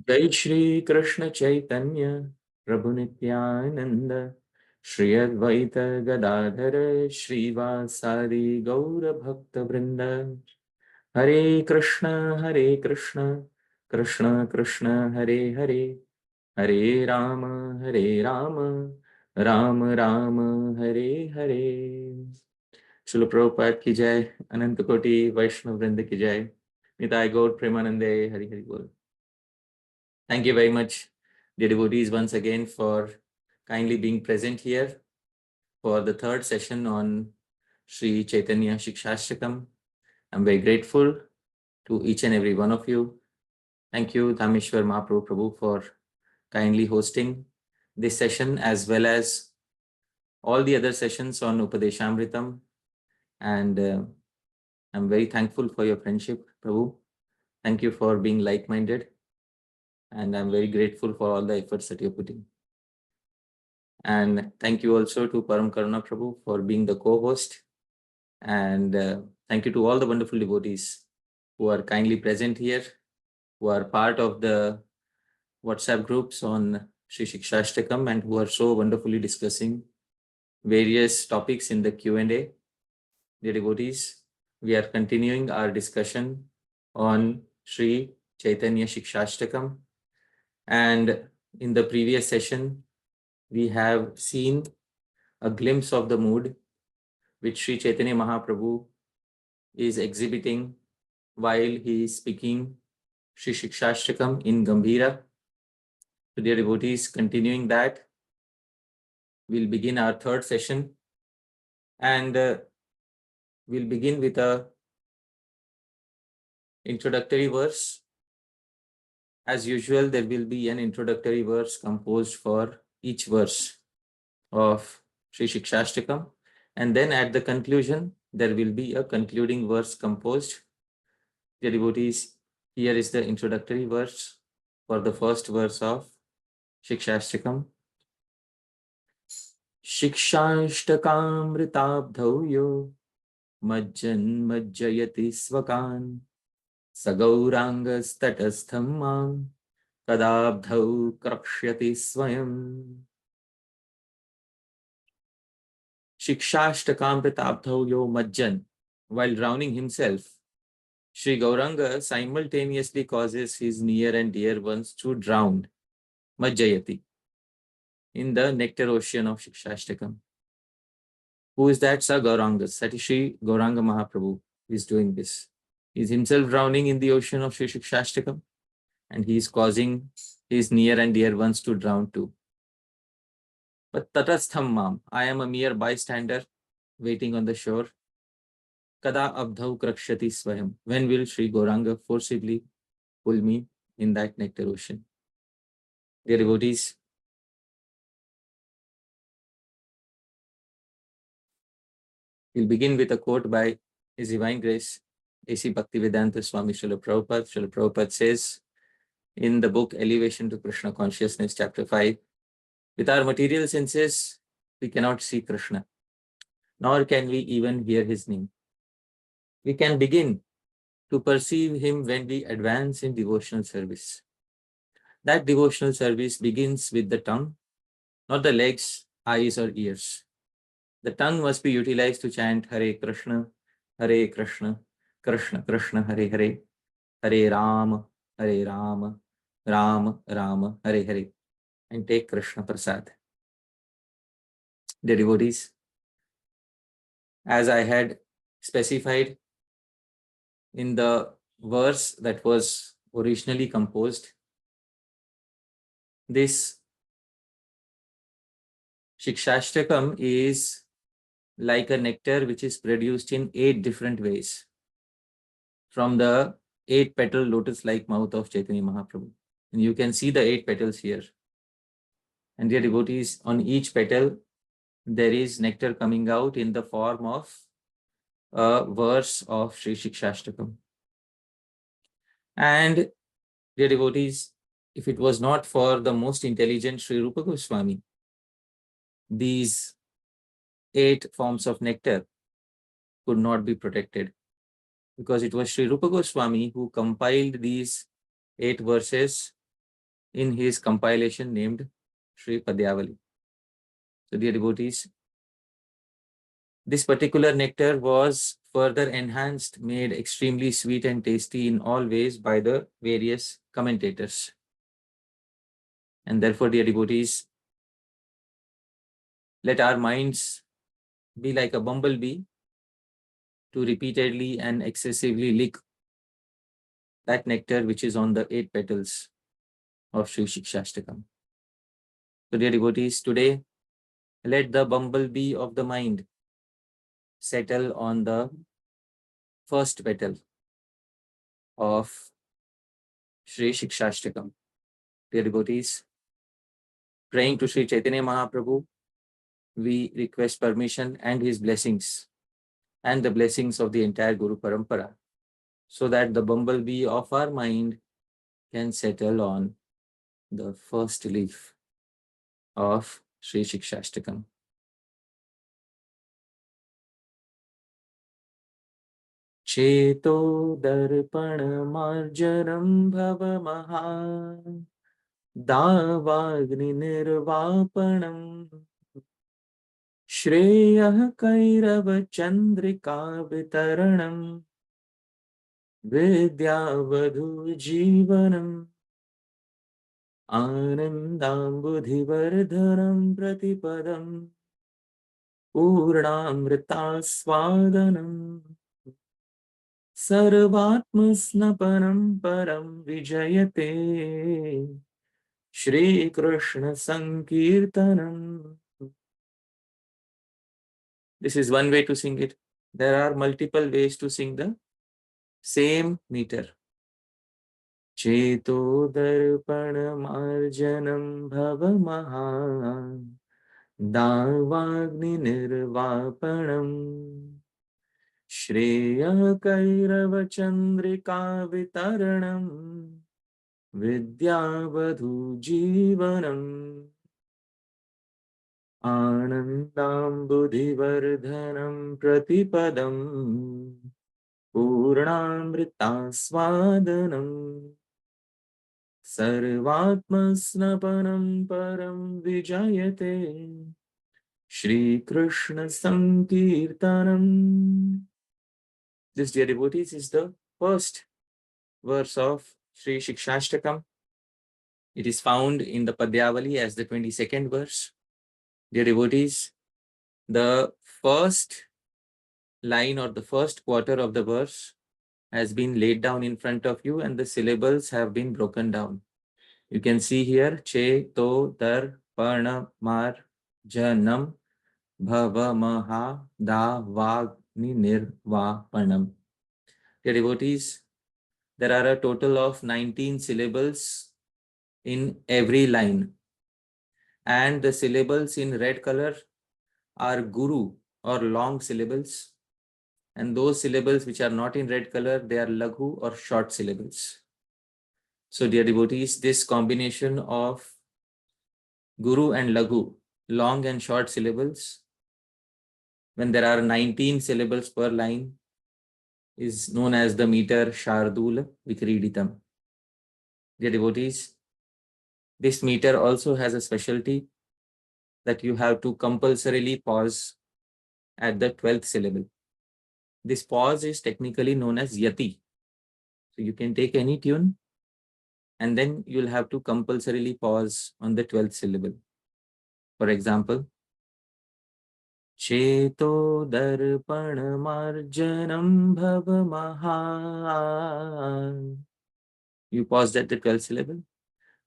Jai Shri Krishna Chaitanya Prabhu Nityananda Shri Advaita Gadadhara Shri Vasari Gaura Bhakta Vrinda Hare Krishna Krishna Krishna Hare Hare Hare Rama Rama Rama Hare Hare. Srila Prabhupada ki jai, Ananta Koti Vaishnava Vrinda ki jai, Nitai Gaur Premanande Hari Hari Bol. Thank you very much, dear devotees, once again for kindly being present here for the third session on Śrī-Caitanya-Śikṣāṣṭakam. I'm very grateful to each and every one of you. Thank you, Dhāmeśvara Mahāprabhu, for kindly hosting this session as well as all the other sessions on Upadeshamritam. And I'm very thankful for your friendship, Prabhu. Thank you for being like-minded. And I'm very grateful for all the efforts that you're putting. And thank you also to Param Karuṇā Prabhu for being the co-host. And thank you to all the wonderful devotees who are kindly present here, who are part of the WhatsApp groups on Śrī-Caitanya-Śikṣāṣṭakam and who are so wonderfully discussing various topics in the Q&A. Dear devotees, we are continuing our discussion on Śrī-Caitanya-Śikṣāṣṭakam. And in the previous session, we have seen a glimpse of the mood which Sri Chaitanya Mahaprabhu is exhibiting while he is speaking Śrī-Caitanya-Śikṣāṣṭakam in Gambhīra. So dear devotees, continuing that, we'll begin our third session. And we'll begin with a introductory verse. As usual, there will be an introductory verse composed for each verse of Śrī-Caitanya-Śikṣāṣṭakam. And then at the conclusion, there will be a concluding verse composed. Dear devotees, here is the introductory verse for the first verse of Śrī-Caitanya-Śikṣāṣṭakam. Śikṣāṣṭakamritabdhau yo majjan majjayati svakan sagaurangas tatastham mam kadabdhau krakshyati swayam. Śikṣāṣṭakamritabdhau yo majjan. While drowning himself, Sri Gauranga simultaneously causes his near and dear ones to drown, majjayati, in the nectar ocean of Śikṣāṣṭakam. Who is that? Sa Gaurangas. That is Sri Gauranga Mahaprabhu who is doing this. He is himself drowning in the ocean of Śrī-Caitanya-Śikṣāṣṭakam and he is causing his near and dear ones to drown too. But tatastham mam, I am a mere bystander waiting on the shore. Kada abdhau krakshyati swayam. When will Sri Gauranga forcibly pull me in that nectar ocean? Dear devotees, we'll begin with a quote by His Divine Grace, A.C. Bhaktivedanta Swami Srila Prabhupada. Srila Prabhupada says in the book Elevation to Krishna Consciousness, Chapter 5, with our material senses, we cannot see Krishna, nor can we even hear his name. We can begin to perceive him when we advance in devotional service. That devotional service begins with the tongue, not the legs, eyes, or ears. The tongue must be utilized to chant Hare Krishna, Krishna Krishna, Hare Hare, Hare Rama, Rama Rama, Hare Hare, and take Krishna Prasad. Dear devotees, as I had specified in the verse that was originally composed, this Śikṣāṣṭakam is like a nectar which is produced in 8 different ways from the 8-petal lotus-like mouth of Chaitanya Mahaprabhu. And you can see the 8 petals here. And dear devotees, on each petal, there is nectar coming out in the form of a verse of Śrī-Caitanya-Śikṣāṣṭakam. And dear devotees, if it was not for the most intelligent Sri Rupa Goswami, these 8 forms of nectar could not be protected. because it was Sri Rupa Goswami who compiled these 8 verses in his compilation named Sri Padyavali. So dear devotees, this particular nectar was further enhanced, made extremely sweet and tasty in all ways by the various commentators. And therefore, dear devotees, let our minds be like a bumblebee to repeatedly and excessively lick that nectar which is on the 8 petals of Śrī-Caitanya-Śikṣāṣṭakam. So dear devotees, today, let the bumblebee of the mind settle on the first petal of Śrī-Caitanya-Śikṣāṣṭakam. Dear devotees, praying to Sri Chaitanya Mahāprabhu, we request permission and his blessings and the blessings of the entire Guru Parampara, so that the bumblebee of our mind can settle on the first leaf of Śrī-Caitanya-Śikṣāṣṭakam. Ceto-darpana-marjanam bhava Dāvagni-nirvāpanam Śreyah-kairava-chandrika-vitaranam Vidyavadhu-jivanam Anandam-budhivardhanam pratipadam Purnamrita-swadanam Sarvatma-snapanam param vijayate Shri Krishna Sankirtanam. This is one way to sing it. There are multiple ways to sing the same meter. Ceto-darpana-marjanam bhava Dāvagni-nirvāpanam Śreyah-kairava-chandrika-vitaranam Vidyavadhu-jivanam Anandam-budhivardhanam pratipadam Purnamrita-swadanam Sarvatma-snapanam param vijayate Shri Krishna Sankirtanam. This, dear devotees, is the first verse of Śrī-Caitanya-Śikṣāṣṭakam. It is found in the Padyavali as the 22nd verse. Dear devotees, the first line or the first quarter of the verse has been laid down in front of you and the syllables have been broken down. You can see here, ceto-darpana-marjanam bhava Dāvagni-nirvāpanam. Dear devotees, there are a total of 19 syllables in every line. And the syllables in red color are guru or long syllables. And those syllables which are not in red color, they are laghu or short syllables. So dear devotees, this combination of guru and laghu, long and short syllables, when there are 19 syllables per line, is known as the meter Shardula Vikriditam. Dear devotees, this meter also has a specialty that you have to compulsorily pause at the 12th syllable. This pause is technically known as yati. So you can take any tune and then you'll have to compulsorily pause on the 12th syllable. For example, ceto-darpana-marjanam bhava. You paused at the 12th syllable.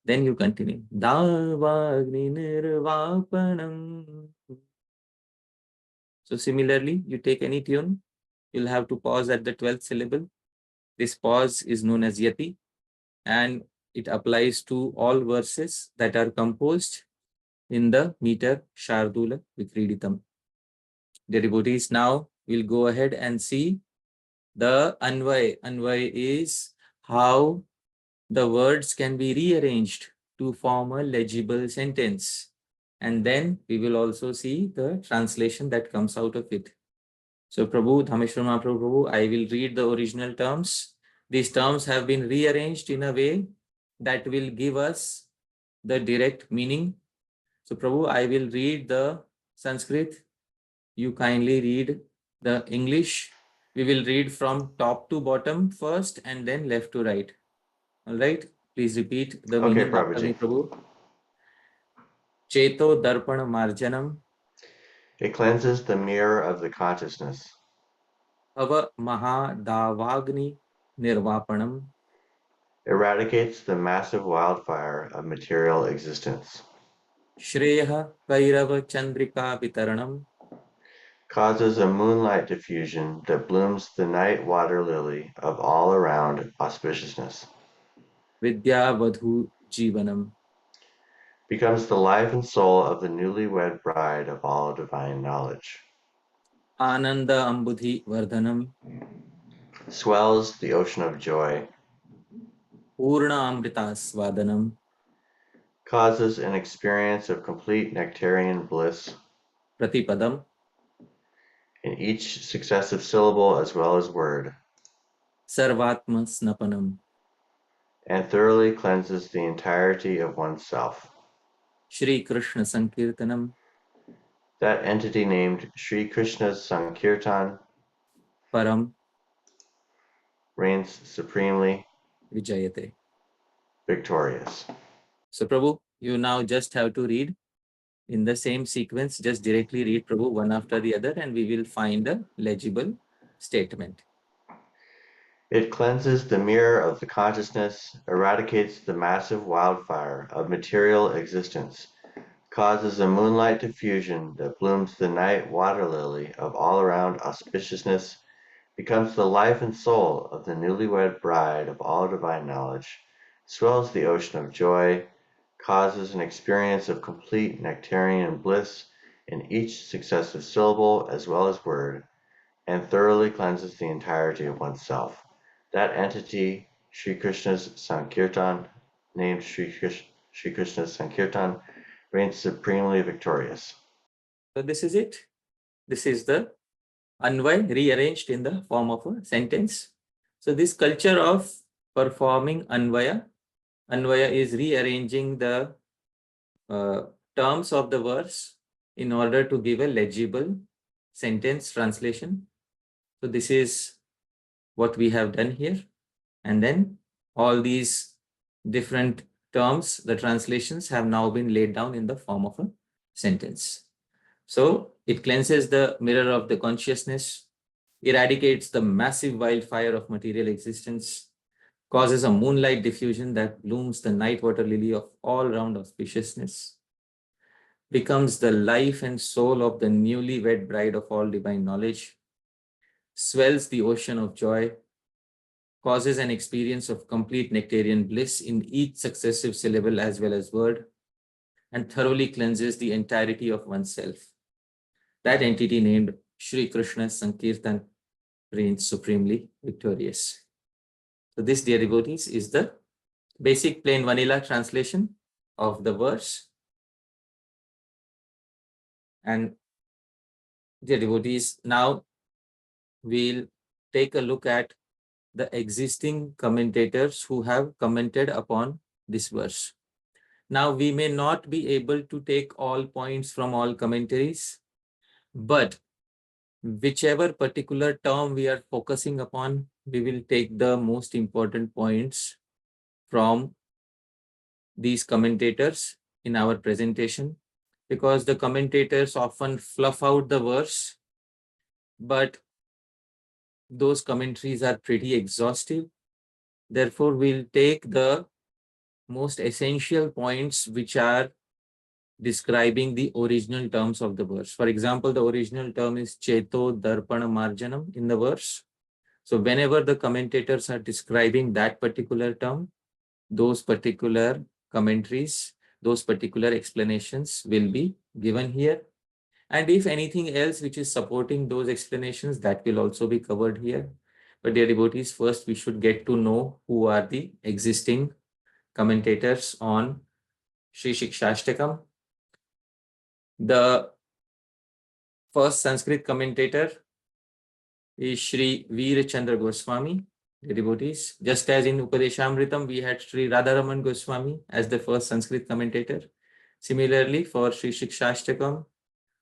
Then you continue. Dāvagni-nirvāpanam. So similarly, you take any tune, you'll have to pause at the 12th syllable. This pause is known as yati and it applies to all verses that are composed in the meter Shardula Vikriditam. Dear devotees, now we'll go ahead and see the Anvay. Anvay is how the words can be rearranged to form a legible sentence. And then we will also see the translation that comes out of it. So Prabhu, Dhāmeśvara Mahāprabhu, I will read the original terms. These terms have been rearranged in a way that will give us the direct meaning. So Prabhu, I will read the Sanskrit. You kindly read the English. We will read from top to bottom first and then left to right. All right. Please repeat the meaning after me, Prabhu. Ceto-darpana-marjanam. It cleanses the mirror of the consciousness. Ava mahadavagni nirvapanam. Eradicates the massive wildfire of material existence. Shreya kairava chandrika vitaranam. Causes a moonlight diffusion that blooms the night water lily of all around auspiciousness. Vidya vadhu jivanam. Becomes the life and soul of the newlywed bride of all divine knowledge. Ananda ambudhi vardhanam. Swells the ocean of joy. Purna amrita svadanam. Causes an experience of complete nectarian bliss. Pratipadam. In each successive syllable as well as word. Sarvatma snapanam. And thoroughly cleanses the entirety of oneself. Shri Krishna Sankirtanam. That entity named Shri Krishna's Sankirtan. Param. Reigns supremely. Vijayate. Victorious. So Prabhu, you now just have to read in the same sequence, just directly read Prabhu one after the other and we will find a legible statement. It cleanses the mirror of the consciousness, eradicates the massive wildfire of material existence, causes a moonlight diffusion that blooms the night water lily of all around auspiciousness, becomes the life and soul of the newlywed bride of all divine knowledge, swells the ocean of joy, causes an experience of complete nectarian bliss in each successive syllable as well as word, and thoroughly cleanses the entirety of oneself. That entity, Shri Krishna's Sankirtan, named Shri Krishna's Sankirtan, reigns supremely victorious. So this is it. This is the Anvay rearranged in the form of a sentence. So this culture of performing Anvaya is rearranging the terms of the verse in order to give a legible sentence translation. So this is what we have done here. And then all these different terms, the translations have now been laid down in the form of a sentence. So it cleanses the mirror of the consciousness, eradicates the massive wildfire of material existence, causes a moonlight diffusion that blooms the night water lily of all round auspiciousness, becomes the life and soul of the newly wed bride of all divine knowledge, swells the ocean of joy, causes an experience of complete nectarian bliss in each successive syllable as well as word, and thoroughly cleanses the entirety of oneself. That entity named Shri Krishna Sankirtan reigns supremely victorious. So this, dear devotees, is the basic plain vanilla translation of the verse. And dear devotees, now we'll take a look at the existing commentators who have commented upon this verse. Now, we may not be able to take all points from all commentaries, but whichever particular term we are focusing upon, we will take the most important points from these commentators in our presentation, because the commentators often fluff out the verse, but those commentaries are pretty exhaustive. Therefore, we'll take the most essential points which are describing the original terms of the verse. For example, the original term is ceto-darpana-marjanam in the verse. So whenever the commentators are describing that particular term, those particular commentaries, those particular explanations will be given here. And if anything else which is supporting those explanations, that will also be covered here. But dear devotees, first we should get to know who are the existing commentators on Śrī-Caitanya-Śikṣāṣṭakam. The first Sanskrit commentator is Shri Veer Chandra Goswami, the devotees. Just as in Upadeshamritam, we had Shri Radharaman Goswami as the first Sanskrit commentator. Similarly, for Śrī-Caitanya-Śikṣāṣṭakam,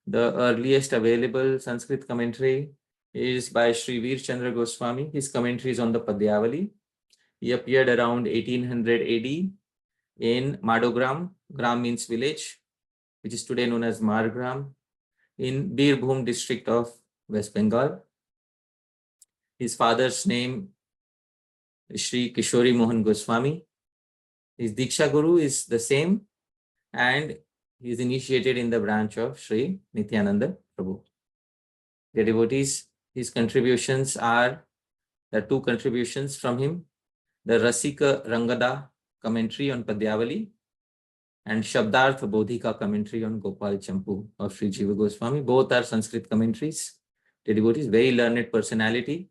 the earliest available Sanskrit commentary is by Shri Veer Chandra Goswami. His commentary is on the Padyavali. He appeared around 1800 AD in Madogram. Gram means village, which is today known as Margram, in Birbhum district of West Bengal. His father's name is Shri Kishori Mohan Goswami. His Diksha Guru is the same, and he is initiated in the branch of Shri Nityananda Prabhu. The devotees, his contributions are, there are two contributions from him: the Rasika Rangada commentary on Padyavali and Shabdarth Bodhika commentary on Gopal Champu of Sri Jiva Goswami. Both are Sanskrit commentaries. The devotee is very learned personality,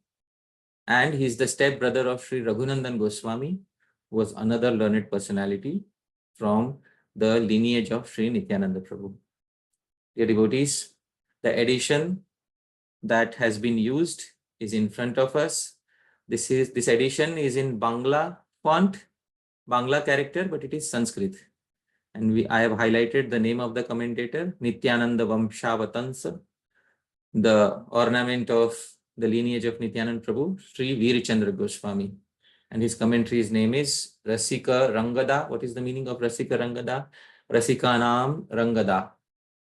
and he is the step brother of Sri Raghunandan Goswami, who was another learned personality from the lineage of Sri Nityananda Prabhu. The devotees, the edition that has been used is in front of us. This edition is in Bangla font, Bangla character, but it is Sanskrit. And I have highlighted the name of the commentator, Nityananda Vamshavatansa, the ornament of the lineage of Nityananda Prabhu, Sri Veer Chandra Goswami. And his commentary's name is Rasika Rangada. What is the meaning of Rasika Rangada? Rasikanam Rangada,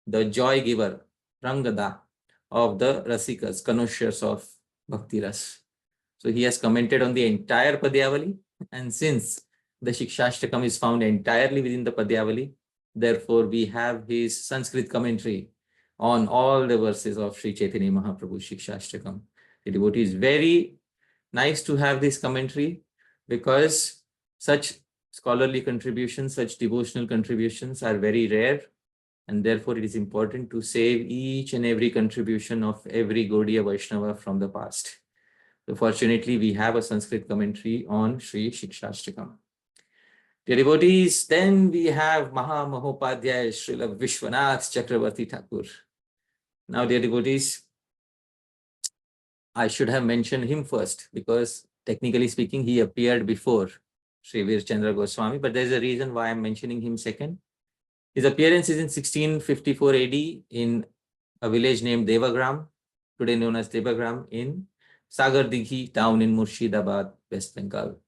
the joy giver, Rangada, of the Rasikas, connoisseurs of Bhakti Ras. So he has commented on the entire Padyavali, and since the Śikṣāṣṭakam is found entirely within the Padyavali, therefore we have his Sanskrit commentary on all the verses of Sri Chaitanya Mahaprabhu's Śikṣāṣṭakam. The devotee is very nice to have this commentary, because such scholarly contributions, such devotional contributions are very rare, and therefore it is important to save each and every contribution of every Gaudiya Vaishnava from the past. So fortunately, we have a Sanskrit commentary on Sri Śikṣāṣṭakam. Dear devotees, then we have Mahāprabhu Srila Vishwanath Chakravarti Thakur. Now, dear devotees, I should have mentioned him first, because technically speaking, he appeared before Sri Veer Chandra Goswami, but there's a reason why I'm mentioning him second. His appearance is in 1654 AD in a village named Devagram, today known as Devagram, in Sagar Dighi town in Murshidabad, West Bengal.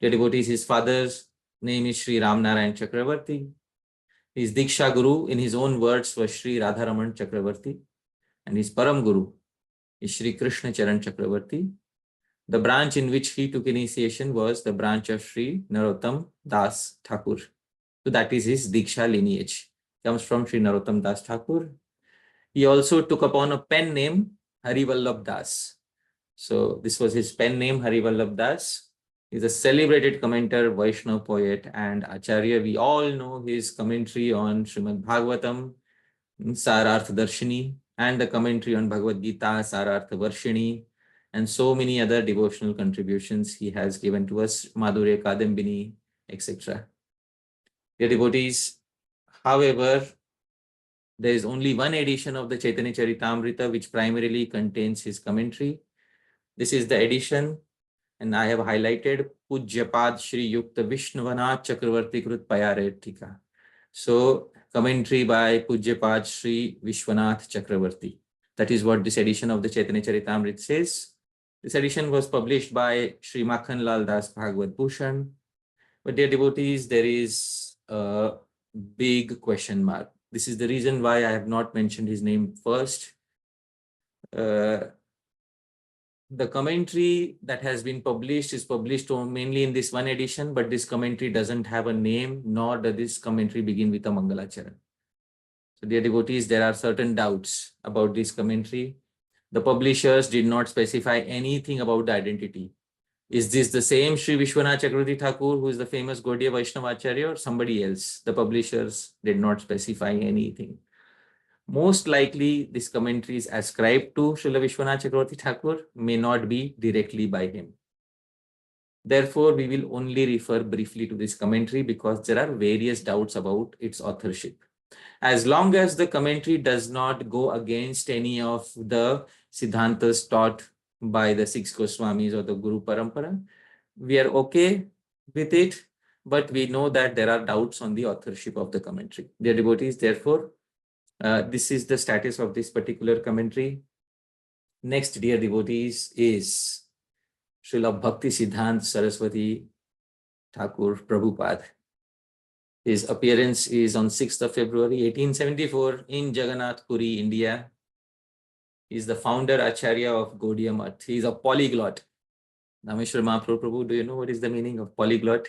Dear devotees, his father's name is Sri Ramnarayan Chakravarti. His Diksha Guru, in his own words, was Sri Radharaman Chakravarti, and his Param Guru is Sri Krishna Charan Chakravarti. The branch in which he took initiation was the branch of Sri Narottam Das Thakur. So that is his Diksha lineage. Comes from Sri Narottam Das Thakur. He also took upon a pen name, Harivallabh Das. So this was his pen name, Harivallabh Das. He's a celebrated commentator, Vaishnava poet, and Acharya. We all know his commentary on Srimad Bhagavatam, Sarartha Darshini, and the commentary on Bhagavad Gita, Sarartha Varshini, and so many other devotional contributions he has given to us, Madhurya Kadambini, etc. Dear devotees, however, there is only one edition of the Chaitanya Charitamrita which primarily contains his commentary. This is the edition, and I have highlighted Pujyapad Shri Yukta Vishnuvanath Chakravarti Krut Payaretika. So, commentary by Pujyapad Shri Vishwanath Chakravarti. That is what this edition of the Chaitanya Charitamrita says. This edition was published by Shri Makhan Lal Das Bhagavad Bhushan. But dear devotees, there is a big question mark. This is the reason why I have not mentioned his name first. The commentary that has been published is published mainly in this one edition, but this commentary doesn't have a name, nor does this commentary begin with a Mangalacharan. So dear devotees, there are certain doubts about this commentary. The publishers did not specify anything about the identity. Is this the same Sri Vishwanath Chakravarti Thakur, who is the famous Gaudiya Vaishnava Acharya, or somebody else? The publishers did not specify anything. Most likely, this commentary is ascribed to Srila Vishwanath Chakravarti Thakur, may not be directly by him. Therefore, we will only refer briefly to this commentary because there are various doubts about its authorship. As long as the commentary does not go against any of the Siddhantas taught by the 6 Goswamis or the Guru Parampara. We are okay with it, but we know that there are doubts on the authorship of the commentary. Dear devotees, therefore, this is the status of this particular commentary. Next, dear devotees, is Srila Bhakti Siddhanta Saraswati Thakur Prabhupada. His appearance is on 6th of February 1874 in Jagannath Puri, India. He is the founder Acharya of Gaudiya Math. He is a polyglot. Dhāmeśvara Mahāprabhu, do you know what is the meaning of polyglot?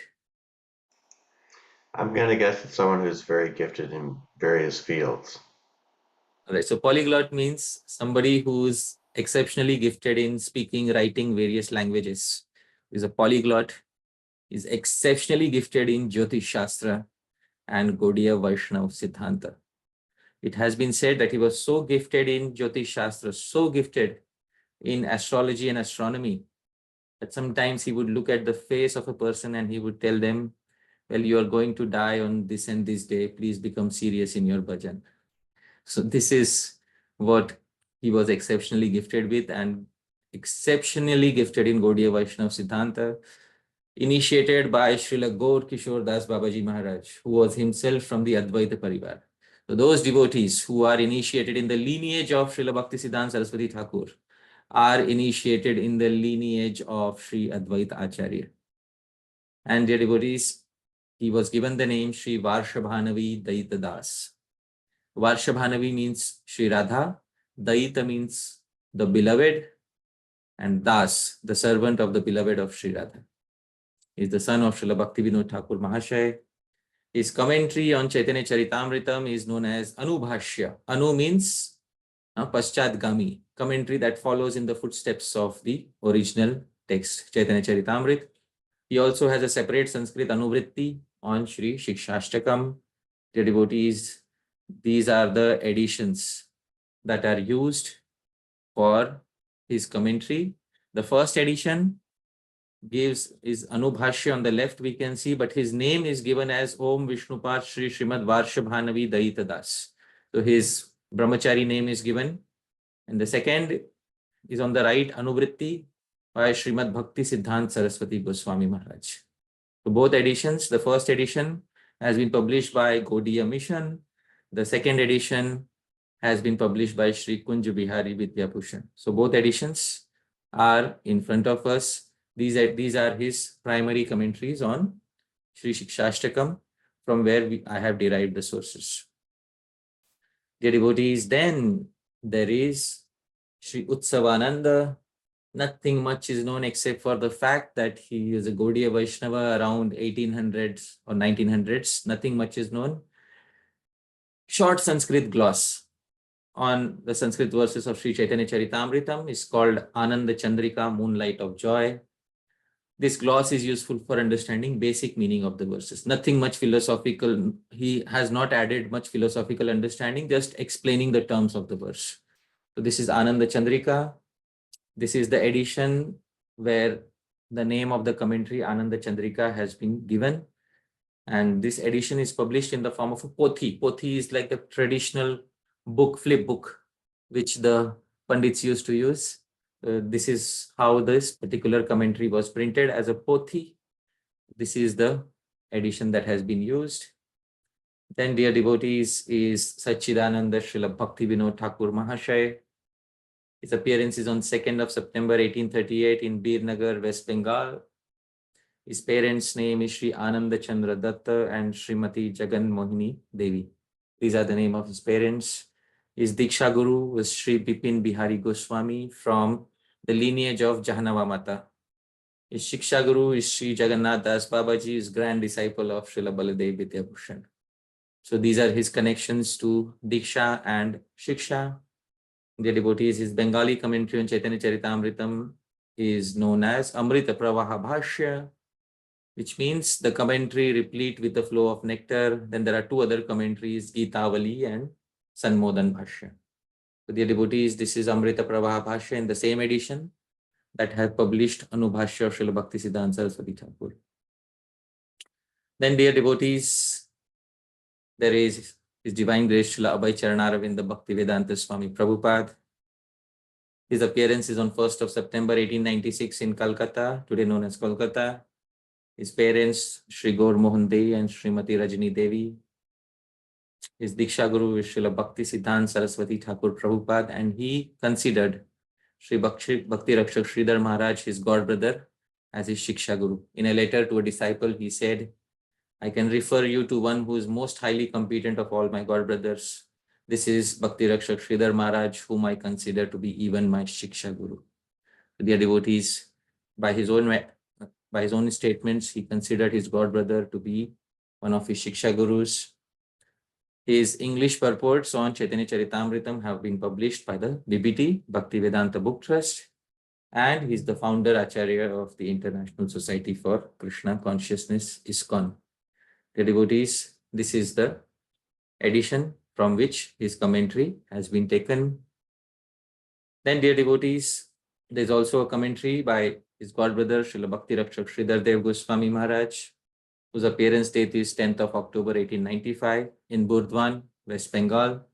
I'm going to guess it's someone who's very gifted in various fields. All right, so polyglot means somebody who's exceptionally gifted in speaking, writing various languages. Is a polyglot, is exceptionally gifted in Jyotish Shastra and Gaudiya Vaishnava Siddhanta. It has been said that he was so gifted in Jyotish Shastra, so gifted in astrology and astronomy, that sometimes he would look at the face of a person and he would tell them, well, you are going to die on this and this day. Please become serious in your bhajan. So this is what he was exceptionally gifted with, and exceptionally gifted in Gaudiya Vaishnava Siddhanta, initiated by Srila Gaur Kishore Das Babaji Maharaj, who was himself from the Advaita Parivar. So those devotees who are initiated in the lineage of Srila Bhakti Siddhanta Saraswati Thakur are initiated in the lineage of Sri Advaita Acharya. And dear devotees, he was given the name Sri Varshabhanavi Daita Das. Varshabhanavi means Sri Radha, Daita means the beloved, and Das, the servant of the beloved of Sri Radha. He is the son of Srila Bhaktivinoda Thakur Mahashaya. His commentary on Chaitanya Charitamritam is known as Anubhashya. Anu means Paschadgami, commentary that follows in the footsteps of the original text, Chaitanya Charitamrita. He also has a separate Sanskrit Anuvritti on Śrī-Caitanya-Śikṣāṣṭakam. Dear devotees, these are the editions that are used for his commentary. The first edition is Anubhashya on the left, we can see, but his name is given as Om Vishnupad Shri Srimad Varshabhanavi Daita Das. So his brahmachari name is given. And the second is on the right, Anuvritti by Srimad Bhakti Siddhanta Saraswati Goswami Maharaj. So both editions, the first edition has been published by Gaudiya Mission. The second edition has been published by Shri Kunj Bihari Vidyabhushan. So both editions are in front of us. These are his primary commentaries on Śrī-Caitanya-Śikṣāṣṭakam, from where I have derived the sources. Dear devotees, then there is Shri Utsavananda. Nothing much is known except for the fact that he is a Gaudiya Vaishnava around 1800s or 1900s. Nothing much is known. Short Sanskrit gloss on the Sanskrit verses of Sri Chaitanya Charitamritam is called Ananda Chandrika, Moonlight of Joy. This gloss is useful for understanding basic meaning of the verses. Nothing much philosophical. He has not added much philosophical understanding, just explaining the terms of the verse. So this is Ananda Chandrika. This is the edition where the name of the commentary Ananda Chandrika has been given. And this edition is published in the form of a pothi. Pothi is like the traditional book, flip book, which the Pandits used to use. This is how this particular commentary was printed as a pothi. This is the edition that has been used. Then, dear devotees, is Sachidananda Srila Bhaktivinoda Thakur Mahashaya. His appearance is on 2nd of September 1838 in Birnagar, West Bengal. His parents' name is Sri Ananda Chandra Datta and Srimati Jagan Mohini Devi. These are the name of his parents. His Diksha Guru was Sri Bipin Bihari Goswami from the lineage of Jahanava Mata. His Shiksha Guru is Sri Jagannath Das Babaji, is grand disciple of Srila Baladev Vidyabhushan. So these are his connections to Diksha and Shiksha. Dear devotees, his Bengali commentary on Chaitanya Charitamritam is known as Amrita Pravaha Bhashya, which means the commentary replete with the flow of nectar. Then there are two other commentaries, Gitavali and Sanmodan Bhashya. So dear devotees, this is Amrita Pravaha Bhashya in the same edition that have published Anubhashya of Srila Bhakti Siddhanta Saraswati Thakur. Then, dear devotees, there is His Divine Grace Srila Abhay Charana Ravinda Bhakti Vedanta Swami Prabhupada. His appearance is on 1st of September 1896 in Calcutta, today known as Kolkata. His parents, Shri Gaur Mohan Devi and Srimati Rajini Devi. His Diksha Guru is Srila Bhakti Siddhanta Saraswati Thakur Prabhupada, and he considered Shri Bhakti Rakshak Sridhar Maharaj, his god brother, as his Shiksha Guru. In a letter to a disciple, he said, I can refer you to one who is most highly competent of all my god brothers. This is Bhakti Rakshak Sridhar Maharaj, whom I consider to be even my Shiksha Guru. Dear devotees, by his own statements, he considered his god brother to be one of his Shiksha Gurus. His English purports on Chaitanya Charitamritam have been published by the BBT, Bhaktivedanta Book Trust, and he is the founder Acharya of the International Society for Krishna Consciousness, ISKCON. Dear devotees, this is the edition from which his commentary has been taken. Then, dear devotees, there is also a commentary by his god brother Srila Bhakti Rakshak Sridhar Dev Goswami Maharaj, whose appearance date is 10th of October 1895 in Burdwan, West Bengal.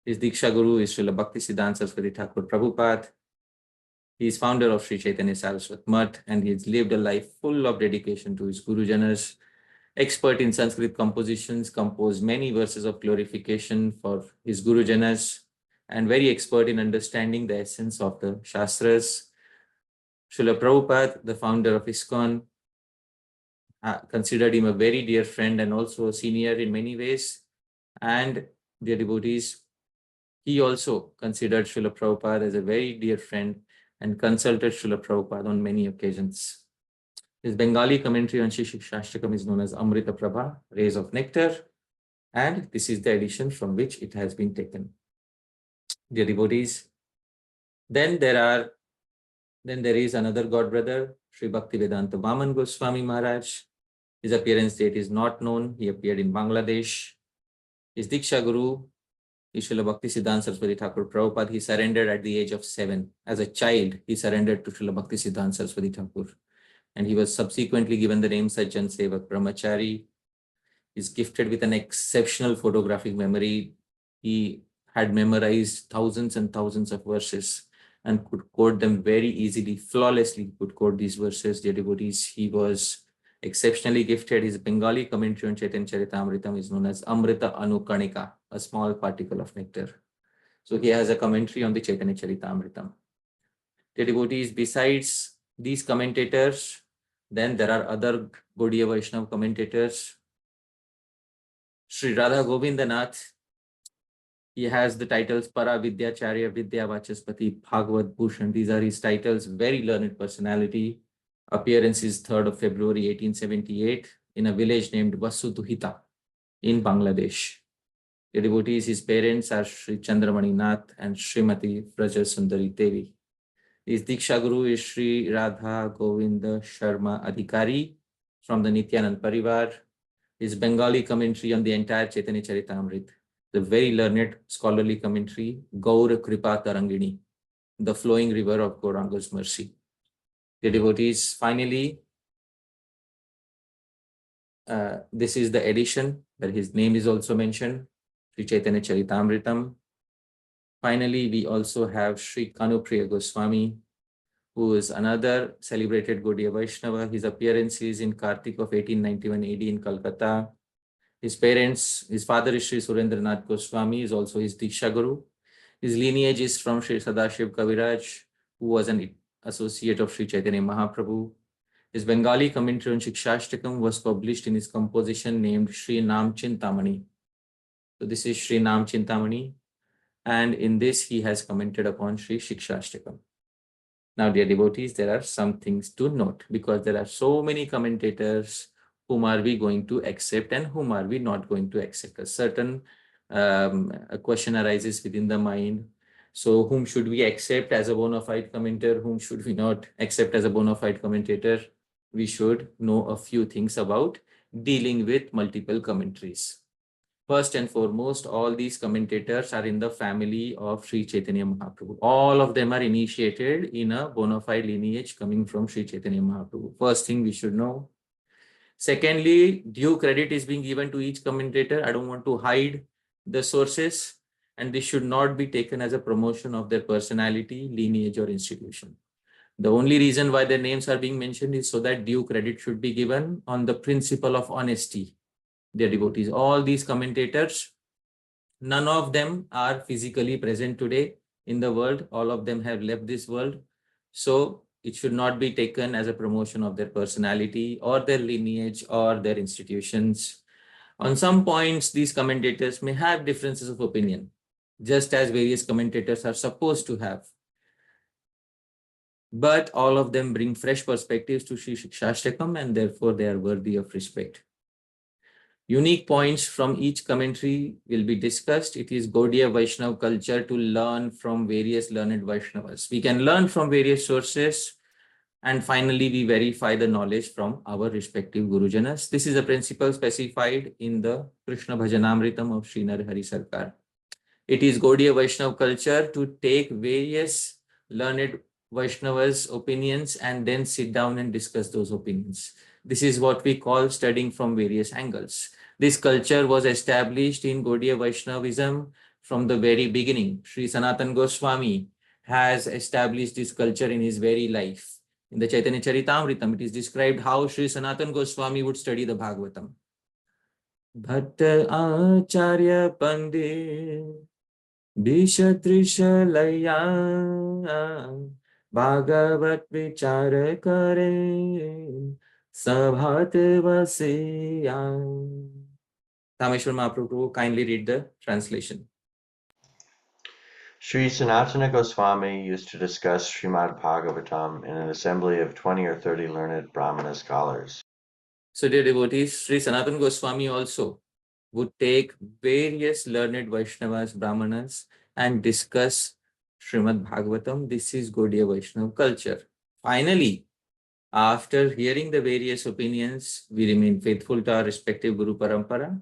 His Diksha Guru is Srila Bhakti Siddhanta Saraswati Thakur Prabhupada. He is founder of Śrī Caitanya-Śikṣāṣṭakam Math, and he has lived a life full of dedication to his Guru Janas. Expert in Sanskrit compositions, composed many verses of glorification for his Guru Janas, and very expert in understanding the essence of the Shastras. Srila Prabhupada, the founder of ISKCON, considered him a very dear friend and also a senior in many ways. And dear devotees, he also considered Srila Prabhupada as a very dear friend and consulted Srila Prabhupada on many occasions. His Bengali commentary on Śrī-Caitanya-Śikṣāṣṭakam is known as Amrita Prabha, Rays of Nectar, and this is the edition from which it has been taken. Dear devotees, then there is another god brother, Sri Bhaktivedanta Vaman Goswami Maharaj. His appearance date is not known. He appeared in Bangladesh. His Diksha Guru is Srila Bhakti Siddhanta Saraswati Thakur Prabhupada. He surrendered at the age of 7. As a child, he surrendered to Srila Bhakti Siddhanta Saraswati Thakur, and he was subsequently given the name Sajjan Sevak Brahmachari. He is gifted with an exceptional photographic memory. He had memorized thousands and thousands of verses and could quote them very easily, flawlessly could quote these verses. Dear devotees, he was exceptionally gifted. His Bengali commentary on Chaitanya Charitamritam is known as Amrita Anukanika, a small particle of nectar. So he has a commentary on the Chaitanya Charitamritam. Dear devotees, besides these commentators, then there are other Gaudiya Vaishnava commentators. Sri Radha Govindanath, he has the titles Paravidyacharya, Vidya Vachaspati, Bhagavad Bhushan. These are his titles, very learned personality. Appearance is 3rd of February 1878 in a village named Vasuduhita in Bangladesh. The devotees, his parents are Sri Chandramani Nath and Srimati Vraja Sundari Devi. His Diksha Guru is Sri Radha Govinda Sharma Adhikari from the Nityanand Parivar. His Bengali commentary on the entire Chaitanya Charitamrita, the very learned scholarly commentary, Gaur Kripa Tarangini, the flowing river of Gauranga's mercy. The devotees, finally, this is the edition where his name is also mentioned, Sri Chaitanya Charitamritam. Finally, we also have Sri Kanupriya Goswami, who is another celebrated Gaudiya Vaishnava. His appearance is in Kartik of 1891 AD in Calcutta. His parents, his father is Sri Surendranath Goswami, is also his Diksha Guru. His lineage is from Sri Sadashiv Kaviraj, who was an associate of Sri Chaitanya Mahāprabhu. His Bengali commentary on Śrī-Caitanya-Śikṣāṣṭakam was published in his composition named Shri Nam Chintamani. So this is Shri Nam Chintamani, and in this he has commented upon Shri Śrī-Caitanya-Śikṣāṣṭakam. Now, dear devotees, there are some things to note, because there are so many commentators. Whom are we going to accept and whom are we not going to accept? A certain a question arises within the mind. So whom should we accept as a bona fide commentator? Whom should we not accept as a bona fide commentator? We should know a few things about dealing with multiple commentaries. First and foremost, all these commentators are in the family of Sri Chaitanya Mahaprabhu. All of them are initiated in a bona fide lineage coming from Sri Chaitanya Mahaprabhu. First thing we should know. Secondly, due credit is being given to each commentator. I don't want to hide the sources. and this should not be taken as a promotion of their personality, lineage, or institution. The only reason why their names are being mentioned is so that due credit should be given on the principle of honesty. Their devotees, all these commentators, none of them are physically present today in the world. All of them have left this world. So it should not be taken as a promotion of their personality or their lineage or their institutions. On some points, these commentators may have differences of opinion, just as various commentators are supposed to have. But all of them bring fresh perspectives to Śrī-Caitanya-Śikṣāṣṭakam, and therefore they are worthy of respect. Unique points from each commentary will be discussed. It is Gaudiya Vaishnava culture to learn from various learned Vaishnavas. We can learn from various sources, and finally we verify the knowledge from our respective Gurujanas. This is a principle specified in the Krishna Bhajanamritam of Shri Narhari Sarkar. It is Gaudiya Vaishnava culture to take various learned Vaishnavas' opinions and then sit down and discuss those opinions. This is what we call studying from various angles. This culture was established in Gaudiya Vaishnavism from the very beginning. Sri Sanatana Goswami has established this culture in his very life. In the Chaitanya Charitamritam, it is described how Sri Sanatana Goswami would study the Bhagavatam. Bhatta Acharya Pandit Vishatrishalaya Bhagavat Vichara Kare Sabhat Vasiya. Dhāmeśvara Mahāprabhu, kindly read the translation. Sri Sanatana Goswami used to discuss Srimad Bhagavatam in an assembly of 20 or 30 learned Brahmana scholars. So dear devotees, Sri Sanatana Goswami also would take various learned Vaishnavas, Brahmanas, and discuss Srimad Bhagavatam. This is Gaudiya Vaishnava culture. Finally, after hearing the various opinions, we remain faithful to our respective Guru Parampara,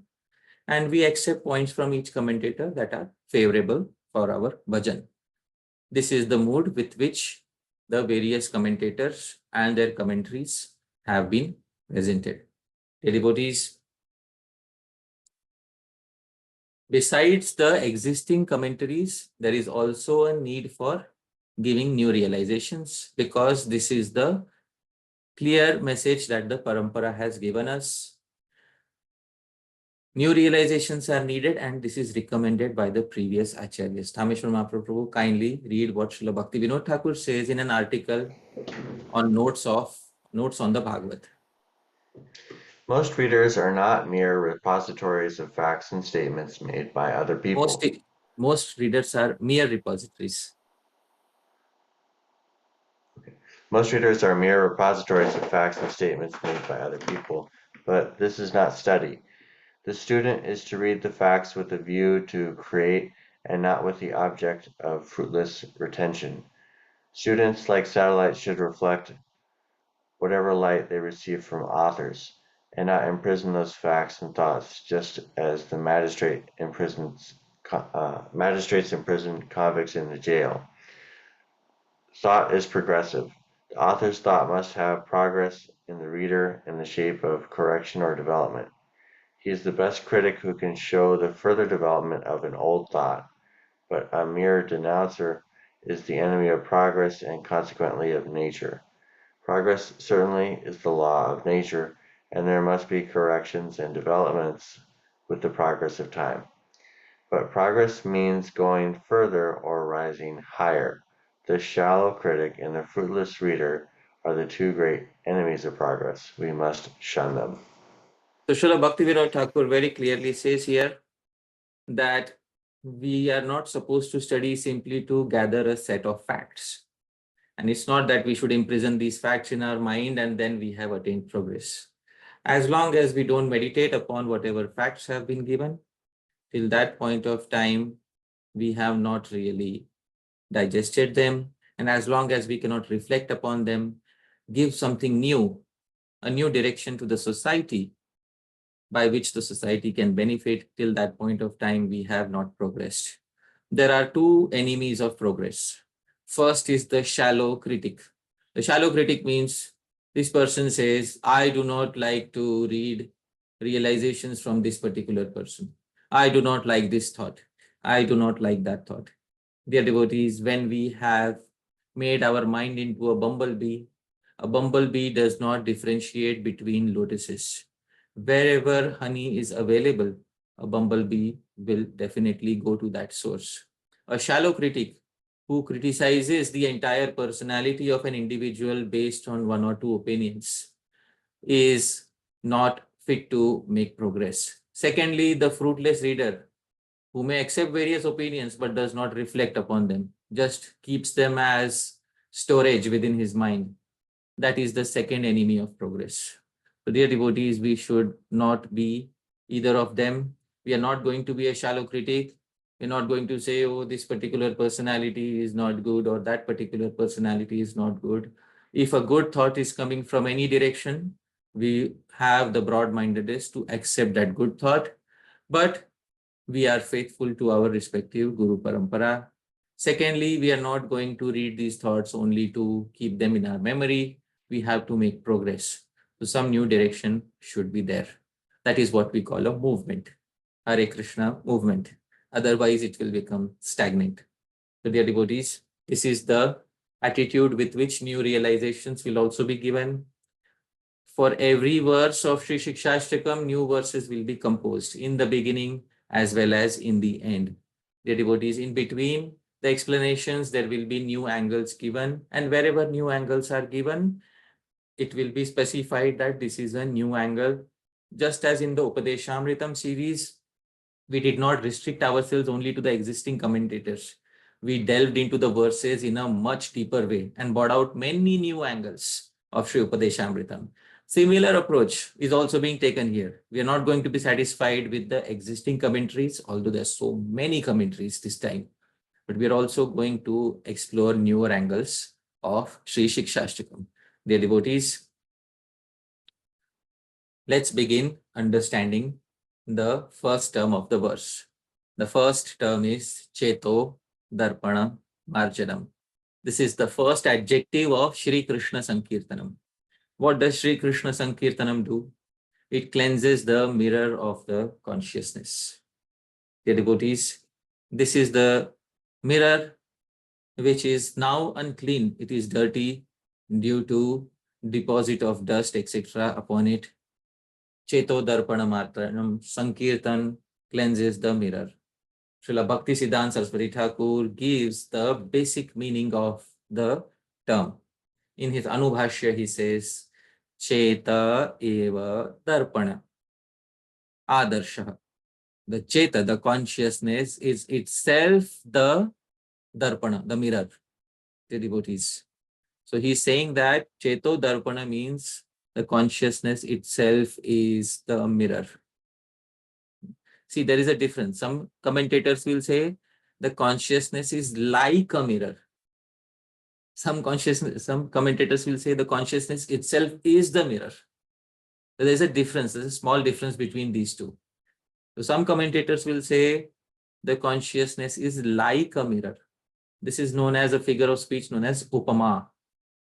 and we accept points from each commentator that are favorable for our bhajan. This is the mood with which the various commentators and their commentaries have been presented. Dear devotees, besides the existing commentaries, there is also a need for giving new realizations, because this is the clear message that the Parampara has given us. New realizations are needed, and this is recommended by the previous Acharyas. Dhāmeśvara Mahāprabhu, kindly read what Srila Bhakti Vinod Thakur says in an article on notes on the Bhagavad. Most readers are not mere repositories of facts and statements made by other people. Most readers are mere repositories. Most readers are mere repositories of facts and statements made by other people, but this is not study. The student is to read the facts with a view to create and not with the object of fruitless retention. Students, like satellites, should reflect whatever light they receive from authors, and not imprison those facts and thoughts, just as the magistrates imprison convicts in the jail. Thought is progressive. The author's thought must have progress in the reader in the shape of correction or development. He is the best critic who can show the further development of an old thought, but a mere denouncer is the enemy of progress and consequently of nature. Progress certainly is the law of nature, and there must be corrections and developments with the progress of time. But progress means going further or rising higher. The shallow critic and the fruitless reader are the two great enemies of progress. We must shun them. So Srila Bhakti Vinod Thakur very clearly says here that we are not supposed to study simply to gather a set of facts. And it's not that we should imprison these facts in our mind and then we have attained progress. As long as we don't meditate upon whatever facts have been given, till that point of time, we have not really digested them. And as long as we cannot reflect upon them, give something new, a new direction to the society, by which the society can benefit, till that point of time, we have not progressed. There are two enemies of progress. First is the shallow critic. The shallow critic means this person says, I do not like to read realizations from this particular person. I do not like this thought. I do not like that thought. Dear devotees, when we have made our mind into a bumblebee does not differentiate between lotuses. Wherever honey is available, a bumblebee will definitely go to that source. A shallow critic who criticizes the entire personality of an individual based on one or two opinions is not fit to make progress. Secondly, the fruitless reader who may accept various opinions but does not reflect upon them, just keeps them as storage within his mind. That is the second enemy of progress. So dear devotees, we should not be either of them. We are not going to be a shallow critic. We're not going to say, oh, this particular personality is not good or that particular personality is not good. If a good thought is coming from any direction, we have the broad-mindedness to accept that good thought, but we are faithful to our respective Guru Parampara. Secondly, we are not going to read these thoughts only to keep them in our memory. We have to make progress. So some new direction should be there. That is what we call a movement, Hare Krishna movement. Otherwise, it will become stagnant. So dear devotees, this is the attitude with which new realizations will also be given. For every verse of Śrī-Caitanya-Śikṣāṣṭakam, new verses will be composed in the beginning as well as in the end. Dear devotees, in between the explanations, there will be new angles given, and wherever new angles are given, it will be specified that this is a new angle. Just as in the Upadeshamritam series, we did not restrict ourselves only to the existing commentators. We delved into the verses in a much deeper way and brought out many new angles of Shri Upadeshamritam. Similar approach is also being taken here. We are not going to be satisfied with the existing commentaries, although there are so many commentaries this time. But we are also going to explore newer angles of Śrī-Caitanya-Śikṣāṣṭakam. Dear devotees, let's begin understanding the first term of the verse. The first term is ceto-darpana-marjanam. This is the first adjective of Shri Krishna Sankirtanam. What does Shri Krishna Sankirtanam do? It cleanses the mirror of the consciousness. Dear devotees, this is the mirror which is now unclean. It is dirty due to deposit of dust, etc. upon it. Ceto-darpana-marjanam, Sankirtan cleanses the mirror. Srila Bhakti Siddhanta Saraswati Thakur gives the basic meaning of the term. In his Anubhashya, he says, Cheta eva darpana. Adarsha. The Cheta, the consciousness, is itself the darpana, the mirror. The devotees. So he's saying that ceto-darpana means the consciousness itself is the mirror. See, there is a difference. Some commentators will say the consciousness is like a mirror. Some commentators will say the consciousness itself is the mirror. So there's a difference. There's a small difference between these two. So some commentators will say the consciousness is like a mirror. This is known as a figure of speech known as upama,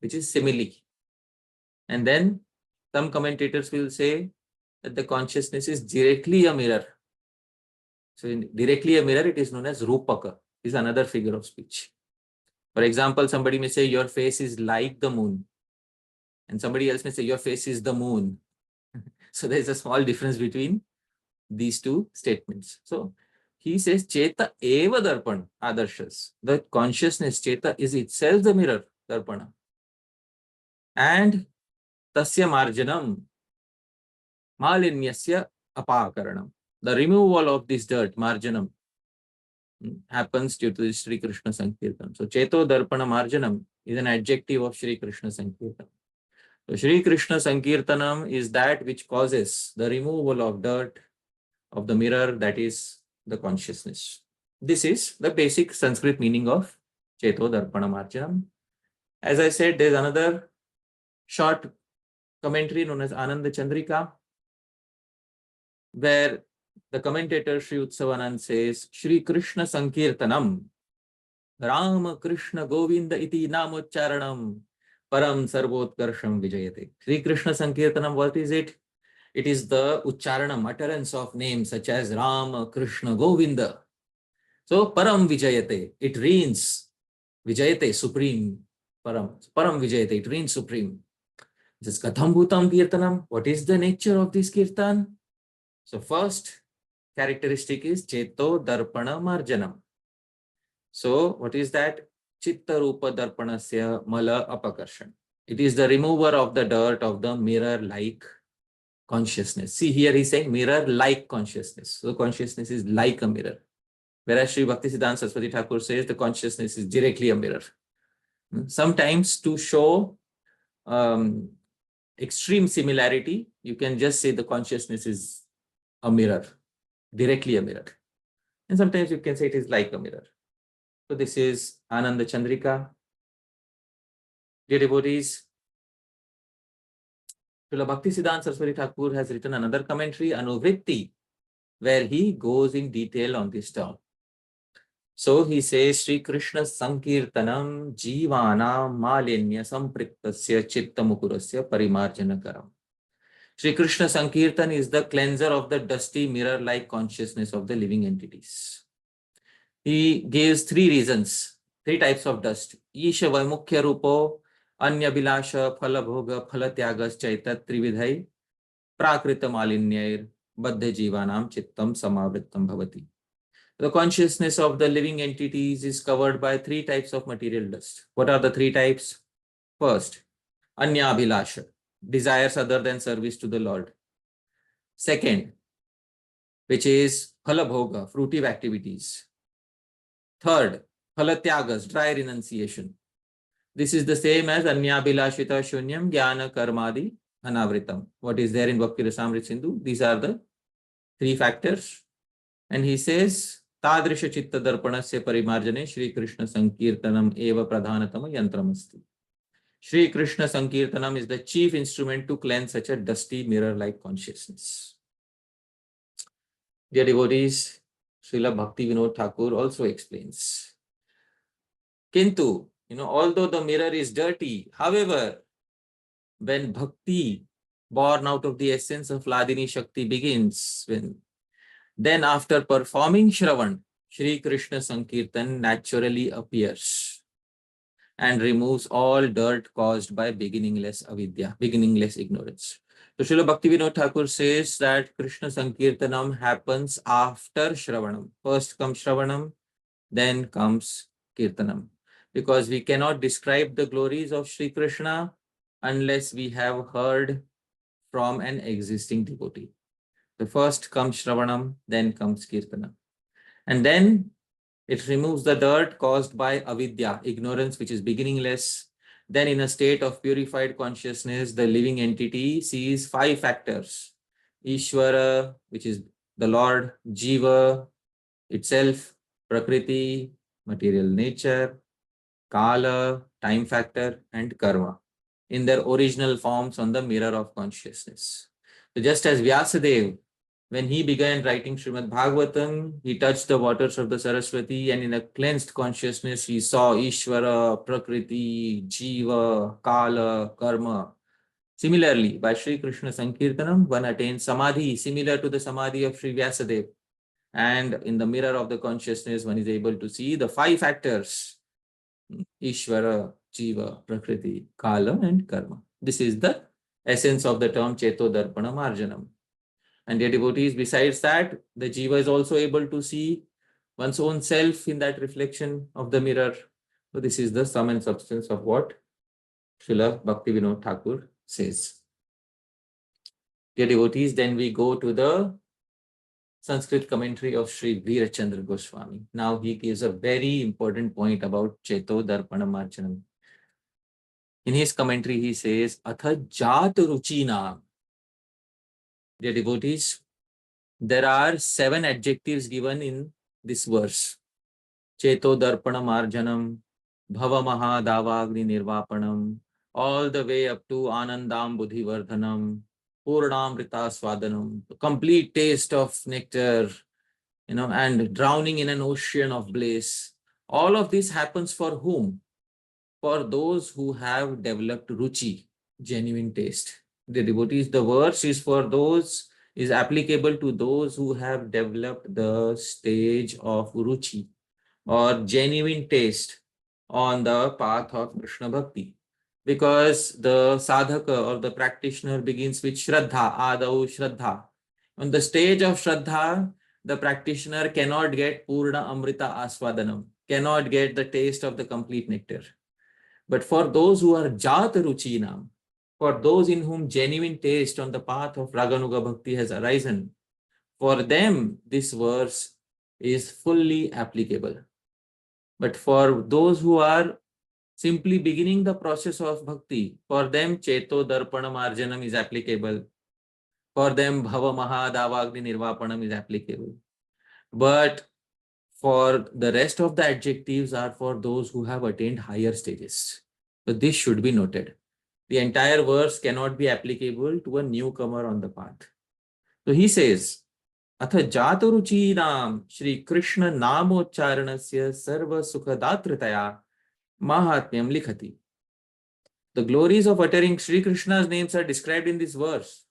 which is simile. And then some commentators will say that the consciousness is directly a mirror. So directly a mirror, it is known as rupaka, is another figure of speech. For example, somebody may say your face is like the moon. And somebody else may say your face is the moon. So there is a small difference between these two statements. So he says Cheta eva darpana adarshas. The consciousness Cheta is itself the mirror, darpana. And tasya marjanam malinyasya apakaranam. The removal of this dirt, marjanam, happens due to the Shri Krishna Sankirtan. So ceto-darpana-marjanam is an adjective of Shri Krishna Sankirtan. So Shri Krishna Sankirtanam is that which causes the removal of dirt of the mirror, that is the consciousness. This is the basic Sanskrit meaning of ceto-darpana-marjanam. As I said, there is another short commentary known as Ananda Chandrika, where the commentator Sri Utsavanand says, Shri Krishna Sankirtanam, Rama Krishna Govinda iti namocharanam, param sarvotkarsham vijayate. Shri Krishna Sankirtanam, what is it? It is the ucharanam, utterance of names such as Rama, Krishna, Govinda. So Param Vijayate, it reigns. Vijayate, supreme. Param Vijayate, it reigns supreme. It says Katham Bhutam Kirtanam. What is the nature of this Kirtan? So first characteristic is ceto-darpana-marjanam. So what is that? Chitta Rupa Darpanasya Mala Apakarshan. It is the remover of the dirt of the mirror-like consciousness. See, here he's saying mirror-like consciousness. So consciousness is like a mirror. Whereas Sri Bhaktisiddhanta Saraswati Thakur says the consciousness is directly a mirror. Sometimes to show extreme similarity, you can just say the consciousness is a mirror, directly a mirror. And sometimes you can say it is like a mirror. So this is Ananda Chandrika. Dear devotees, Srila Bhaktisiddhanta Saraswati Thakur has written another commentary, Anuvritti, where he goes in detail on this term. So he says, Sri Krishna Sankirtanam Jivana Malinya Sampriktasya Chittamukurasya Parimarjanakaram. Sri Krishna Sankirtan is the cleanser of the dusty mirror-like consciousness of the living entities. He gives three reasons, three types of dust. Isha Vaimukya Rupo, Anya Bilasha, Phala Bhoga, Phala Tyagas Chaitat Trividhai, Prakrita Malinyair, Baddha Jivanam Chittam Samavrittam Bhavati. The consciousness of the living entities is covered by three types of material dust. What are the three types? First, Anya Bilasha, desires other than service to the Lord. Second, which is Phala Bhoga, fruitive activities. Third, Phala Tyagas, dry renunciation. This is the same as Anya Bilashita Shunyam Jnana Karmadi Anavritam. What is there in Bhakti Rasamrita Sindhu? These are the three factors. And he says, Tadrisha Chitta Darpanasya Parimarjane Shri Krishna Sankirtanam Eva Pradhanatama Yantramasti. Shri Krishna Sankirtanam is the chief instrument to cleanse such a dusty mirror-like consciousness. Dear devotees, Srila Bhakti Vinod Thakur also explains. Kintu, although the mirror is dirty, however, when bhakti, born out of the essence of Ladini Shakti, begins, then after performing Shravan, Shri Krishna Sankirtan naturally appears and removes all dirt caused by beginningless avidya, beginningless ignorance. So Srila Bhakti Vinod Thakur says that Krishna Sankirtanam happens after Shravanam. First comes Shravanam, then comes Kirtanam. Because we cannot describe the glories of Shri Krishna unless we have heard from an existing devotee. The first comes Shravanam, then comes Kirtanam. And then it removes the dirt caused by avidya, ignorance, which is beginningless. Then in a state of purified consciousness, the living entity sees five factors. Ishvara, which is the Lord, Jiva, itself, Prakriti, material nature, Kala, time factor, and Karma, in their original forms on the mirror of consciousness. So just as Vyasadeva, when he began writing Srimad Bhagavatam, he touched the waters of the Saraswati, and in a cleansed consciousness, he saw Ishvara, Prakriti, Jiva, Kala, Karma. Similarly, by Shri Krishna Sankirtanam, one attains Samadhi, similar to the Samadhi of Sri Vyasadeva. And in the mirror of the consciousness, one is able to see the five factors, Ishvara, Jiva, Prakriti, Kala, and Karma. This is the essence of the term ceto-darpana-marjanam. And dear devotees, besides that, the Jiva is also able to see one's own self in that reflection of the mirror. So this is the sum and substance of what Srila Bhakti Vinod Thakur says. Dear devotees, then we go to the Sanskrit commentary of Sri Veerachandra Goswami. Now he gives a very important point about ceto-darpana-marjanam. In his commentary, he says, Atha jat ruchina. Dear devotees, there are 7 adjectives given in this verse. Ceto-darpana-marjanam, bhava mahadavagni nirvapanam, all the way up to anandam buddhivardhanam, purnamrita swadanam, complete taste of nectar, and drowning in an ocean of bliss. All of this happens for whom? For those who have developed ruchi, genuine taste. The devotees, the verse is for those, is applicable to those who have developed the stage of ruchi, or genuine taste on the path of Krishna Bhakti. Because the sadhaka or the practitioner begins with Shraddha, Adau Shraddha. On the stage of Shraddha, the practitioner cannot get Purna Amrita Aswadanam, cannot get the taste of the complete nectar. But for those who are Jata Ruchinam, for those in whom genuine taste on the path of Raganuga Bhakti has arisen, for them this verse is fully applicable. But for those who are simply beginning the process of bhakti, for them ceto-darpana-marjanam is applicable. For them bhava mahadavagni nirvapanam is applicable. But for the rest of the adjectives are for those who have attained higher stages. So this should be noted. The entire verse cannot be applicable to a newcomer on the path. So he says, Atha jataruchinam Shri Krishna namocharanasya sarva sukhadatritaya Mahatmyam likhati. The glories of uttering Shri Krishna's names are described in this verse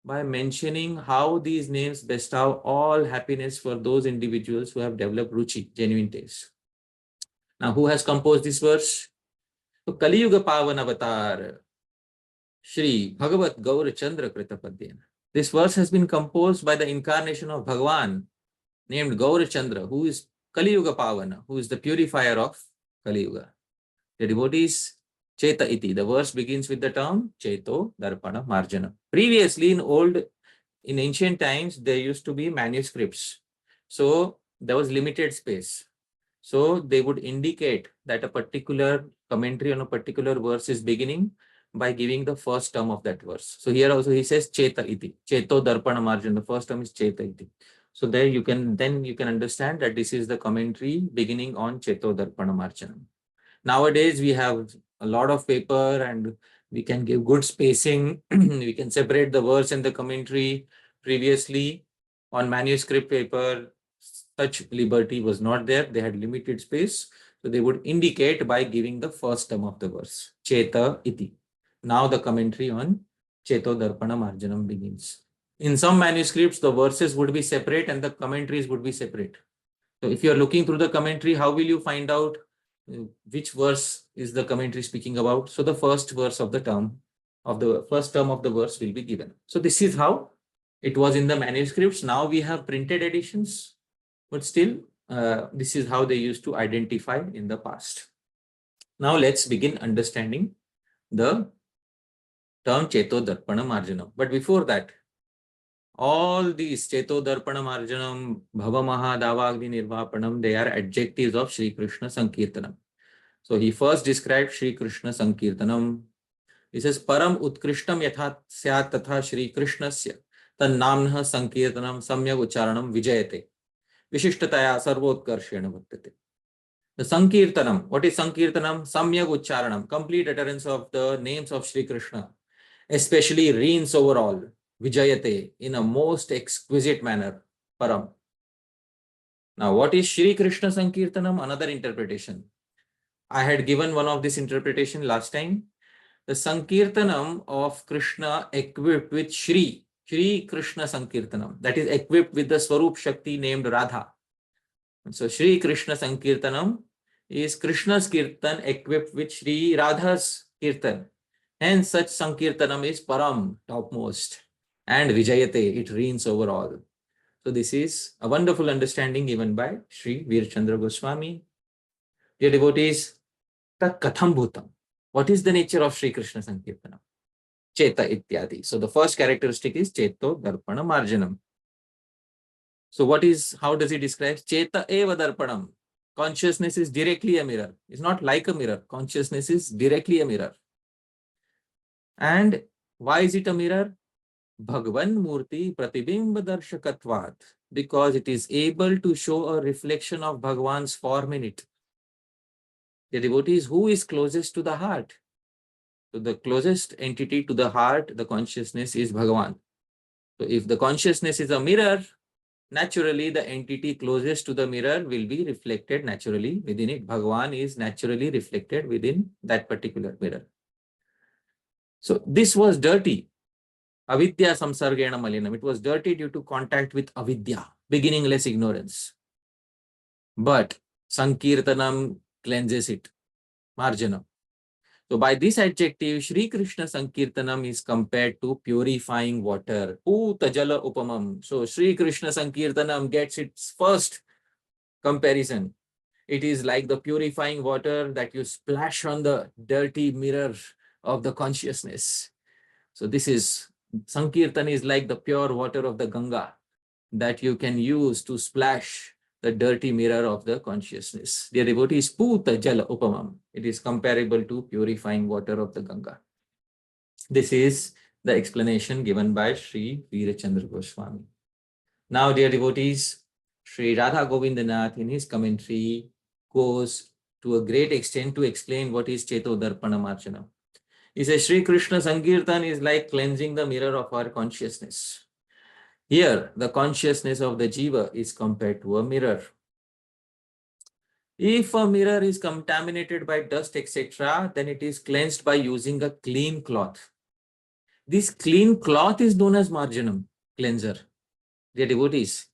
by mentioning how these names bestow all happiness for those individuals who have developed ruchi, genuine taste. Now, who has composed this verse? So, Kali Yuga Pavan Avatar, Shri Bhagavat Gaur Chandra Kritapadyena. This verse has been composed by the incarnation of Bhagavan named Gaur Chandra, who is Kali Yuga Pavana, who is the purifier of Kali Yuga. The devotees Cheta iti. The verse begins with the term ceto-darpana-marjanam. Previously, in ancient times, there used to be manuscripts. So there was limited space. So they would indicate that a particular commentary on a particular verse is beginning by giving the first term of that verse. So here also he says cheta iti. Ceto-darpana-marjanam. The first term is cheta iti. So there you can understand that this is the commentary beginning on ceto-darpana-marjanam. Nowadays, we have a lot of paper and we can give good spacing. We can separate the verse and the commentary. Previously, on manuscript paper, such liberty was not there. They had limited space. So they would indicate by giving the first term of the verse, Cheta iti. Now the commentary on ceto-darpana-marjanam begins. In some manuscripts, the verses would be separate and the commentaries would be separate. So if you are looking through the commentary, how will you find out which verse is the commentary speaking about? So the first verse of the term of the first term of the verse will be given. So this is how it was in the manuscripts. Now we have printed editions, but still this is how they used to identify in the past. Now let's begin understanding the term ceto-darpana-marjanam. But before that, all these ceto-darpana-marjanam, bhava mahadavagni nirvapanam, they are adjectives of Shri Krishna Sankirtanam. So he first described Shri Krishna Sankirtanam. He says, Param utkrishtam yatha syat tatha Shri Krishnasya tan namnah Sankirtanam samyak ucharanam vijayate vishishtataya sarvotkarshena bhaktate. The Sankirtanam, what is Sankirtanam? Samyak ucharanam, complete utterance of the names of Shri Krishna, especially reigns over all. Vijayate, in a most exquisite manner, Param. Now, what is Shri Krishna Sankirtanam? Another interpretation. I had given one of this interpretation last time. The Sankirtanam of Krishna equipped with Shri Krishna Sankirtanam, that is equipped with the Swarup Shakti named Radha. And so Shri Krishna Sankirtanam is Krishna's Kirtan equipped with Shri Radha's Kirtan. Hence, such Sankirtanam is Param, topmost. And Vijayate, it reigns over all. So this is a wonderful understanding given by Shri Veerchandra Goswami. Dear devotees, Tat Katham Bhutam. What is the nature of Shri Krishna Sankirtanam? Cheta ityadi. So the first characteristic is ceto-darpana-marjanam. So how does he describe? Cheta eva darpanam. Consciousness is directly a mirror. It's not like a mirror. Consciousness is directly a mirror. And why is it a mirror? Bhagavan Murti Pratibimba Darshakatvat, because it is able to show a reflection of Bhagavan's form in it. The devotees, who is closest to the heart? So the closest entity to the heart, the consciousness, is Bhagavan. So if the consciousness is a mirror, naturally the entity closest to the mirror will be reflected naturally within it. Bhagavan is naturally reflected within that particular mirror. So this was dirty. Avidya samsargena malinam. It was dirty due to contact with avidya, beginningless ignorance. But Sankirtanam cleanses it. Marjanam. So by this adjective, Shri Krishna Sankirtanam is compared to purifying water. Puta jala upamam. So Shri Krishna Sankirtanam gets its first comparison. It is like the purifying water that you splash on the dirty mirror of the consciousness. So this is, Sankirtan is like the pure water of the Ganga that you can use to splash the dirty mirror of the consciousness. Dear devotees, Puta Jala Upamam. It is comparable to purifying water of the Ganga. This is the explanation given by Sri Veerachandra Goswami. Now, dear devotees, Sri Radha Govindanath in his commentary goes to a great extent to explain what is ceto-darpana-marjanam. He says, Sri Krishna Sankirtan is like cleansing the mirror of our consciousness. Here, the consciousness of the jiva is compared to a mirror. If a mirror is contaminated by dust, etc., then it is cleansed by using a clean cloth. This clean cloth is known as marjanam, cleanser. Dear devotees,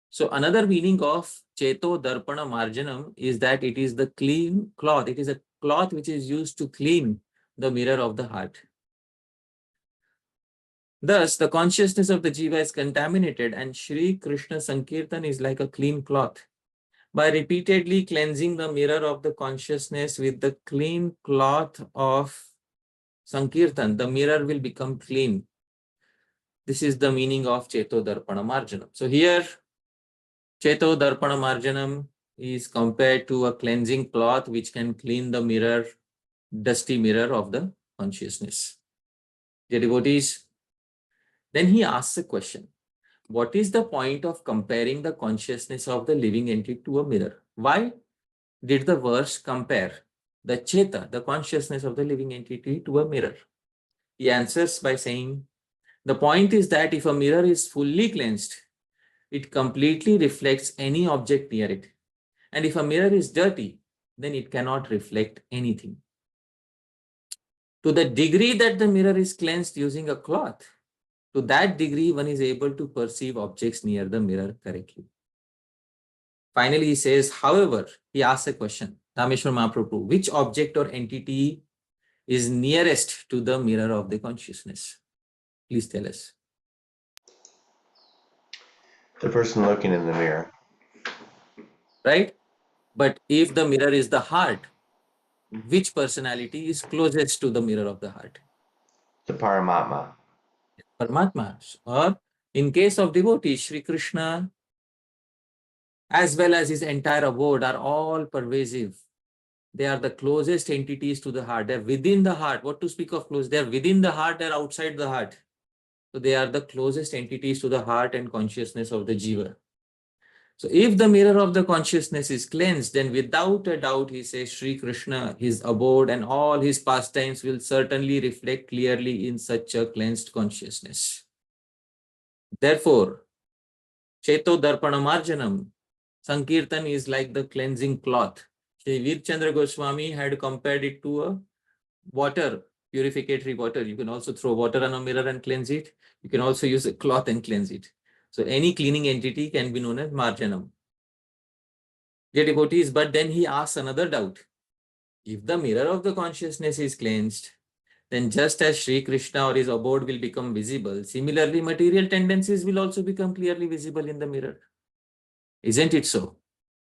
so another meaning of ceto-darpana-marjanam is that it is the clean cloth. It is a cloth which is used to clean the mirror of the heart. Thus, the consciousness of the jiva is contaminated, and Shri Krishna Sankirtan is like a clean cloth. By repeatedly cleansing the mirror of the consciousness with the clean cloth of Sankirtan, the mirror will become clean. This is the meaning of ceto-darpana-marjanam. So here, ceto-darpana-marjanam is compared to a cleansing cloth which can clean the mirror, dusty mirror of the consciousness. Dear devotees, then he asks a question. What is the point of comparing the consciousness of the living entity to a mirror? Why did the verse compare the cheta, the consciousness of the living entity, to a mirror? He answers by saying, the point is that if a mirror is fully cleansed, it completely reflects any object near it. And if a mirror is dirty, then it cannot reflect anything. To the degree that the mirror is cleansed using a cloth, to that degree one is able to perceive objects near the mirror correctly. Finally, he says, however, he asks a question, Dhāmeśvara Mahāprabhu, which object or entity is nearest to the mirror of the consciousness? Please tell us. The person looking in the mirror. Right? But if the mirror is the heart, which personality is closest to the mirror of the heart? The Paramatma. Paramatma. Or in case of devotees, Shri Krishna, as well as his entire abode, are all pervasive. They are the closest entities to the heart. They're within the heart. What to speak of close? They're within the heart, they're outside the heart. So they are the closest entities to the heart and consciousness of the jiva. So if the mirror of the consciousness is cleansed, then without a doubt, he says, Shri Krishna, his abode and all his pastimes will certainly reflect clearly in such a cleansed consciousness. Therefore, ceto-darpana-marjanam, Sankirtan is like the cleansing cloth. Shri Veerachandra Goswami had compared it to a water, purificatory water. You can also throw water on a mirror and cleanse it. You can also use a cloth and cleanse it. So any cleaning entity can be known as marjanam. Dear devotees, but then he asks another doubt. If the mirror of the consciousness is cleansed, then just as Shri Krishna or his abode will become visible, similarly material tendencies will also become clearly visible in the mirror. Isn't it so?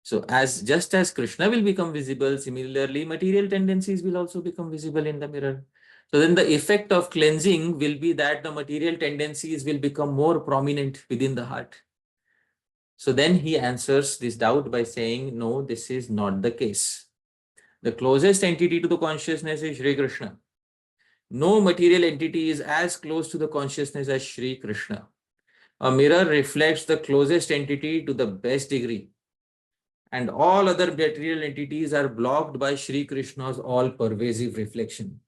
So just as Krishna will become visible, similarly material tendencies will also become visible in the mirror. So then the effect of cleansing will be that the material tendencies will become more prominent within the heart. So then he answers this doubt by saying, no, this is not the case. The closest entity to the consciousness is Shri Krishna. No material entity is as close to the consciousness as Shri Krishna. A mirror reflects the closest entity to the best degree. And all other material entities are blocked by Shri Krishna's all-pervasive reflection.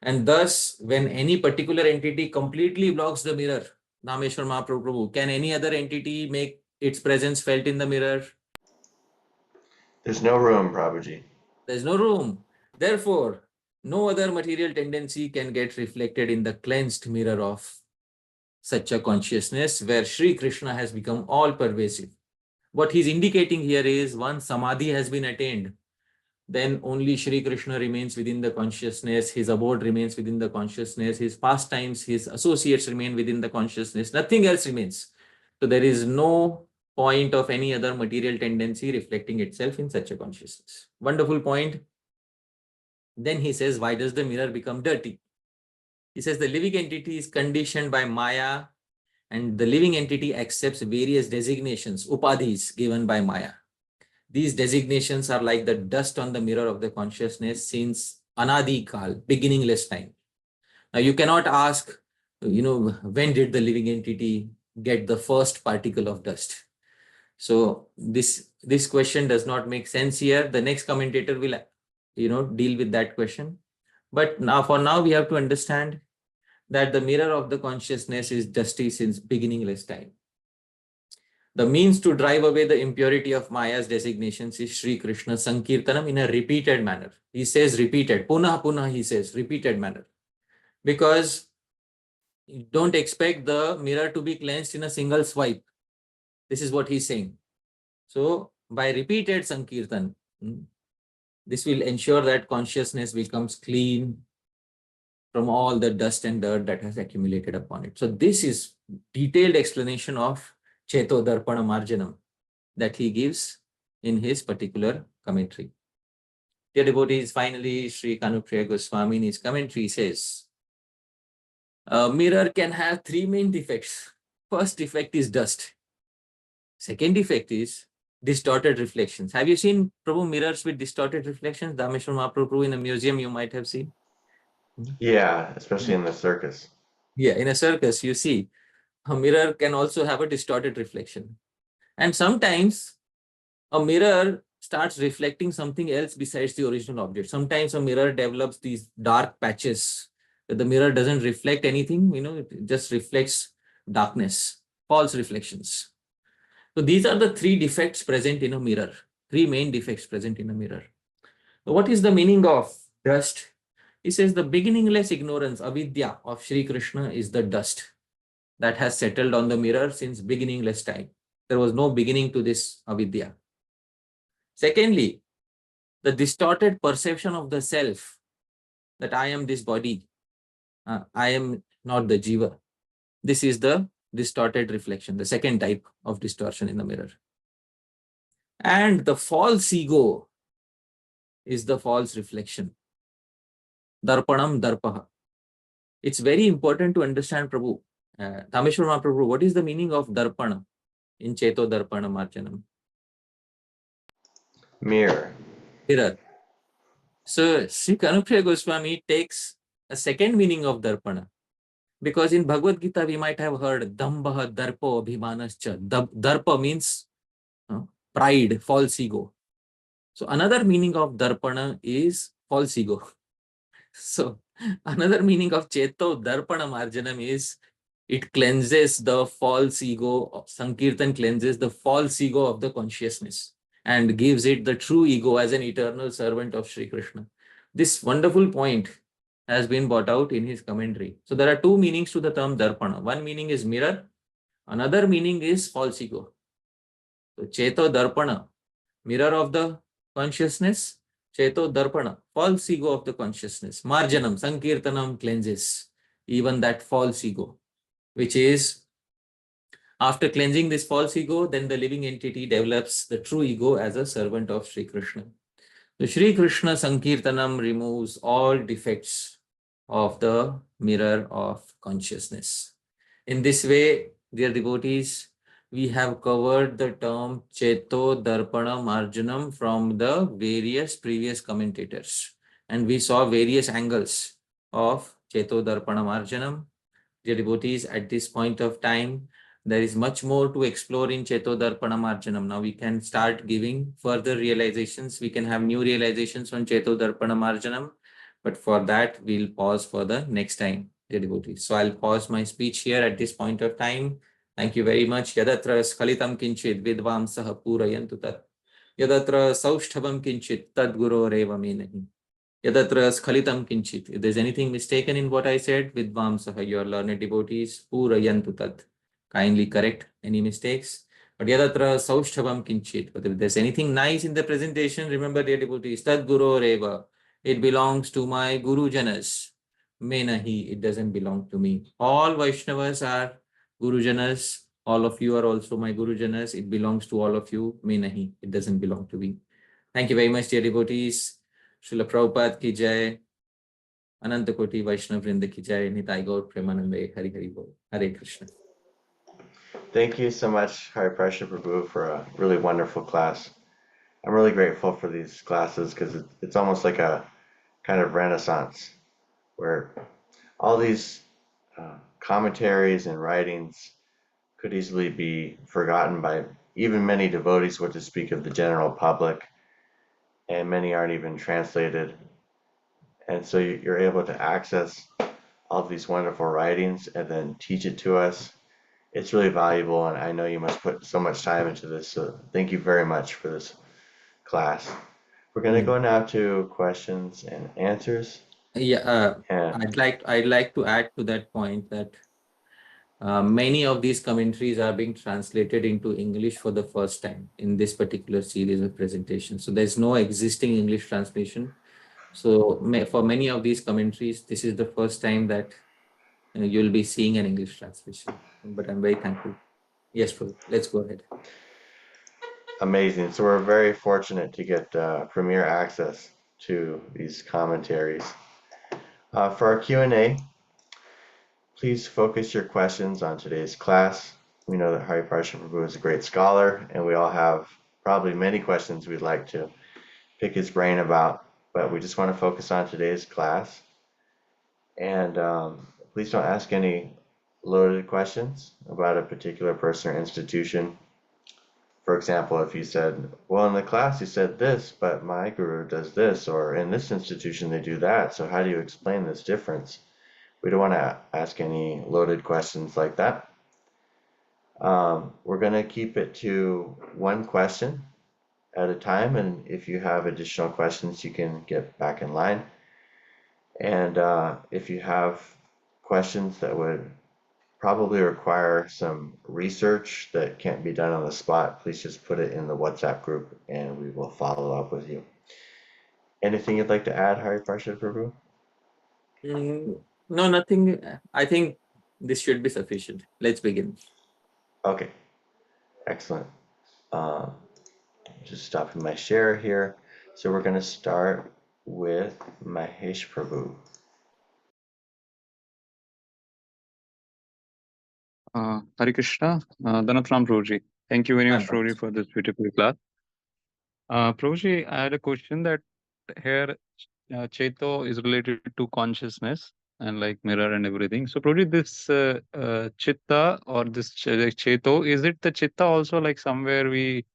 And thus, when any particular entity completely blocks the mirror, Dhāmeśvara Mahāprabhu, can any other entity make its presence felt in the mirror? There's no room, Prabhuji. There's no room. Therefore, no other material tendency can get reflected in the cleansed mirror of such a consciousness where Shri Krishna has become all-pervasive. what he's indicating here is once samadhi has been attained, then only Shri Krishna remains within the consciousness, his abode remains within the consciousness, his pastimes, his associates remain within the consciousness, nothing else remains. So there is no point of any other material tendency reflecting itself in such a consciousness. Wonderful point. Then he says, why does the mirror become dirty? He says the living entity is conditioned by Maya, and the living entity accepts various designations, upadhis, given by Maya. These designations are like the dust on the mirror of the consciousness since anadi kal, beginningless time. Now you cannot ask, when did the living entity get the first particle of dust? So this question does not make sense here. The next commentator will, deal with that question. But now, for now, we have to understand that the mirror of the consciousness is dusty since beginningless time. The means to drive away the impurity of Maya's designations is Shri Krishna Sankirtanam in a repeated manner. He says repeated, punah punah, he says repeated manner. Because you don't expect the mirror to be cleansed in a single swipe. This is what he's saying. So by repeated Sankirtan, this will ensure that consciousness becomes clean from all the dust and dirt that has accumulated upon it. So this is detailed explanation of ceto-darpana-marjanam that he gives in his particular commentary. Dear devotees, finally, Sri Kanupriya Goswami in his commentary says, a mirror can have three main defects. First defect is dust. Second defect is distorted reflections. Have you seen Prabhu mirrors with distorted reflections? Dhāmeśvara Mahāprabhu in a museum you might have seen. Yeah, especially in the circus. Yeah, in a circus you see a mirror can also have a distorted reflection. And sometimes a mirror starts reflecting something else besides the original object. Sometimes a mirror develops these dark patches. The mirror doesn't reflect anything, it just reflects darkness, false reflections. So these are the three defects present in a mirror, three main defects present in a mirror. So what is the meaning of dust? He says the beginningless ignorance, avidya, of Shri Krishna is the dust that has settled on the mirror since beginningless time. There was no beginning to this avidya. Secondly, the distorted perception of the self, that I am this body, I am not the jiva. This is the distorted reflection, the second type of distortion in the mirror. And the false ego is the false reflection. Darpanam darpaha. It's very important to understand, Prabhu. Dhāmeśvara Prabhu, what is the meaning of darpana in ceto-darpana-marjanam? Mirror. Mirror. So Sri Kanupriya Goswami takes a second meaning of darpana. Because in Bhagavad Gita, we might have heard dambha darpo abhimanascha. Darpa means pride, false ego. So another meaning of darpana is false ego. So another meaning of ceto-darpana-marjanam is it cleanses the false ego. Sankirtan cleanses the false ego of the consciousness and gives it the true ego as an eternal servant of Shri Krishna. This wonderful point has been brought out in his commentary. So there are two meanings to the term darpana. One meaning is mirror. Another meaning is false ego. So ceto-darpana, mirror of the consciousness. Ceto-darpana, false ego of the consciousness. Marjanam, Sankirtanam cleanses even that false ego, which is after cleansing this false ego, then the living entity develops the true ego as a servant of Shri Krishna. The Shri Krishna Sankirtanam removes all defects of the mirror of consciousness. In this way, dear devotees, we have covered the term ceto-darpana-marjanam from the various previous commentators. And we saw various angles of ceto-darpana-marjanam. Dear devotees, at this point of time, there is much more to explore in ceto-darpana-marjanam. Now we can start giving further realizations. We can have new realizations on ceto-darpana-marjanam. But for that, we'll pause for the next time, dear devotees. So I'll pause my speech here at this point of time. Thank you very much. Yadatra skalitam kinchit vidvam saha purayantu tat. Yadatra saushtabam kinchit tad guru reva me nahi. Yadatra skalitam kinchit. If there's anything mistaken in what I said, vidvam saha, your learned devotees, purayantu tat. Kindly correct any mistakes. But yadatra saushthavam kinchit. But if there's anything nice in the presentation, remember, dear devotees, tad guru reva. It belongs to my Guru Janas. Me nahi, it doesn't belong to me. All Vaishnavas are Guru Janas. All of you are also my Guru Janas. It belongs to all of you. Me nahi, it doesn't belong to me. Thank you very much, dear devotees. Srila Prabhupada ki jai. Ananta Koti Vaishnav Vrinda ki jai. Nitai Gaur Premanande. Hari Hari Bol. Hare Krishna. Thank you so much, Hari Prabhu Prabhu, for a really wonderful class. I'm really grateful for these classes because it's almost like a kind of renaissance where all these commentaries and writings could easily be forgotten by even many devotees, what to speak of the general public, and many aren't even translated. And so you're able to access all these wonderful writings and then teach it to us. It's really valuable, and I know you must put so much time into this, so thank you very much for this class. We're going to go now to questions and answers. Yeah, I'd like to add to that point that many of these commentaries are being translated into English for the first time in this particular series of presentations. So there's no existing English translation. So for many of these commentaries, this is the first time that you'll be seeing an English translation. But I'm very thankful. Yes, Prabhu, let's go ahead. Amazing. So we're very fortunate to get premier access to these commentaries. For our Q&A, please focus your questions on today's class. We know that Hari Prabhu is a great scholar, and we all have probably many questions we'd like to pick his brain about, but we just want to focus on today's class. And please don't ask any loaded questions about a particular person or institution. For example, if you said, well, in the class you said this, but my guru does this, or in this institution they do that, so how do you explain this difference? We don't want to ask any loaded questions like that. We're going to keep it to one question at a time, and if you have additional questions, you can get back in line. And if you have questions that would probably require some research that can't be done on the spot, please just put it in the WhatsApp group and we will follow up with you. Anything you'd like to add, Hari Prabhu? No, nothing. I think this should be sufficient. Let's begin. Okay, excellent. Just stopping my share here. So we're going to start with Mahesh Prabhu. Hare Krishna, Dhanatram Prabhuji. Thank you very much, Prabhuji, for this beautiful class. Prabhuji, I had a question that here Cheto is related to consciousness and like mirror and everything. So Prabhuji, this Chitta or this Cheto, is it the Chitta also, like somewhere we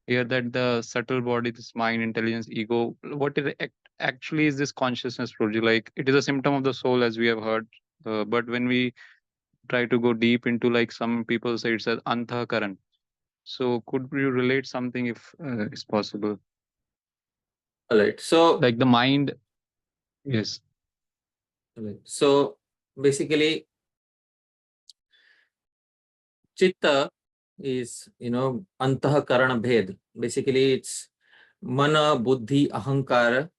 hear that the subtle body, this mind, intelligence, ego, what is actually is this consciousness, Prabhuji? Like it is a symptom of the soul as we have heard, but when we try to go deep into, like some people say it's an antahakaran. So could you relate something if it's possible? All right. So like the mind. Yes. Right. So basically, Chitta is, Antahakarana Bhed. Basically, it's Mana, Buddhi, Ahankara,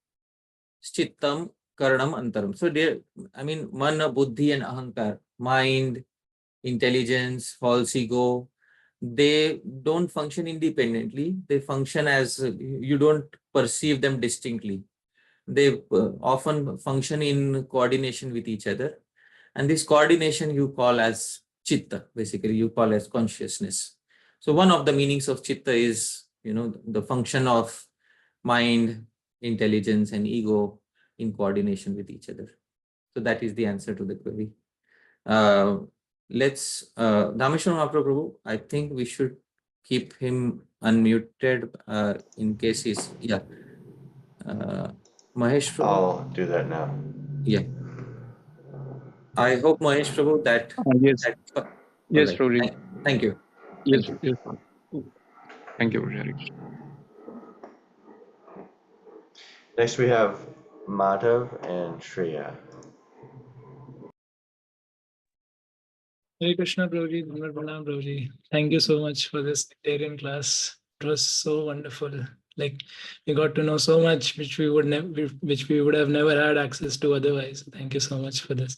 Chittam, Karanam, Antaram. So, Mana, Buddhi, and Ahankar, mind, intelligence, false ego, they don't function independently. They function as, you don't perceive them distinctly. They often function in coordination with each other. And this coordination you call as chitta, basically you call as consciousness. So one of the meanings of chitta is, the function of mind, intelligence, and ego in coordination with each other. So that is the answer to the query. Dhāmeśvara Mahāprabhu, I think we should keep him unmuted in case he's, Mahesh Prabhu. I'll do that now. Yeah. I hope, Mahesh Prabhu, that... Yes. Yes, right. Prabhuji. Thank you. Yes. Thank you. Yes. Thank you, Prabhuji. Next we have Madhav and Shreya. Hare Krishna, Prabhuji, Dhamma Pranam, Prabhuji. Thank you so much for this Sectarian class. It was so wonderful. Like we got to know so much which we would have never had access to otherwise. Thank you so much for this.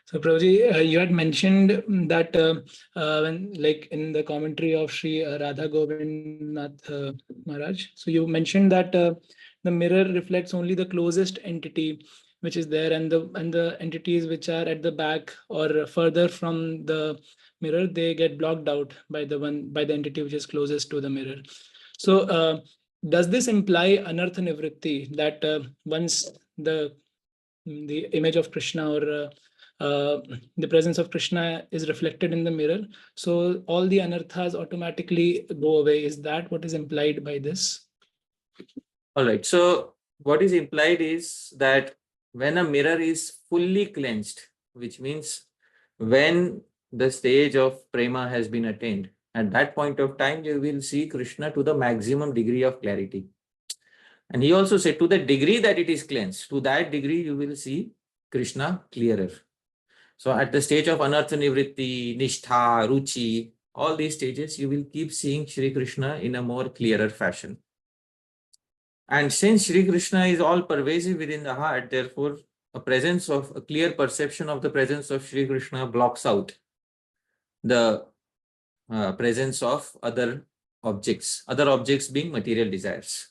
So Prabhuji, you had mentioned that when like in the commentary of Shri Radha Govindnath Maharaj, so you mentioned that the mirror reflects only the closest entity which is there, and the entities which are at the back or further from the mirror, they get blocked out by the entity which is closest to the mirror. So does this imply anartha nivritti, that once the image of Krishna or the presence of Krishna is reflected in the mirror, so all the anarthas automatically go away? Is that what is implied by this? All right. So what is implied is that when a mirror is fully cleansed, which means when the stage of prema has been attained, at that point of time, you will see Krishna to the maximum degree of clarity. And he also said, to the degree that it is cleansed, to that degree you will see Krishna clearer. So at the stage of anartha nivritti, nishtha, ruchi, all these stages, you will keep seeing Shri Krishna in a more clearer fashion. And since Shri Krishna is all pervasive within the heart, therefore, a clear perception of the presence of Shri Krishna blocks out the presence of other objects being material desires.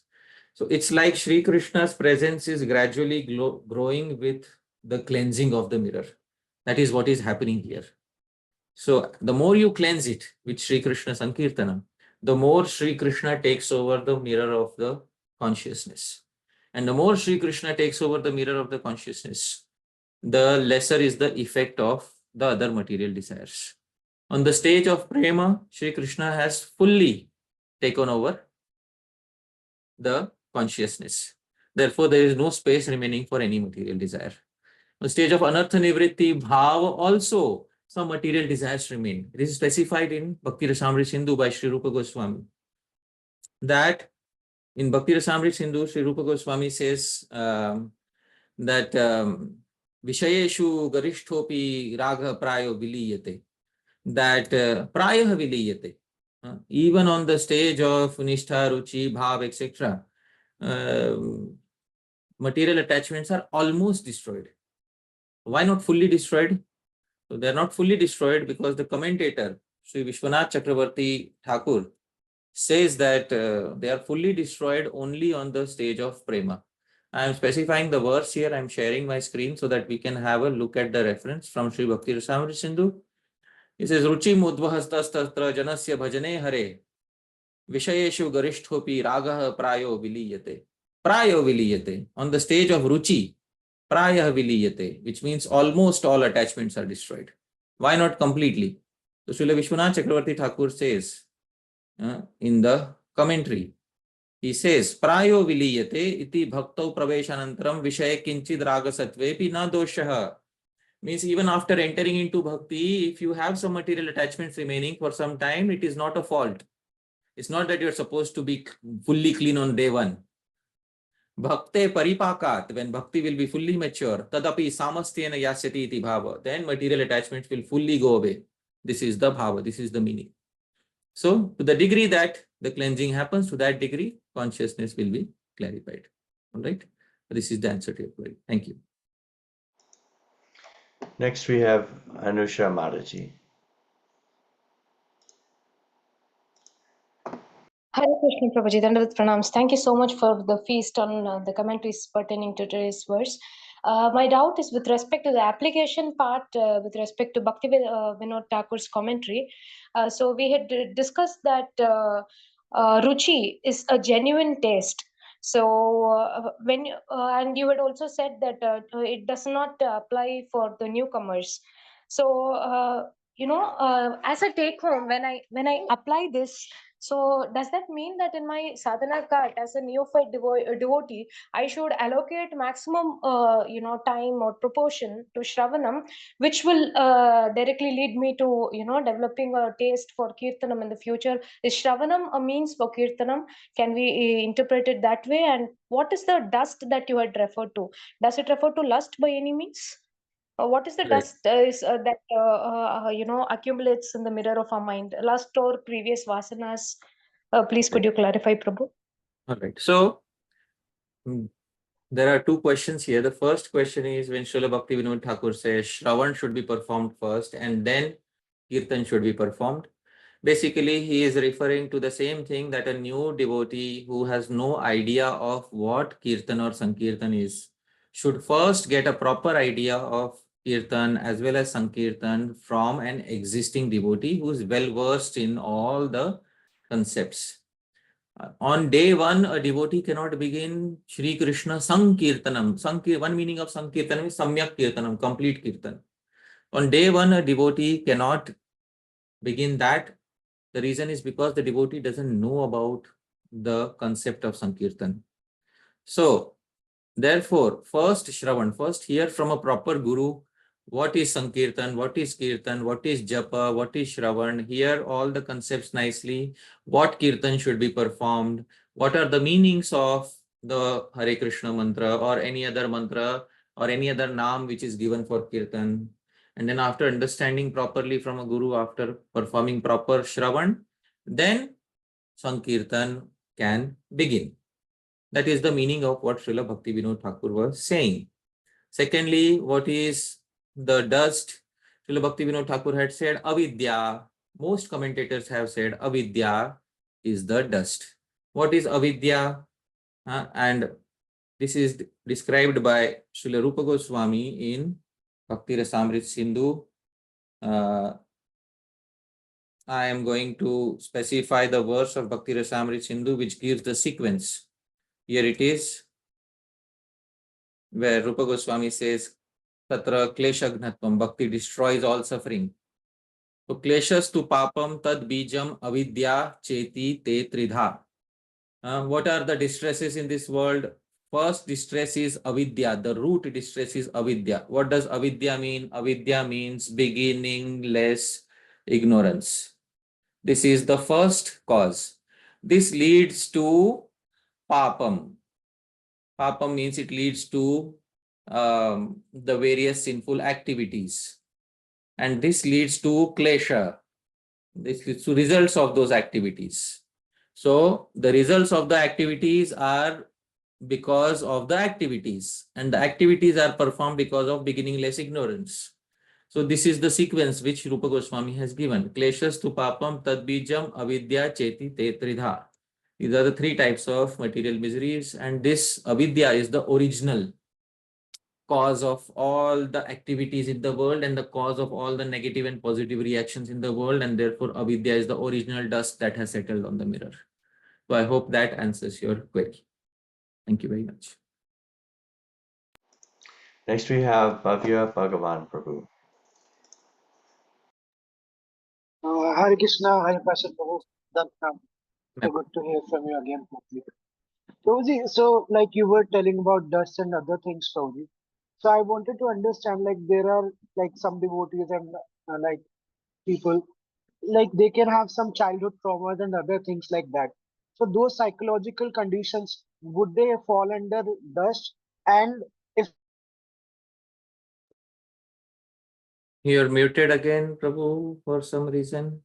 So it's like Shri Krishna's presence is gradually growing with the cleansing of the mirror. That is what is happening here. So the more you cleanse it with Shri Krishna Sankirtana, the more Shri Krishna takes over the mirror of the consciousness. And the more Shri Krishna takes over the mirror of the consciousness, the lesser is the effect of the other material desires. On the stage of prema, Shri Krishna has fully taken over the consciousness. Therefore, there is no space remaining for any material desire. On the stage of anartha nivritti, bhava, also some material desires remain. It is specified in Bhakti Rasamrita Sindhu by Sri Rupa Goswami that in Bhakti Rasamrita Sindhu, Sri Rupa Goswami says that Vishayeshu Garishtopi Raga Prayo Viliyate, that Prayah Viliyate, even on the stage of Nishtha, Ruchi, Bhav, etc., material attachments are almost destroyed. Why not fully destroyed? So they are not fully destroyed because the commentator, Sri Vishwanath Chakravarti Thakur, says that they are fully destroyed only on the stage of prema. I am specifying the verse here. I am sharing my screen so that we can have a look at the reference from Sri Bhakti Rasamrita Sindhu. It says, Ruchi mudvahastastatra janasya bhajane hare vishayeshu garishtopi ragah prayo viliyate. Prayo viliyate. On the stage of Ruchi, prayah viliyate, which means almost all attachments are destroyed. Why not completely? So Srila Vishwanath Chakravarti Thakur says in the commentary, he says, Prayo viliyate iti bhaktau praveshanantaram vishaya kinchid raga satvepi na doshaha. Means even after entering into bhakti, if you have some material attachments remaining for some time, it is not a fault. It's not that you're supposed to be fully clean on day one. Bhakte paripakat, when bhakti will be fully mature, tadapi samasthena yasyati iti bhava, then material attachments will fully go away. This is the bhava, this is the meaning. So to the degree that the cleansing happens, to that degree, consciousness will be clarified. All right. This is the answer to your query. Thank you. Next we have Anusha Mataji. Hare Krishna Prabhuji, Dandavat Pranams. Thank you so much for the feast on the commentaries pertaining to today's verse. My doubt is with respect to the application part, with respect to Bhakti Vinod Thakur's commentary. So we had discussed that ruchi is a genuine taste. So and you had also said that it does not apply for the newcomers. So as a take home, when I apply this, so does that mean that in my sadhana cart as a neophyte devotee, I should allocate maximum time or proportion to Shravanam, which will directly lead me to developing a taste for Kirtanam in the future? Is Shravanam a means for Kirtanam? Can we interpret it that way? And what is the dust that you had referred to? Does it refer to lust by any means? What is the Right. dust that accumulates in the mirror of our mind? Last or previous vasanas? Please, could you clarify, Prabhu? All right. So there are two questions here. The first question is when Srila Bhaktivinoda Thakur says Shravan should be performed first and then Kirtan should be performed. Basically, he is referring to the same thing that a new devotee who has no idea of what Kirtan or Sankirtan is should first get a proper idea of Kirtan as well as Sankirtan from an existing devotee who is well versed in all the concepts. On day one, a devotee cannot begin Shri Krishna Sankirtanam. One meaning of Sankirtanam is Samyak Kirtanam, complete Kirtan. On day one, a devotee cannot begin that. The reason is because the devotee doesn't know about the concept of Sankirtan. So, therefore, first Shravan, first hear from a proper guru what is Sankirtan, what is Kirtan, what is Japa, what is Shravan. Hear all the concepts nicely, what Kirtan should be performed, what are the meanings of the Hare Krishna mantra or any other mantra or any other naam which is given for Kirtan. And then after understanding properly from a guru, after performing proper Shravan, then Sankirtan can begin. That is the meaning of what Srila Bhaktivinoda Thakur was saying. Secondly, what is the dust? Srila Bhaktivinoda Thakur had said avidya. Most commentators have said avidya is the dust. What is avidya? And this is described by Srila Rupa Goswami in Bhakti Rasamrita Sindhu. I am going to specify the verse of Bhakti Rasamrita Sindhu which gives the sequence. Here it is, where Rupa Goswami says, Tatra kleshagnatvam, bhakti destroys all suffering. So kleshas tu papam tad bijam avidya cheti te tridha. What are the distresses in this world? First distress is avidya. The root distress is avidya. What does avidya mean? Avidya means beginningless ignorance. This is the first cause. This leads to papam. Papam means it leads to the various sinful activities. And this leads to klesha. This leads to results of those activities. So the results of the activities are because of the activities. And the activities are performed because of beginningless ignorance. So this is the sequence which Rupa Goswami has given. Kleshas tu papam tadbijam avidya cheti te tridha. These are the three types of material miseries, and this avidya is the original cause of all the activities in the world and the cause of all the negative and positive reactions in the world, and therefore avidya is the original dust that has settled on the mirror. So I hope that answers your query. Thank you very much. Next we have Bhavya Bhagavan Prabhu. Hare Krishna, Hare Parshad Prabhu. So good to hear from you again, Prabhuji. So like you were telling about dust and other things, Prabhuji. So I wanted to understand, like there are like some devotees and like people, like they can have some childhood traumas and other things like that. So those psychological conditions, would they fall under dust? And if You're muted again, Prabhu, for some reason.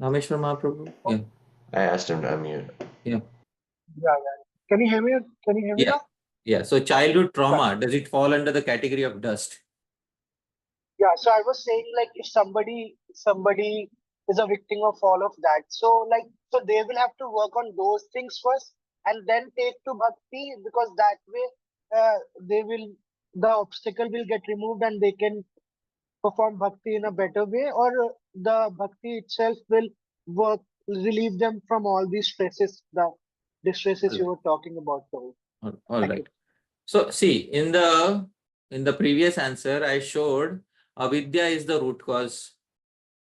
Dhāmeśvara Mahāprabhu? Yeah. I asked him to unmute. Yeah. can you hear me? Can you hear me Yeah. now? Yeah. So childhood trauma, does it fall under the category of dust? Yeah, so I was saying, like if somebody is a victim of all of that, so like so they will have to work on those things first and then take to bhakti, because that way the obstacle will get removed and they can perform bhakti in a better way, or the bhakti itself will relieve them from all these stresses, the distresses you were talking about. So All thank right. you. So see, in the previous answer, I showed avidya is the root cause.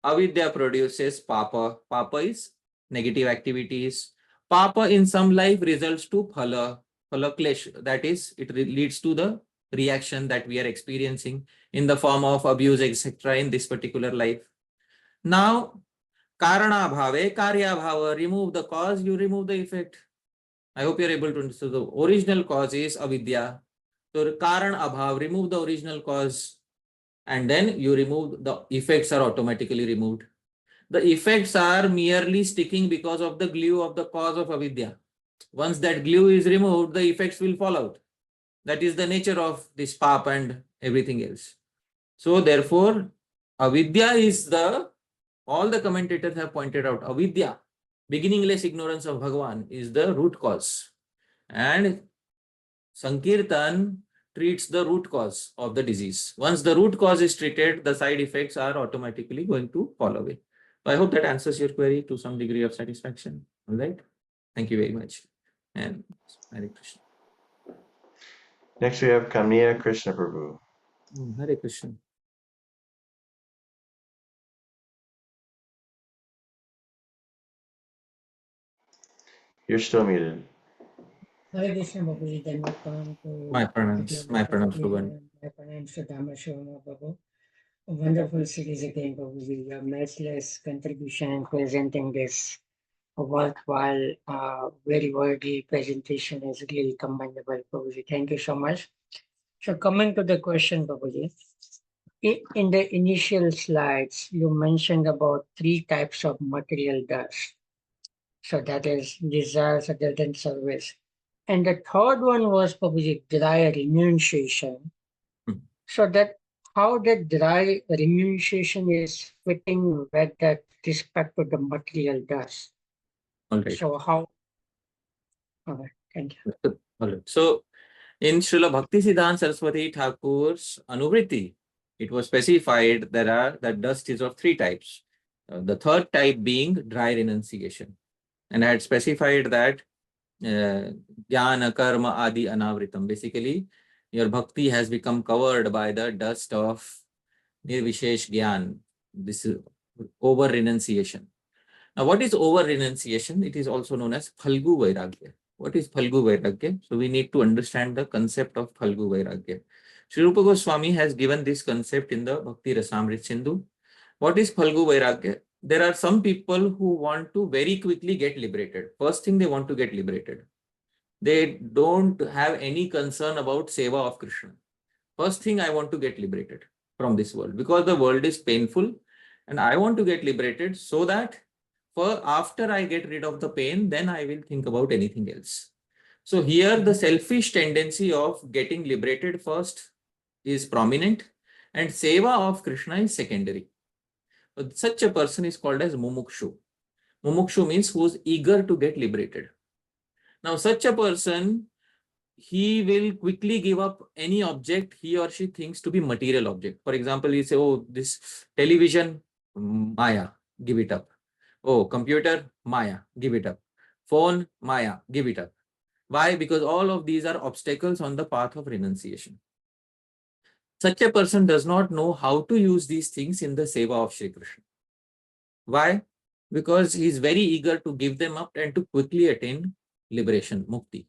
Avidya produces papa. Papa is negative activities. Papa in some life results to phala. Phala klesh. That is, it leads to the reaction that we are experiencing in the form of abuse, etc. in this particular life. Now, karana bhave, karya bhava. Remove the cause, you remove the effect. I hope you're able to understand. The original cause is avidya. So karan abhav, remove the original cause, and then you remove, the effects are automatically removed. The effects are merely sticking because of the glue of the cause of avidya. Once that glue is removed, the effects will fall out. That is the nature of this pap and everything else. So therefore, avidya is the, all the commentators have pointed out, avidya, beginningless ignorance of Bhagavan, is the root cause. And Sankirtan treats the root cause of the disease. Once the root cause is treated, the side effects are automatically going to fall away. So I hope that answers your query to some degree of satisfaction. All right. Thank you very much. And Hare Krishna. Next we have Kamniya Krishna Prabhu. Hare Krishna. You're still muted. Hare Krishna Babuji, then we come to My pranams, my Prabhu. My pranams to Dhāmeśvara Babu. A wonderful series again, Babuji. Your matchless contribution in presenting this worthwhile, very worthy presentation is really commendable, Babuji. Thank you so much. So coming to the question, Babuji, in the initial slides, you mentioned about 3 types of material dust. So that is desires, adult and service. And the third one was Babuji, dry renunciation. So that how that dry renunciation is fitting with that respect to the material dust. All right. So how? All right, thank you. All right. So in Srila Bhaktisiddhanta Saraswati Thakur's Anuvriti, it was specified that dust is of 3 types. The third type being dry renunciation. And I had specified that jnana, karma, adi, anavritam. Basically, your bhakti has become covered by the dust of nirvishesh gyan. This is over renunciation. Now, what is over renunciation? It is also known as phalgu vairagya. What is phalgu vairagya? So we need to understand the concept of phalgu vairagya. Sri Rupa Goswami has given this concept in the Bhakti Rasamrit Sindhu. What is phalgu vairagya? There are some people who want to very quickly get liberated. First thing, they want to get liberated. They don't have any concern about seva of Krishna. First thing, I want to get liberated from this world because the world is painful and I want to get liberated so that after I get rid of the pain, then I will think about anything else. So here the selfish tendency of getting liberated first is prominent and seva of Krishna is secondary. Such a person is called as mumukshu. Mumukshu means who is eager to get liberated. Now, such a person, he will quickly give up any object he or she thinks to be material object. For example, he say, oh, this television, Maya, give it up. Oh, computer, Maya, give it up. Phone, Maya, give it up. Why? Because all of these are obstacles on the path of renunciation. Such a person does not know how to use these things in the seva of Shri Krishna. Why? Because he is very eager to give them up and to quickly attain liberation, mukti.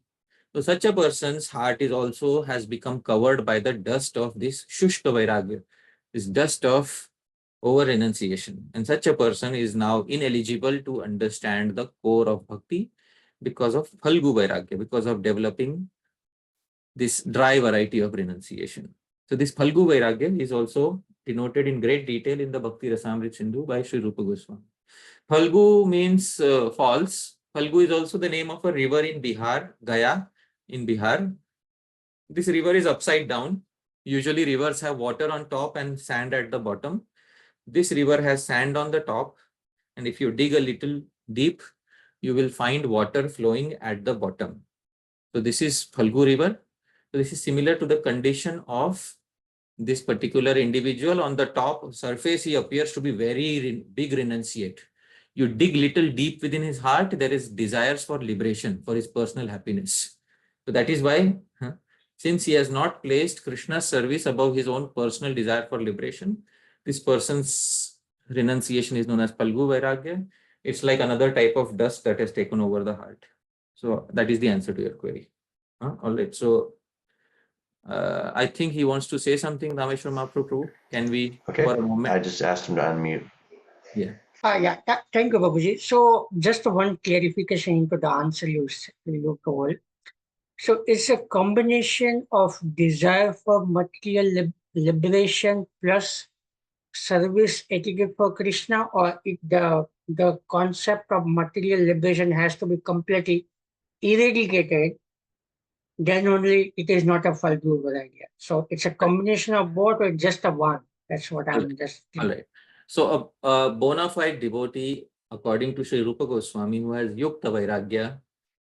So such a person's heart has become covered by the dust of this shushka vairagya, this dust of over renunciation. And such a person is now ineligible to understand the core of bhakti because of phalgu vairagya, because of developing this dry variety of renunciation. So this phalgu vairagya is also denoted in great detail in the Bhakti Rasamrit Sindhu by Sri Rupa Goswami. Phalgu means falls. Phalgu is also the name of a river in Bihar, Gaya in Bihar. This river is upside down. Usually rivers have water on top and sand at the bottom. This river has sand on the top. And if you dig a little deep, you will find water flowing at the bottom. So this is Phalgu river. So this is similar to the condition of this particular individual. On the top surface, he appears to be very big renunciate. You dig little deep within his heart, there is desires for liberation, for his personal happiness. So that is why, since he has not placed Krishna's service above his own personal desire for liberation, this person's renunciation is known as Phalgu Vairagya. It's like another type of dust that has taken over the heart. So that is the answer to your query. All right. So I think he wants to say something, Dhāmeśvara Mahāprabhu. Can we, for a moment? I just asked him to unmute. Yeah. Thank you, Babuji. So just one clarification into the answer you told. So it's a combination of desire for material liberation plus service etiquette for Krishna, or the concept of material liberation has to be completely eradicated, then only it is not a Falgu idea. So it's a combination of both or just a one. That's what I'm just thinking. All right. So a bona fide devotee, according to Sri Rupa Goswami, who has Yukta Vairagya,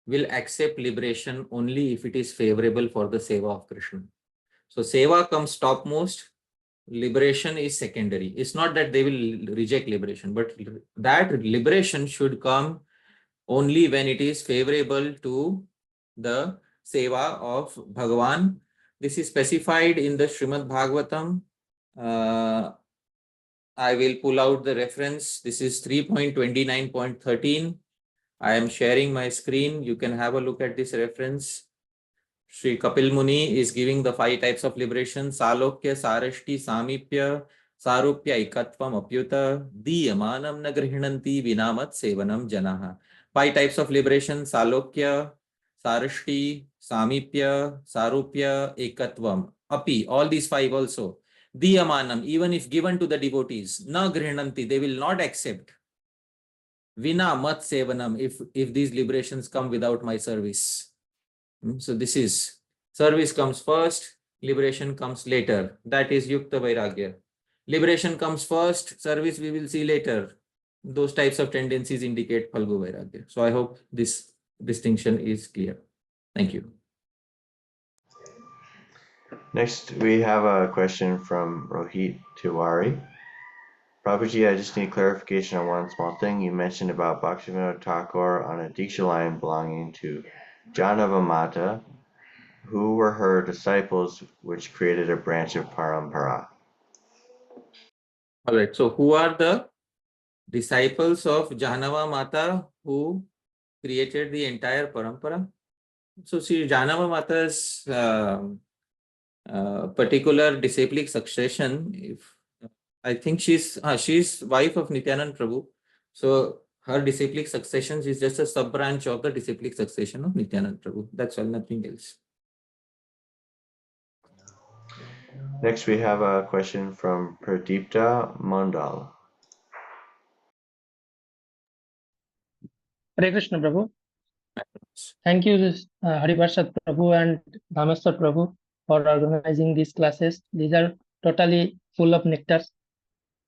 will accept liberation only if it is favorable for the seva of Krishna. So seva comes topmost, liberation is secondary. It's not that they will reject liberation, but that liberation should come only when it is favorable to the seva of Bhagavan. This is specified in the Srimad Bhagavatam. I will pull out the reference. This is 3.29.13. I am sharing my screen. You can have a look at this reference. Shri Kapil Muni is giving the 5 types of liberation: Salokya, Sarashti, Samipya, Sarupya, Ikatvam, Apyuta, Diyamanam na grihinanti vinamat sevanam janaha. 5 types of liberation: Salokya, Sarashti, Samipya, Sarupya, Ekatvam, Api. All these 5 also. Diyamanam, even if given to the devotees, na grihinanti, they will not accept. Vina mat sevanam, if these liberations come without my service. So this is, service comes first, liberation comes later. That is Yukta Vairagya. Liberation comes first, service we will see later. Those types of tendencies indicate Falgu Vairagya. So I hope this distinction is clear. Thank you. Next, we have a question from Rohit Tiwari. Prabhuji, I just need clarification on one small thing. You mentioned about Bhaktivinoda Thakur on a Diksha line belonging to Janava Mata, who were her disciples, which created a branch of Parampara. All right. So who are the disciples of Janava Mata who created the entire Parampara? So see, Janava Mata's particular disciplic succession, I think she's wife of Nityanand Prabhu. So her disciplic succession is just a sub-branch of the disciplic succession of Nityanand Prabhu. That's all, nothing else. Next, we have a question from Pradipta Mandal. Hare Krishna Prabhu. Thank you, Parshad Prabhu and Dhāmeśvara Prabhu, for organizing these classes. These are totally full of nectar.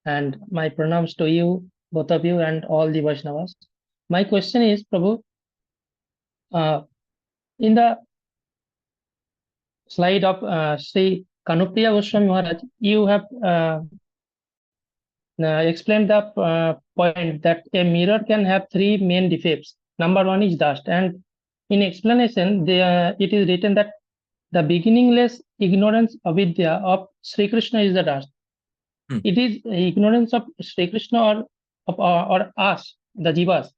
And my pranams to you, both of you, and all the Vaishnavas. My question is, Prabhu, in the slide of Sri Kanupriya Goswami Maharaj, you have explained the point that a mirror can have 3 main defects. Number 1 is dust, and in explanation, it is written that the beginningless ignorance avidya of Sri Krishna is the dust. It is ignorance of Sri Krishna or us, the jivas.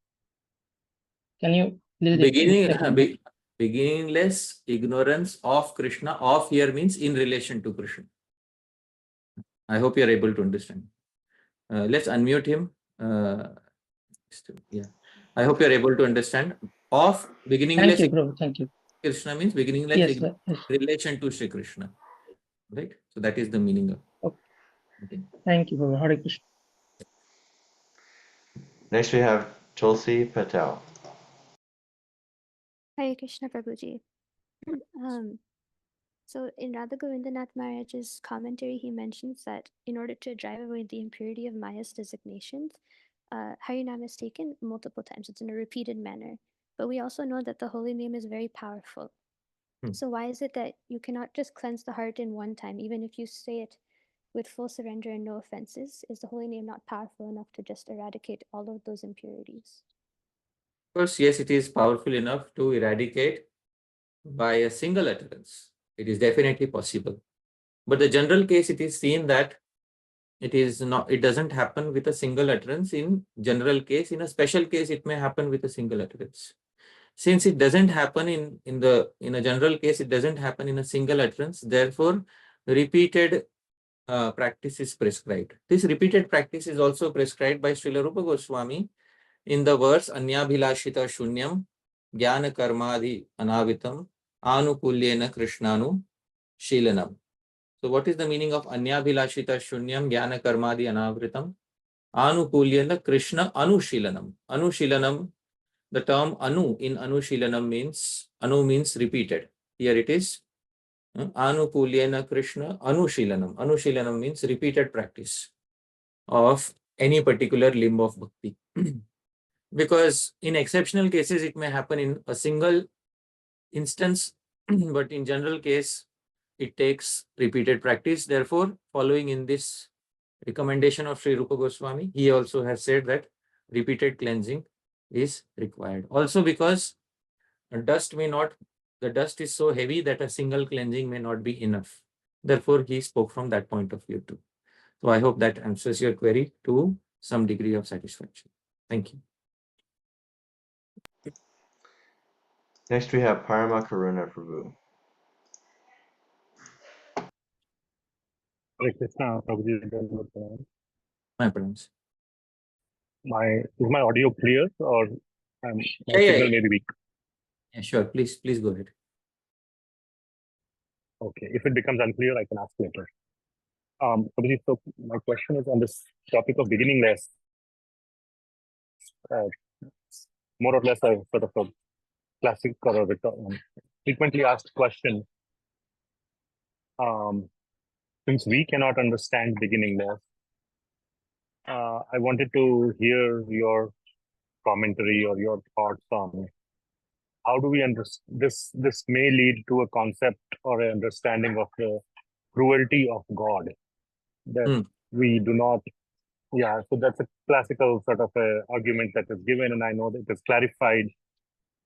Can you beginningless ignorance of Krishna. Of here means in relation to Krishna. I hope you are able to understand. Let's unmute him. Yeah, I hope you are able to understand. Of beginningless. Thank you, Prabhu. Thank you. Krishna means beginningless ignorance in relation to Shri Krishna. Right? So that is the meaning of. Okay. Thank you, Prabhu. Hare Krishna. Next, we have Tulsi Patel. Hare Krishna Prabhuji. So in Radha Govindanath Maharaj's commentary, he mentions that in order to drive away the impurity of Maya's designations, Harinam is taken multiple times. It's in a repeated manner. But we also know that the holy name is very powerful. So why is it that you cannot just cleanse the heart in one time, even if you say it with full surrender and no offenses? Is the holy name not powerful enough to just eradicate all of those impurities? Of course, yes, it is powerful enough to eradicate by a single utterance. It is definitely possible. But the general case, it is seen that it doesn't happen with a single utterance in general case. In a special case, it may happen with a single utterance. Since it doesn't happen in a general case, it doesn't happen in a single utterance. Therefore, repeated practice is prescribed. This repeated practice is also prescribed by Srila Rupa Goswami in the verse Anyabhilashita Shunyam Jnana Karmadhi Anavitam Anukulyena Krishnanu Shilanam. So what is the meaning of anyabhilashita shunyam jnana karmadi anavritam anukulyena Krishna anushilanam? Anushilanam, the term anu in anushilanam means, anu means repeated. Here it is anukulyena Krishna anushilanam. Anushilanam means repeated practice of any particular limb of bhakti. Because in exceptional cases it may happen in a single instance, but in general case it takes repeated practice. Therefore, following in this recommendation of Sri Rupa Goswami, he also has said that repeated cleansing is required. Also because the dust is so heavy that a single cleansing may not be enough. Therefore, he spoke from that point of view too. So I hope that answers your query to some degree of satisfaction. Thank you. Next we have Parama Karuṇā Prabhu. Hare Krishna, Prabhuji. My friends. Is my audio clear or my Yeah. signal may be weak? Yeah, sure. Please go ahead. Okay. If it becomes unclear, I can ask later. Prabhuji, so my question is on this topic of beginningless. More or less a sort of a classic or a frequently asked question. Since we cannot understand beginningless, I wanted to hear your commentary or your thoughts on how do we understand this. This may lead to a concept or an understanding of the cruelty of God that we do not. Yeah, so that's a classical sort of a argument that is given, and I know that it is clarified,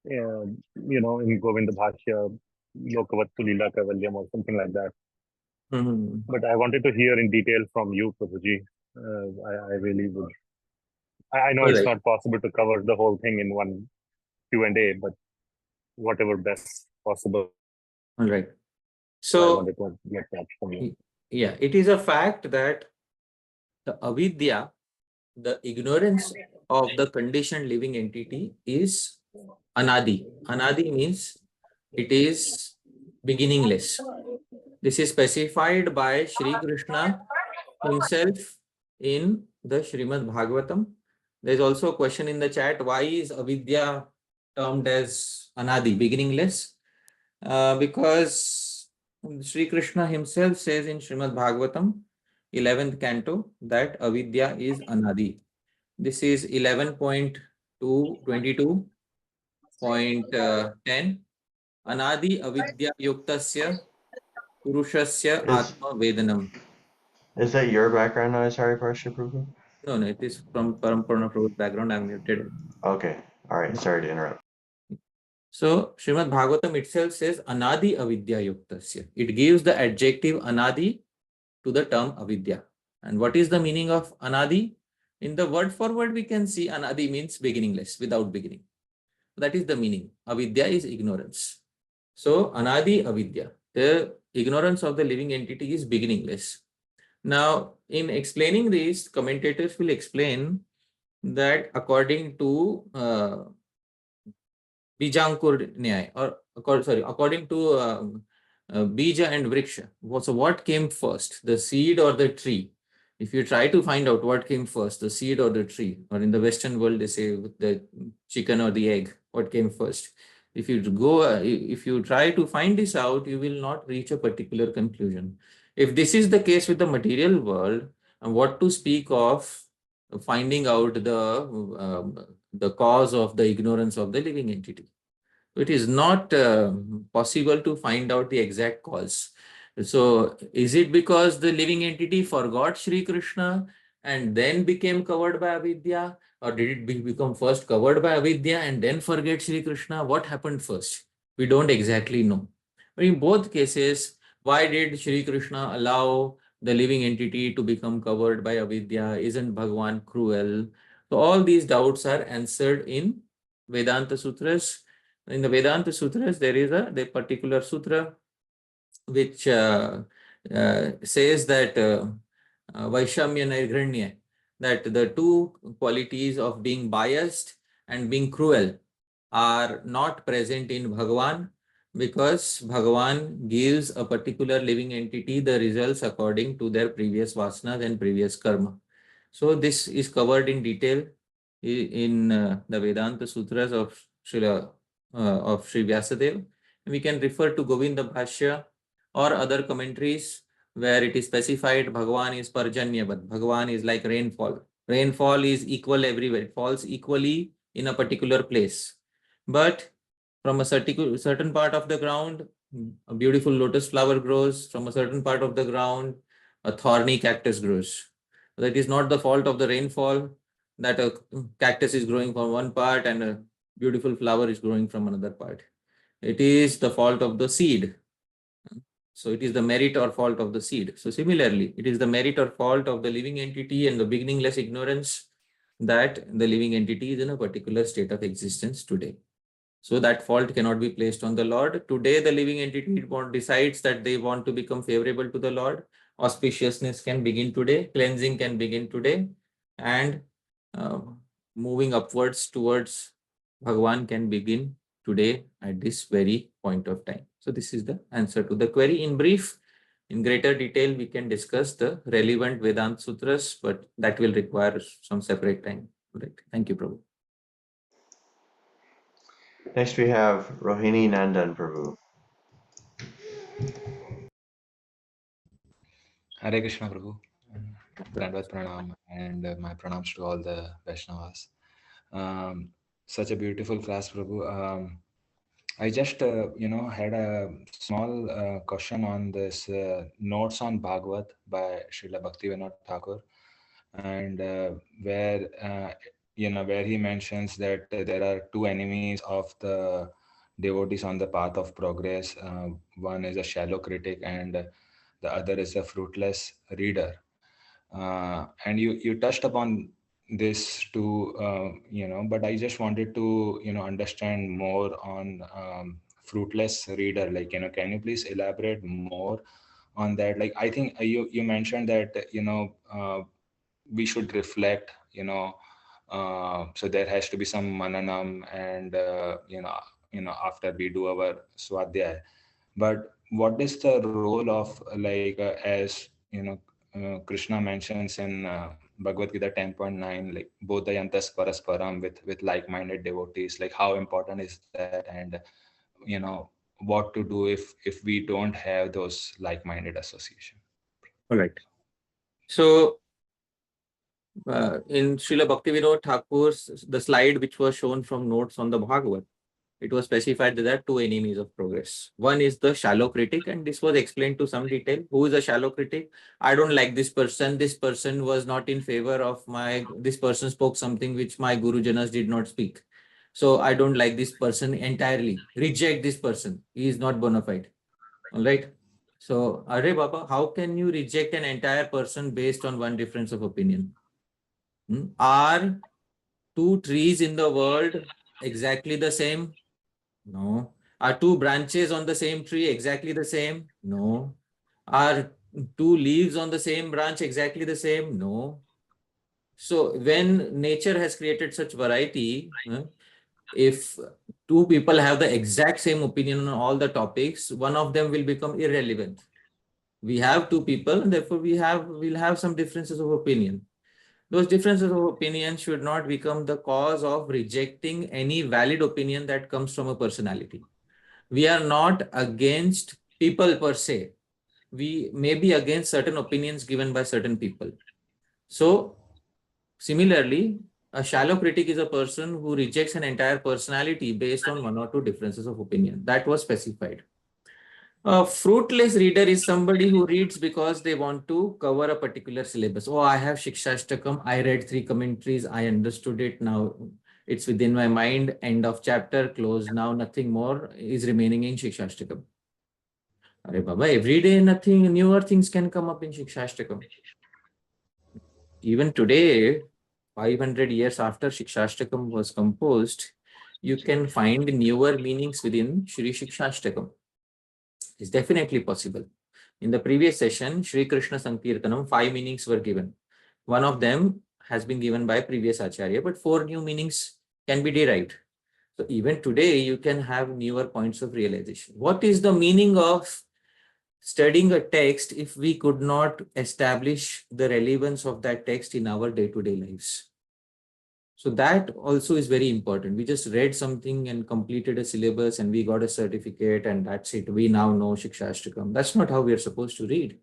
in Govinda Bhashya, Lokavattu Lila Kavalyam or something like that. But I wanted to hear in detail from you, Prabhuji. I really would. I know it's not possible to cover the whole thing in one Q&A, but whatever best possible. All right. So I wanted to get that from you. Yeah, it is a fact that the avidya, the ignorance of the conditioned living entity, is anadi. Anadi means it is beginningless. This is specified by Shri Krishna himself in the Srimad Bhagavatam. There is also a question in the chat, why is avidya termed as anadi, beginningless? Because Shri Krishna himself says in Srimad Bhagavatam, 11th canto, that avidya is anadi. This is 11.22.10. Anadi avidya yuktasya purushasya atma vedanam. Is that your background noise, Hari Parshad Prabhu? No, it is from Parampurna Prabhu's background. I'm muted. Okay. All right. Sorry to interrupt. So, Srimad Bhagavatam itself says anadi avidya yuktasya. It gives the adjective anadi to the term avidya. And what is the meaning of anadi? In the word for word, we can see anadi means beginningless, without beginning. That is the meaning. Avidya is ignorance. So, anadi avidya, the ignorance of the living entity, is beginningless. Now, in explaining this, commentators will explain that according to Bijankur Nyaya, or according to Bija and Vriksha. So what came first, the seed or the tree? If you try to find out what came first, the seed or the tree, or in the Western world they say the chicken or the egg, what came first? If you try to find this out, you will not reach a particular conclusion. If this is the case with the material world, and what to speak of finding out the cause of the ignorance of the living entity? It is not possible to find out the exact cause. So is it because the living entity forgot Shri Krishna and then became covered by avidya? Or did it become first covered by avidya and then forget Shri Krishna? What happened first? We don't exactly know. But in both cases, why did Shri Krishna allow the living entity to become covered by avidya? Isn't Bhagavan cruel? So all these doubts are answered in Vedanta Sutras. In the Vedanta Sutras, there is the particular sutra which says that Vaishamya Naigranya, that the two qualities of being biased and being cruel are not present in Bhagavan. Because Bhagavan gives a particular living entity the results according to their previous vasanas and previous karma. So this is covered in detail in the Vedanta Sutras of Sri Vyasadeva. We can refer to Govinda Bhashya or other commentaries where it is specified Bhagavan is Parjanya, but Bhagavan is like rainfall. Rainfall is equal everywhere. It falls equally in a particular place. But from a certain part of the ground, a beautiful lotus flower grows. From a certain part of the ground, a thorny cactus grows. That is not the fault of the rainfall, that a cactus is growing from one part and a beautiful flower is growing from another part. It is the fault of the seed. So it is the merit or fault of the seed. So similarly, it is the merit or fault of the living entity and the beginningless ignorance that the living entity is in a particular state of existence today. So that fault cannot be placed on the Lord. Today, the living entity decides that they want to become favorable to the Lord. Auspiciousness can begin today. Cleansing can begin today. And moving upwards towards Bhagavan can begin today at this very point of time. So this is the answer to the query. In brief, in greater detail, we can discuss the relevant Vedanta Sutras, but that will require some separate time. Right. Thank you, Prabhu. Next we have Rohini Nandan Prabhu. Hare Krishna Prabhu. Dandavad Pranam and my pranams to all the Vaishnavas. Such a beautiful class, Prabhu. I just, had a small question on this Notes on Bhagavad by Srila Bhaktivinoda Thakur, and where he mentions that there are two enemies of the devotees on the path of progress. One is a shallow critic and the other is a fruitless reader. And you touched upon this too, but I just wanted to, understand more on fruitless reader. Like, can you please elaborate more on that? Like, I think you mentioned that, we should reflect, so there has to be some mananam and, after we do our swadhyaya. But what is the role of, like, as, Krishna mentions in Bhagavad Gita 10.9, like bodhayantas parasparam with like-minded devotees, like how important is that, and what to do if we don't have those like-minded association. All right. So in Srila Bhaktivinoda Thakur's, the slide which was shown from Notes on the Bhagavad, it was specified that there are two enemies of progress. One is the shallow critic, and this was explained to some detail. Who is a shallow critic? I don't like this person. This person was not in favor of this person spoke something which my Guru Janas did not speak. So I don't like this person entirely. Reject this person. He is not bona fide. All right. So, Arre Baba, how can you reject an entire person based on one difference of opinion? Are two trees in the world exactly the same? No. Are two branches on the same tree exactly the same? No. Are two leaves on the same branch exactly the same? No. So when nature has created such variety, if two people have the exact same opinion on all the topics, one of them will become irrelevant. We have two people, and therefore we'll have some differences of opinion. Those differences of opinion should not become the cause of rejecting any valid opinion that comes from a personality. We are not against people per se. We may be against certain opinions given by certain people. So, similarly, a shallow critic is a person who rejects an entire personality based on one or two differences of opinion. That was specified. A fruitless reader is somebody who reads because they want to cover a particular syllabus. Oh, I have Śrī-Caitanya-Śikṣāṣṭakam. I read 3 commentaries. I understood it. Now it's within my mind. End of chapter, closed. Now nothing more is remaining in Śrī-Caitanya-Śikṣāṣṭakam. Arre Baba, every day nothing, newer things can come up in Śrī-Caitanya-Śikṣāṣṭakam. Even today, 500 years after Śrī-Caitanya-Śikṣāṣṭakam was composed, you can find newer meanings within Śrī-Caitanya-Śikṣāṣṭakam. It's definitely possible. In the previous session, Shri Krishna Sankirtanam, 5 meanings were given. One of them has been given by previous Acharya, but 4 new meanings can be derived. So even today, you can have newer points of realization. What is the meaning of studying a text if we could not establish the relevance of that text in our day-to-day lives? So that also is very important. We just read something and completed a syllabus and we got a certificate and that's it. We now know Siksastakam. That's not how we are supposed to read.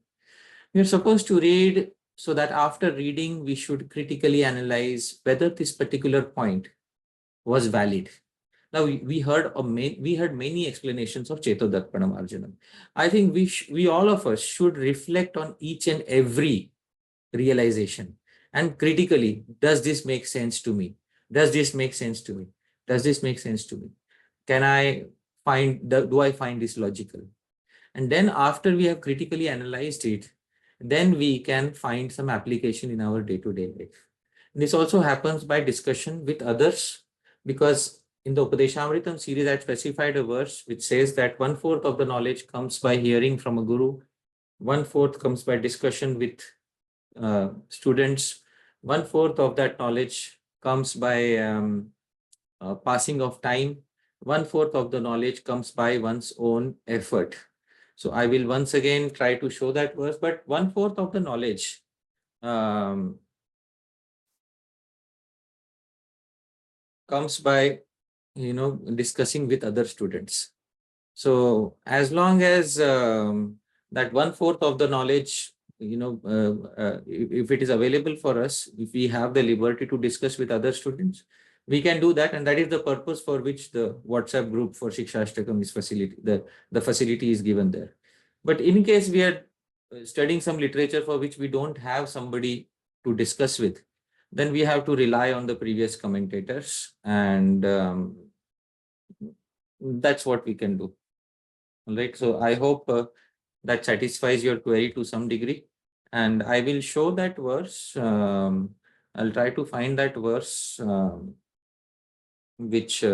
We are supposed to read so that after reading, we should critically analyze whether this particular point was valid. Now we heard many explanations of ceto-darpana-marjanam. I think we all of us should reflect on each and every realization and critically, does this make sense to me? Does this make sense to me? Does this make sense to me? Can I find do I find this logical? And then after we have critically analyzed it, then we can find some application in our day-to-day life. And this also happens by discussion with others, because in the Upadeshamritam series, I specified a verse which says that 1/4 of the knowledge comes by hearing from a guru, 1/4 comes by discussion with students, 1/4 of that knowledge comes by passing of time, 1/4 of the knowledge comes by one's own effort. So I will once again try to show that verse, but 1/4 of the knowledge comes by, discussing with other students. So as long as that 1/4 of the knowledge, if it is available for us, if we have the liberty to discuss with other students, we can do that. And that is the purpose for which the WhatsApp group for Siksastakam is the facility is given there. But in case we are studying some literature for which we don't have somebody to discuss with, then we have to rely on the previous commentators, and that's what we can do. All right. So I hope that satisfies your query to some degree. And I will show that verse. I'll try to find that verse which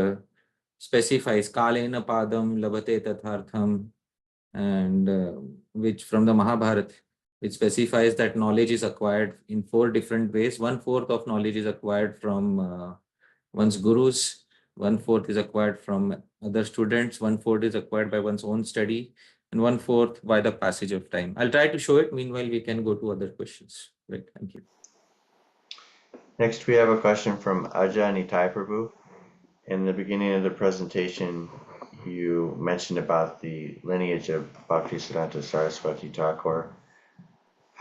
specifies Kalena Padam Labate Tathartham, and which from the Mahabharata, it specifies that knowledge is acquired in 4 different ways. 1/4 of knowledge is acquired from one's gurus, 1/4 is acquired from other students, 1/4 is acquired by one's own study, and 1/4 by the passage of time. I'll try to show it. Meanwhile, we can go to other questions. Right. Thank you. Next, we have a question from Aja Nitai Prabhu. In the beginning of the presentation, you mentioned about the lineage of Bhaktisiddhanta Saraswati Thakur.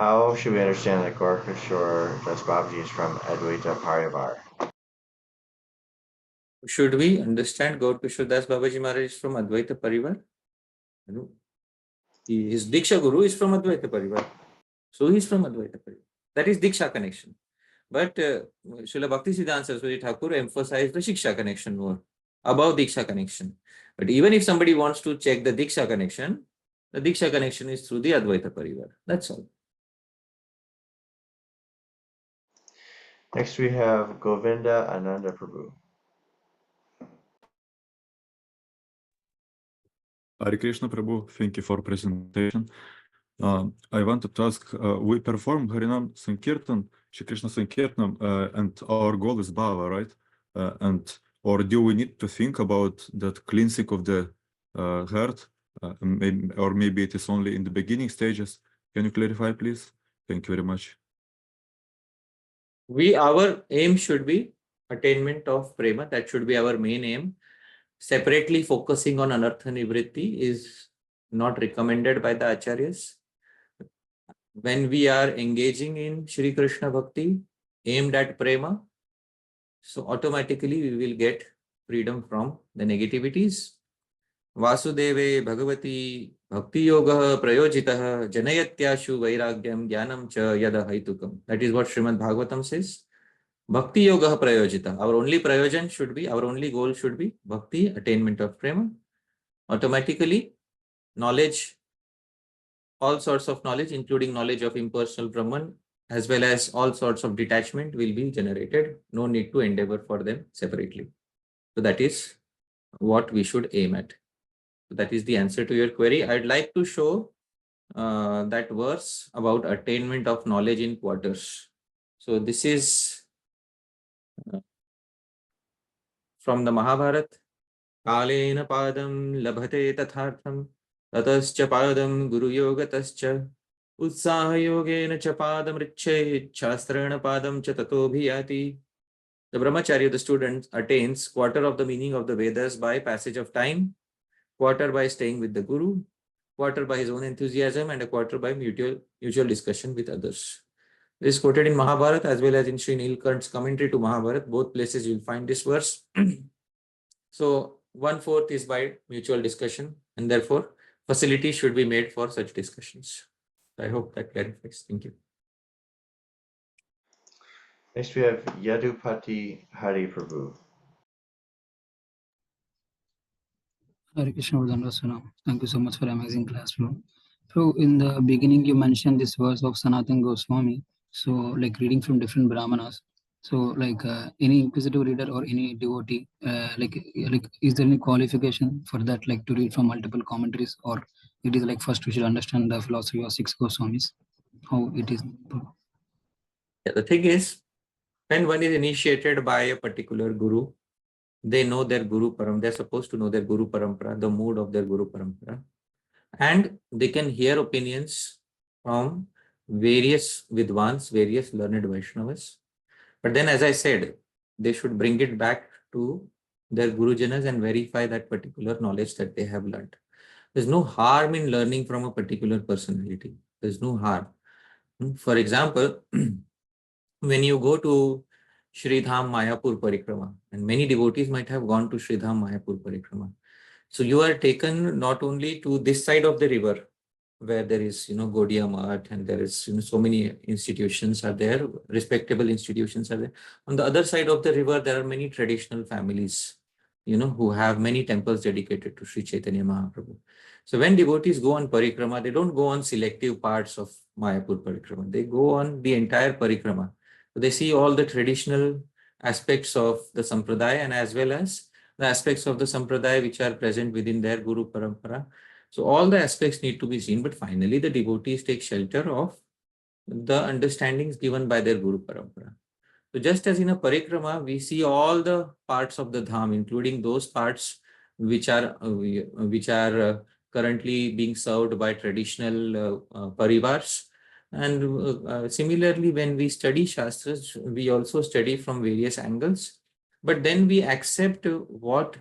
How should we understand that Gaurkishore Das Babaji is from Advaita Parivar? Should we understand Gaurkishore Das Babaji Maharaj is from Advaita Parivar? No. His Diksha Guru is from Advaita Parivar. So he is from Advaita Parivar. That is Diksha connection. But Srila Bhaktisiddhanta Saraswati Thakur emphasized the Shiksha connection more above Diksha connection. But even if somebody wants to check the Diksha connection is through the Advaita Parivar. That's all. Next, we have Govinda Ananda Prabhu. Hare Krishna Prabhu, thank you for presentation. I wanted to ask, we perform Harinam Sankirtan, Shri Krishna Sankirtan, and our goal is Bhava, right? Or do we need to think about that cleansing of the heart? Maybe it is only in the beginning stages. Can you clarify, please? Thank you very much. Our aim should be attainment of prema. That should be our main aim. Separately focusing on anartha nivritti is not recommended by the acharyas. When we are engaging in Shri Krishna Bhakti aimed at prema, so automatically we will get freedom from the negativities. Vasudeve Bhagavati Bhakti Yoga Prayojitaha Janayatyashu Vairagyam Jnanam Cha Yada Haitukam. That is what Srimad Bhagavatam says. Bhakti Yoga Prayojita. Our only prayojan should be, our only goal should be Bhakti, attainment of prema. Automatically, knowledge, all sorts of knowledge, including knowledge of impersonal Brahman, as well as all sorts of detachment will be generated. No need to endeavor for them separately. So that is what we should aim at. So that is the answer to your query. I'd like to show that verse about attainment of knowledge in quarters. So this is from the Mahabharata. Kalena padam labhate tathartham tatascha padam guru yogatascha utsaha yogena cha padam riche shastrana padam cha tato bhiyati. The brahmacharya, the student, attains quarter of the meaning of the Vedas by passage of time, quarter by staying with the guru, quarter by his own enthusiasm, and a quarter by mutual discussion with others. This is quoted in Mahabharata as well as in Shri Nilkant's commentary to Mahabharata. Both places you will find this verse. So 1/4 is by mutual discussion, and therefore facility should be made for such discussions. I hope that clarifies. Thank you. Next we have Yadupati Hari Prabhu. Hare Krishna Vardhanasana. Thank you so much for amazing class, bro. So in the beginning, you mentioned this verse of Sanatana Goswami. So like reading from different brahmanas. So like any inquisitive reader or any devotee, like is there any qualification for that, like to read from multiple commentaries, or it is like first we should understand the philosophy of six Goswamis, how it is? Yeah, the thing is, when one is initiated by a particular guru, they know their guru param. They're supposed to know their guru parampara, the mood of their guru parampara, and they can hear opinions from various vidvans, various learned Vaishnavas. But then, as I said, they should bring it back to their gurujanas and verify that particular knowledge that they have learned. There's no harm in learning from a particular personality. There's no harm. For example, when you go to Shri Dham Mayapur Parikrama, and many devotees might have gone to Shri Dham Mayapur Parikrama. So you are taken not only to this side of the river, where there is, Gaudiya Math, and there is, so many institutions are there, respectable institutions are there. On the other side of the river, there are many traditional families, who have many temples dedicated to Sri Chaitanya Mahaprabhu. So when devotees go on parikrama, they don't go on selective parts of Mayapur Parikrama. They go on the entire parikrama. So they see all the traditional aspects of the sampradaya, and as well as the aspects of the sampradaya which are present within their guru parampara. So all the aspects need to be seen, but finally the devotees take shelter of the understandings given by their guru parampara. So just as in a parikrama, we see all the parts of the dham, including those parts which are currently being served by traditional parivars. And similarly, when we study shastras, we also study from various angles, but then we accept what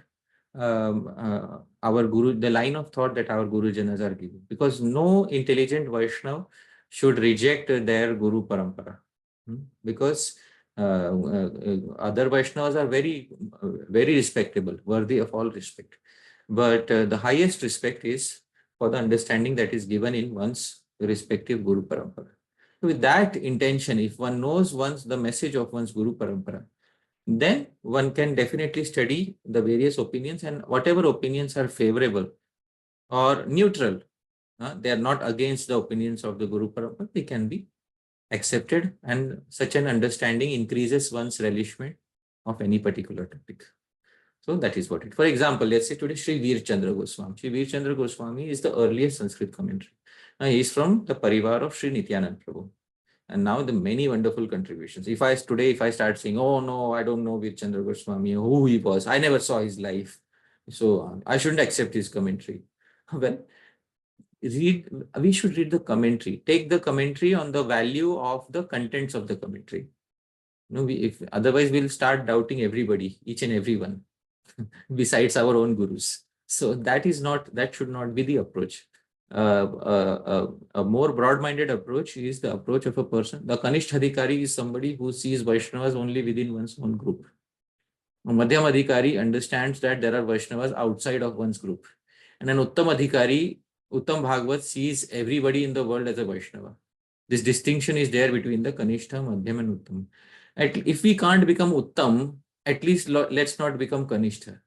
our guru, the line of thought that our gurujanas are giving, because no intelligent Vaishnava should reject their guru parampara, because other Vaishnavas are very, very respectable, worthy of all respect. But the highest respect is for the understanding that is given in one's respective guru parampara. With that intention, if one knows the message of one's guru parampara, then one can definitely study the various opinions, and whatever opinions are favorable or neutral, they are not against the opinions of the guru parampara, they can be accepted, and such an understanding increases one's relishment of any particular topic. So that is what it. For example, let's say today Shri Veer Chandra Goswami. Shri Veer Chandra Goswami is the earliest Sanskrit commentary. Now he is from the parivar of Shri Nityananda Prabhu. And now the many wonderful contributions. If I start saying, oh no, I don't know Veer Chandra Goswami, who he was, I never saw his life, so I shouldn't accept his commentary. Well, we should read the commentary, take the commentary on the value of the contents of the commentary. Otherwise we'll start doubting everybody, each and everyone, besides our own gurus. So that should not be the approach. A more broad-minded approach is the approach of a person. The Kanishth Adhikari is somebody who sees Vaishnavas only within one's own group. A Madhyam Adhikari understands that there are Vaishnavas outside of one's group. And an Uttam Adhikari, Uttam Bhagavad, sees everybody in the world as a Vaishnava. This distinction is there between the Kanishta, Madhyam and Uttam. If we can't become Uttam, at least let's not become Kanishta.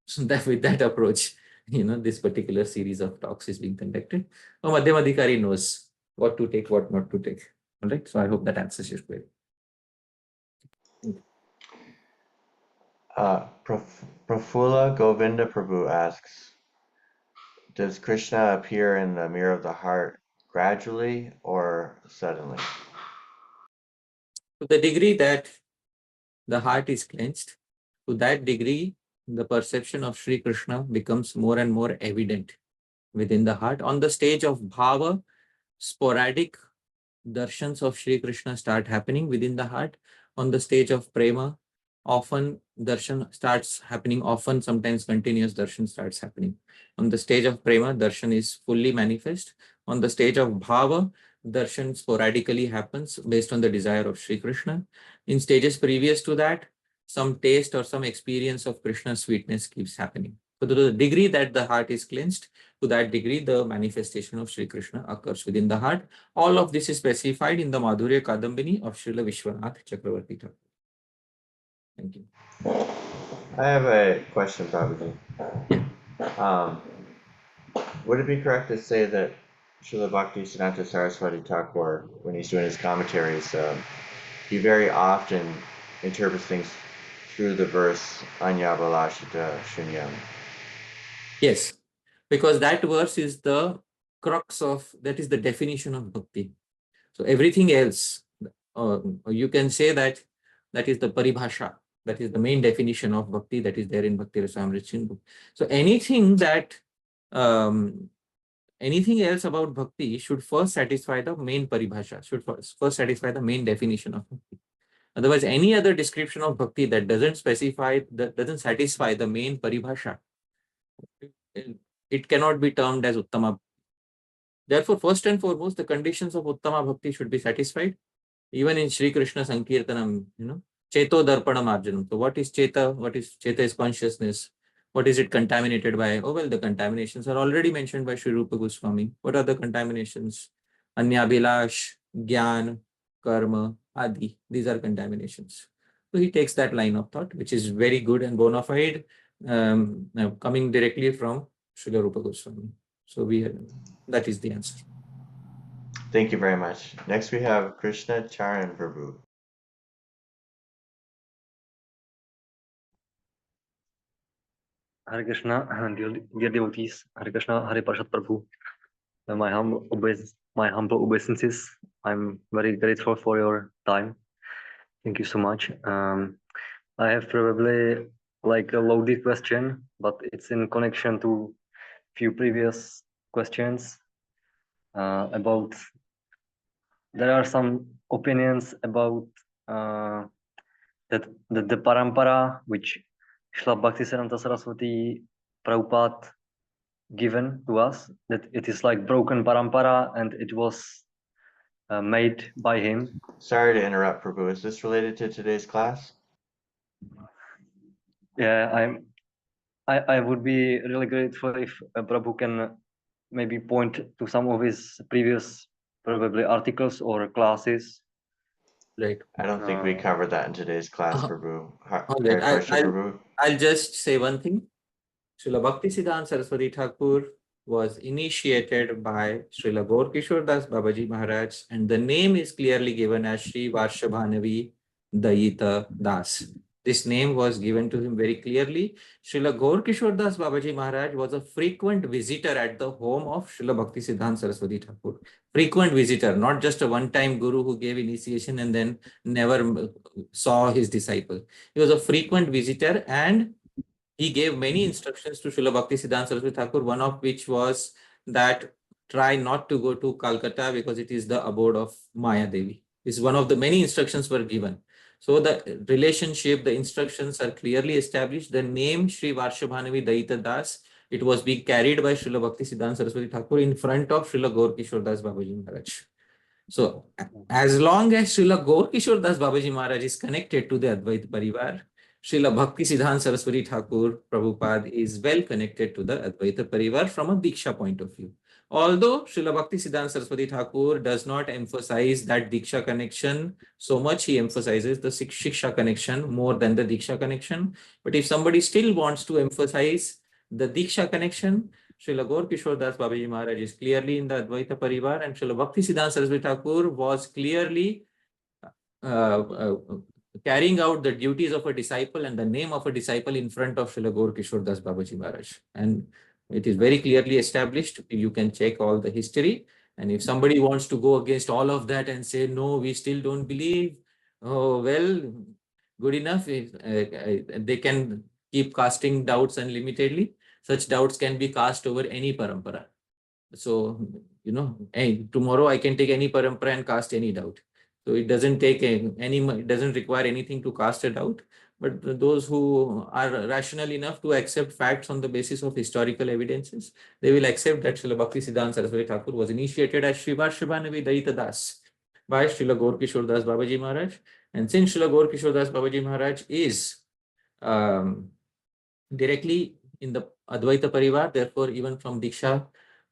So that with that approach, this particular series of talks is being conducted. A Madhyam Adhikari knows what to take, what not to take. All right. So I hope that answers your query. Prafula Govinda Prabhu asks, does Krishna appear in the mirror of the heart gradually or suddenly? To the degree that the heart is cleansed, to that degree, the perception of Sri Krishna becomes more and more evident within the heart. On the stage of bhava, sporadic darshans of Sri Krishna start happening within the heart. On the stage of prema, often darshan starts happening, often sometimes continuous darshan starts happening. On the stage of prema, darshan is fully manifest. On the stage of bhava, darshan sporadically happens based on the desire of Sri Krishna. In stages previous to that, some taste or some experience of Krishna's sweetness keeps happening. So to the degree that the heart is cleansed, to that degree the manifestation of Sri Krishna occurs within the heart. All of this is specified in the Madhurya Kadambini of Srila Vishwanath Chakravarti Thakur. Thank you. I have a question, Prabhuji. Would it be correct to say that Srila Bhakti Siddhanta Saraswati Thakur, when he's doing his commentaries, he very often interprets things through the verse Anyabalashita Shunyam? Yes, because that verse is the crux of, that is the definition of bhakti. So everything else, you can say that that is the paribhasha, that is the main definition of bhakti that is there in Bhakti Rasamrita Sindhu. So anything that, anything else about bhakti should first satisfy the main paribhasha, should first satisfy the main definition of bhakti. Otherwise, any other description of bhakti that doesn't specify, that doesn't satisfy the main paribhasha, it cannot be termed as uttama. Therefore, first and foremost, the conditions of uttama bhakti should be satisfied. Even in Shri Krishna Sankirtanam, ceto-darpana-marjanam. So what is ceta? What is ceta? Is consciousness. What is it contaminated by? Oh well, the contaminations are already mentioned by Sri Rupa Goswami. What are the contaminations? Anyabhilash, Gyan, Karma, Adi. These are contaminations. So he takes that line of thought, which is very good and bona fide, coming directly from Sri Rupa Goswami. So that is the answer. Thank you very much. Next we have Krishna Charan Prabhu. Hare Krishna, dear devotees, Hare Krishna, Hare Parshad Prabhu. My humble obeisances. I'm very grateful for your time. Thank you so much. I have probably like a loaded question, but it's in connection to few previous questions about. There are some opinions about that the parampara which Śrīla Bhaktisiddhanta Saraswati Prabhupada given to us, that it is like broken parampara and it was made by him. Sorry to interrupt, Prabhu. Is this related to today's class? Yeah, I would be really grateful if Prabhu can maybe point to some of his previous probably articles or classes. Right. I don't think we covered that in today's class, Prabhu. I'll just say one thing. Srila Bhaktisiddhanta Saraswati Thakur was initiated by Srila Gaur-Kishore Das Babaji Maharaj, and the name is clearly given as Shri Varshabhanavi Dayita Das. This name was given to him very clearly. Srila Gaur-Kishore Das Babaji Maharaj was a frequent visitor at the home of Srila Bhaktisiddhanta Saraswati Thakur. Frequent visitor, not just a one-time guru who gave initiation and then never saw his disciple. He was a frequent visitor, and he gave many instructions to Srila Bhaktisiddhanta Saraswati Thakur, one of which was that try not to go to Calcutta because it is the abode of Maya Devi. This is one of the many instructions were given. So the relationship, the instructions are clearly established. The name Shri Varshabhanavi Dayita Das, it was being carried by Srila Bhaktisiddhanta Saraswati Thakur in front of Srila Gaur-Kishore Das Babaji Maharaj. So as long as Srila Gaur-Kishore Das Babaji Maharaj is connected to the Advaita Parivar, Srila Bhaktisiddhanta Saraswati Thakur Prabhupada is well connected to the Advaita Parivar from a Diksha point of view. Although Srila Bhaktisiddhanta Saraswati Thakur does not emphasize that Diksha connection so much, he emphasizes the Shiksha connection more than the Diksha connection. But if somebody still wants to emphasize the Diksha connection, Srila Gaur-Kishore Das Babaji Maharaj is clearly in the Advaita Parivar, and Srila Bhaktisiddhanta Saraswati Thakur was clearly carrying out the duties of a disciple and the name of a disciple in front of Srila Gaur-Kishore Das Babaji Maharaj. And it is very clearly established. You can check all the history. And if somebody wants to go against all of that and say, no, we still don't believe, oh, well, good enough. They can keep casting doubts unlimitedly, such doubts can be cast over any parampara. So, tomorrow I can take any parampara and cast any doubt. So it doesn't take it doesn't require anything to cast a doubt. But those who are rational enough to accept facts on the basis of historical evidences, they will accept that Srila Bhaktisiddhanta Saraswati Thakur was initiated as Shri Varshibhanavi Daita Das by Srila Gaur Kishore Das Babaji Maharaj. And since Srila Gaur Kishore Das Babaji Maharaj is directly in the Advaita Parivar, therefore even from Diksha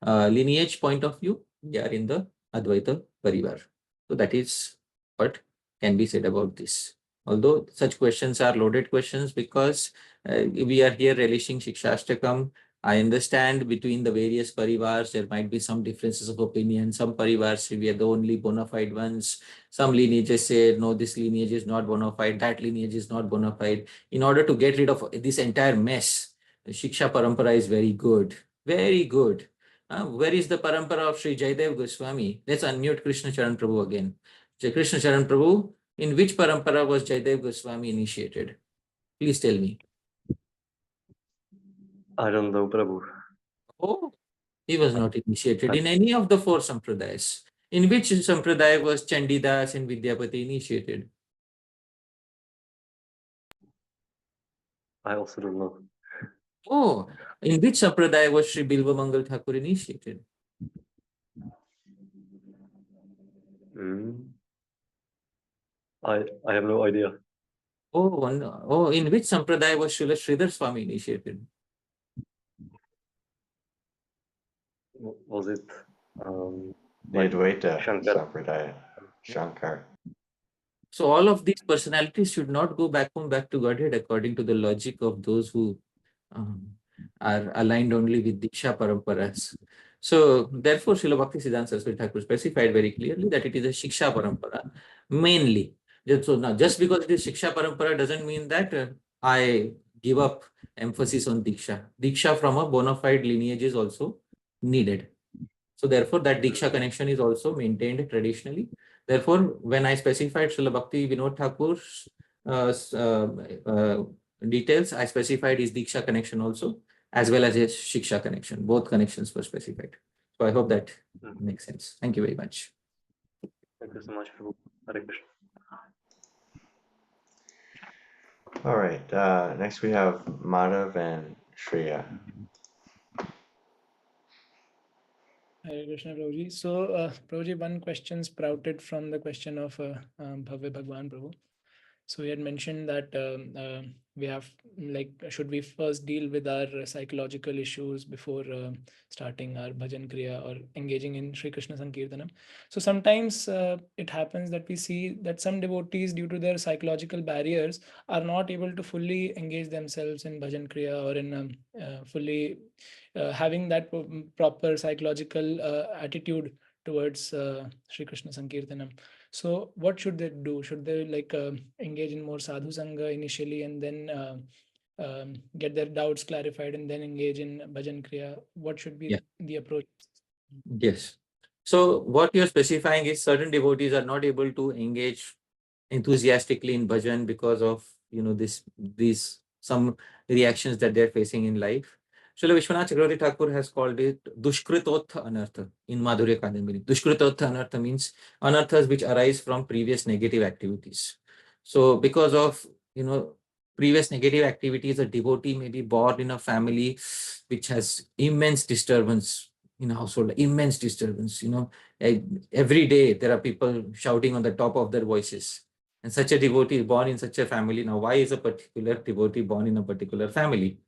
lineage point of view, they are in the Advaita Parivar. So that is what can be said about this. Although such questions are loaded questions because we are here relishing Siksastakam. I understand between the various parivars, there might be some differences of opinion. Some parivars, we are the only bona fide ones. Some lineages say, no, this lineage is not bona fide, that lineage is not bona fide. In order to get rid of this entire mess, the Shiksha Parampara is very good. Very good. Where is the parampara of Sri Jaidev Goswami? Let's unmute Krishna Charan Prabhu again. Krishna Charan Prabhu, in which parampara was Jaidev Goswami initiated? Please tell me. I don't know, Prabhu. Oh, he was not initiated in any of the four sampradayas. In which sampradaya was Chandidas and Vidyapati initiated? I also don't know. Oh, in which sampradaya was Sri Bilva Mangal Thakur initiated? I have no idea. Oh, in which sampradaya was Srila Sridhar Swami initiated? Was it the Advaita Sampradaya, Shankar? So all of these personalities should not go back home, back to Godhead according to the logic of those who are aligned only with Diksha Paramparas. So therefore, Srila Bhaktisiddhanta Saraswati Thakur specified very clearly that it is a Shiksha Parampara mainly. So now, just because it is Shiksha Parampara doesn't mean that I give up emphasis on Diksha. Diksha from a bona fide lineage is also needed. So therefore, that Diksha connection is also maintained traditionally. Therefore, when I specified Srila Bhakti Vinod Thakur's details, I specified his Diksha connection also, as well as his Shiksha connection. Both connections were specified. So I hope that makes sense. Thank you very much. Thank you so much, Prabhu. Hare Krishna. All right. Next we have Madhav and Shreya. Hare Krishna, Prabhuji. So, Prabhuji, one question sprouted from the question of Bhavya Bhagwan Prabhu. So we had mentioned that we have, should we first deal with our psychological issues before starting our bhajan kriya or engaging in Shri Krishna Sankirtanam? So sometimes it happens that we see that some devotees, due to their psychological barriers, are not able to fully engage themselves in bhajan kriya or in fully having that proper psychological attitude towards Shri Krishna Sankirtanam. So what should they do? Should they engage in more sadhu sangha initially and then get their doubts clarified and then engage in bhajan kriya? What should be the approach? Yes. So what you're specifying is certain devotees are not able to engage enthusiastically in bhajan because of these some reactions that they're facing in life. Srila Vishwanath Chakravarti Thakur has called it Dushkritotha Anartha in Madhurya Kadambini. Dushkritotha Anartha means anarthas which arise from previous negative activities. So because of previous negative activities, a devotee may be born in a family which has immense disturbance in a household, immense disturbance. Every day there are people shouting on the top of their voices. And such a devotee is born in such a family. Now, why is a particular devotee born in a particular family?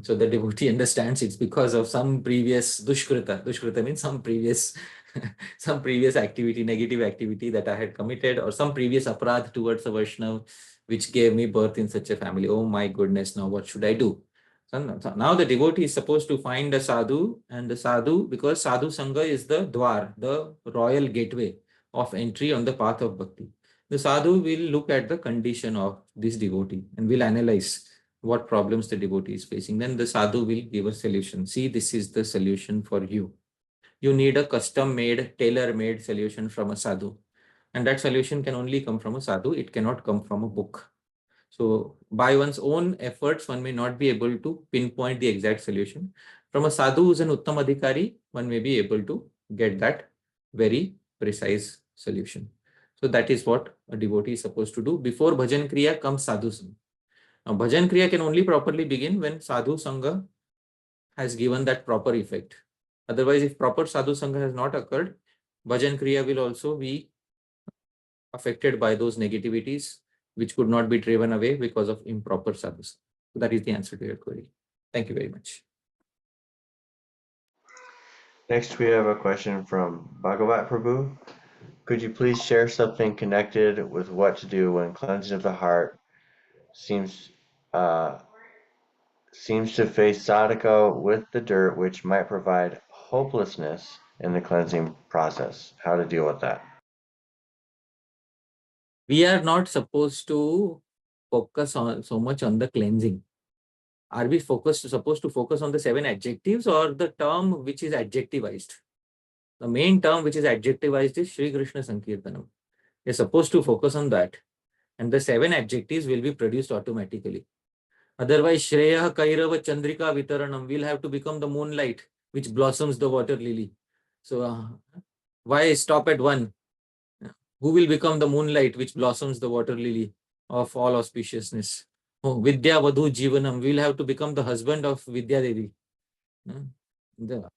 So the devotee understands it's because of some previous dushkrita. Dushkrita means some previous activity, negative activity that I had committed, or some previous aparadh towards a Vaishnava, which gave me birth in such a family. Oh my goodness, now what should I do? So now the devotee is supposed to find a sadhu, and the sadhu, because sadhu sangha is the dwar, the royal gateway of entry on the path of bhakti. The sadhu will look at the condition of this devotee and will analyze what problems the devotee is facing. Then the sadhu will give a solution. See, this is the solution for you. You need a custom-made, tailor-made solution from a sadhu. And that solution can only come from a sadhu. It cannot come from a book. So by one's own efforts, one may not be able to pinpoint the exact solution. From a sadhu who's an uttam adhikari, one may be able to get that very precise solution. So that is what a devotee is supposed to do. Before bhajan kriya comes sadhu sangha. Now bhajan kriya can only properly begin when sadhu sangha has given that proper effect. Otherwise, if proper sadhu sangha has not occurred, bhajan kriya will also be affected by those negativities which could not be driven away because of improper sadhus. So that is the answer to your query. Thank you very much. Next, we have a question from Bhagavat Prabhu. Could you please share something connected with what to do when cleansing of the heart seems to face sadhaka with the dirt, which might provide hopelessness in the cleansing process? How to deal with that? We are not supposed to focus on so much on the cleansing. Are we supposed to focus on the 7 adjectives or the term which is adjectivized? The main term which is adjectivized is Shri Krishna Sankirtanam. We are supposed to focus on that. And the 7 adjectives will be produced automatically. Otherwise, Shreya Kairava Chandrika Vitaranam will have to become the moonlight which blossoms the water lily. So why stop at 1? Who will become the moonlight which blossoms the water lily of all auspiciousness? Oh, Vidya Vadhu Jivanam will have to become the husband of Vidya Devi. The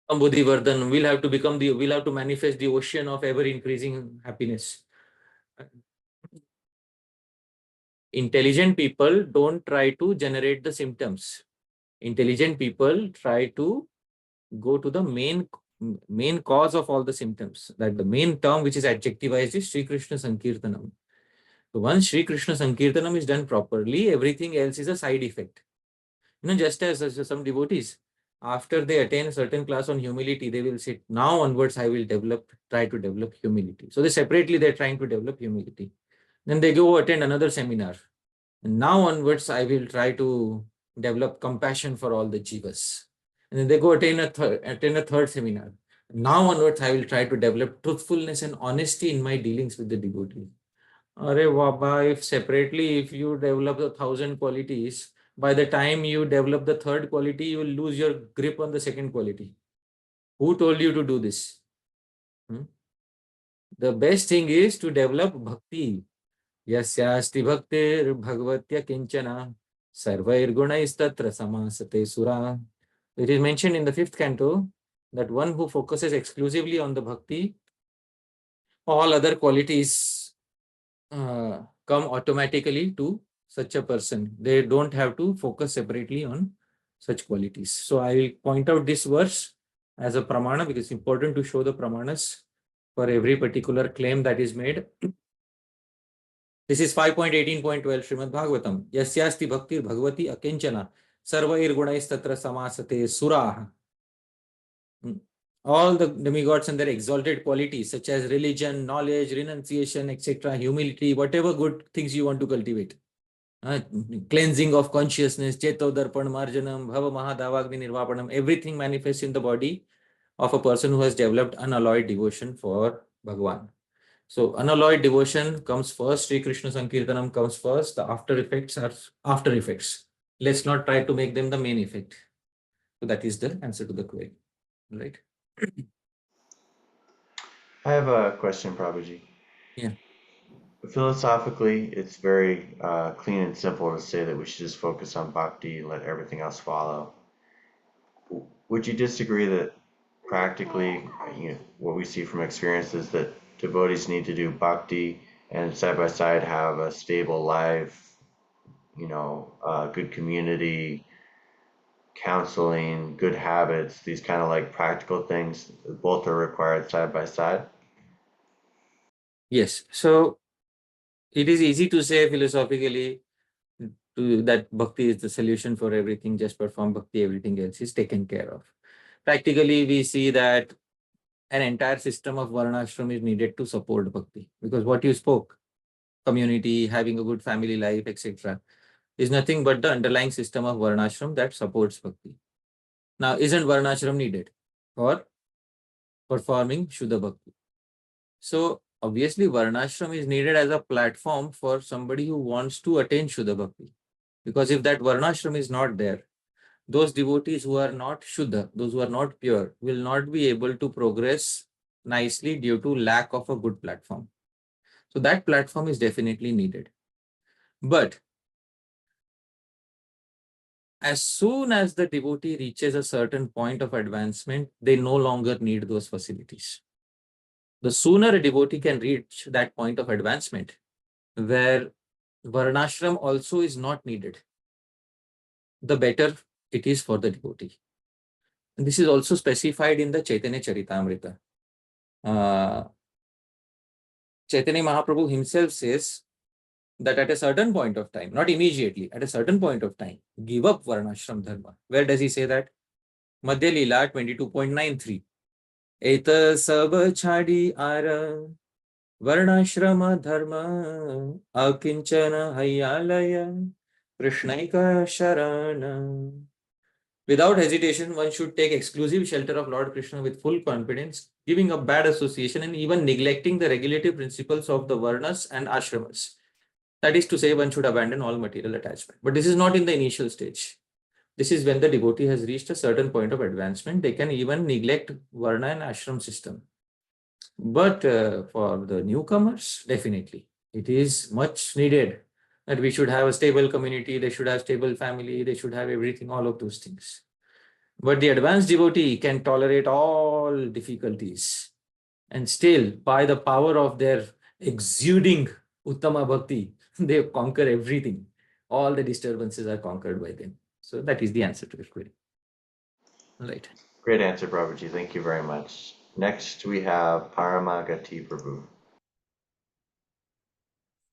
Ambudhi Vardhan will have to manifest the ocean of ever increasing happiness. Intelligent people don't try to generate the symptoms. Intelligent people try to go to the main cause of all the symptoms. That the main term which is adjectivized is Shri Krishna Sankirtanam. So once Shri Krishna Sankirtanam is done properly, everything else is a side effect. Just as some devotees, after they attain a certain class on humility, they will say, now onwards I will try to develop humility. So they're trying to develop humility. Then they go attend another seminar. And now onwards I will try to develop compassion for all the jivas. And then they go attend a third seminar. Now onwards I will try to develop truthfulness and honesty in my dealings with the devotee. Arey Baba, if you develop the 1,000 qualities, by the time you develop the 3rd quality, you will lose your grip on the 2nd quality. Who told you to do this? The best thing is to develop bhakti. Yasyasti bhaktir bhagavatya kinchana sarvair gunaistatra samasate sura. It is mentioned in the 5th canto that one who focuses exclusively on the bhakti, all other qualities come automatically to such a person. They don't have to focus separately on such qualities. So I will point out this verse as a pramana because it's important to show the pramanas for every particular claim that is made. This is 5.18.12 Srimad Bhagavatam. Yasyasti bhaktir bhagavati akinchana sarvair gunaistatra samasate suraha. All the demigods and their exalted qualities such as religion, knowledge, renunciation, etc., humility, whatever good things you want to cultivate. Cleansing of consciousness, ceto-darpana-marjanam, bhava mahadavagni nirvapanam, everything manifests in the body of a person who has developed unalloyed devotion for Bhagavan. So unalloyed devotion comes first, Shri Krishna Sankirtanam comes first, the after effects are after effects. Let's not try to make them the main effect. So that is the answer to the query. Right? I have a question, Prabhuji. Yeah. Philosophically, it's very clean and simple to say that we should just focus on bhakti and let everything else follow. Would you disagree that practically, what we see from experience is that devotees need to do bhakti and side by side have a stable life, good community, counseling, good habits, these kind of like practical things, both are required side by side? Yes. So it is easy to say philosophically that bhakti is the solution for everything, just perform bhakti, everything else is taken care of. Practically, we see that an entire system of varnashram is needed to support bhakti, because what you spoke, community, having a good family life, etc., is nothing but the underlying system of varnashram that supports bhakti. Now, isn't varnashram needed for performing Shuddha Bhakti? So, obviously Varnashram is needed as a platform for somebody who wants to attain Shuddha Bhakti. Because if that Varnashram is not there, those devotees who are not Shuddha, those who are not pure, will not be able to progress nicely due to lack of a good platform. So that platform is definitely needed. But as soon as the devotee reaches a certain point of advancement, they no longer need those facilities. The sooner a devotee can reach that point of advancement, where Varnashram also is not needed, the better it is for the devotee. And this is also specified in the Chaitanya Charitamrita. Chaitanya Mahaprabhu himself says that at a certain point of time, not immediately, at a certain point of time, give up Varnashram Dharma. Where does he say that? Madhya Leela 22.93. Eta sab chadi ara Varnashrama Dharma Akinchana Hayalaya Krishnaika Sharana. Without hesitation, one should take exclusive shelter of Lord Krishna with full confidence, giving up bad association and even neglecting the regulative principles of the Varnas and Ashramas. That is to say, one should abandon all material attachment. But this is not in the initial stage. This is when the devotee has reached a certain point of advancement. They can even neglect Varna and Ashram system. But for the newcomers, definitely, it is much needed that we should have a stable community, they should have stable family, they should have everything, all of those things. But the advanced devotee can tolerate all difficulties and still, by the power of their exuding Uttama Bhakti, they conquer everything. All the disturbances are conquered by them. So that is the answer to your query. Right. Great answer, Prabhuji. Thank you very much. Next, we have Parama Prabhu.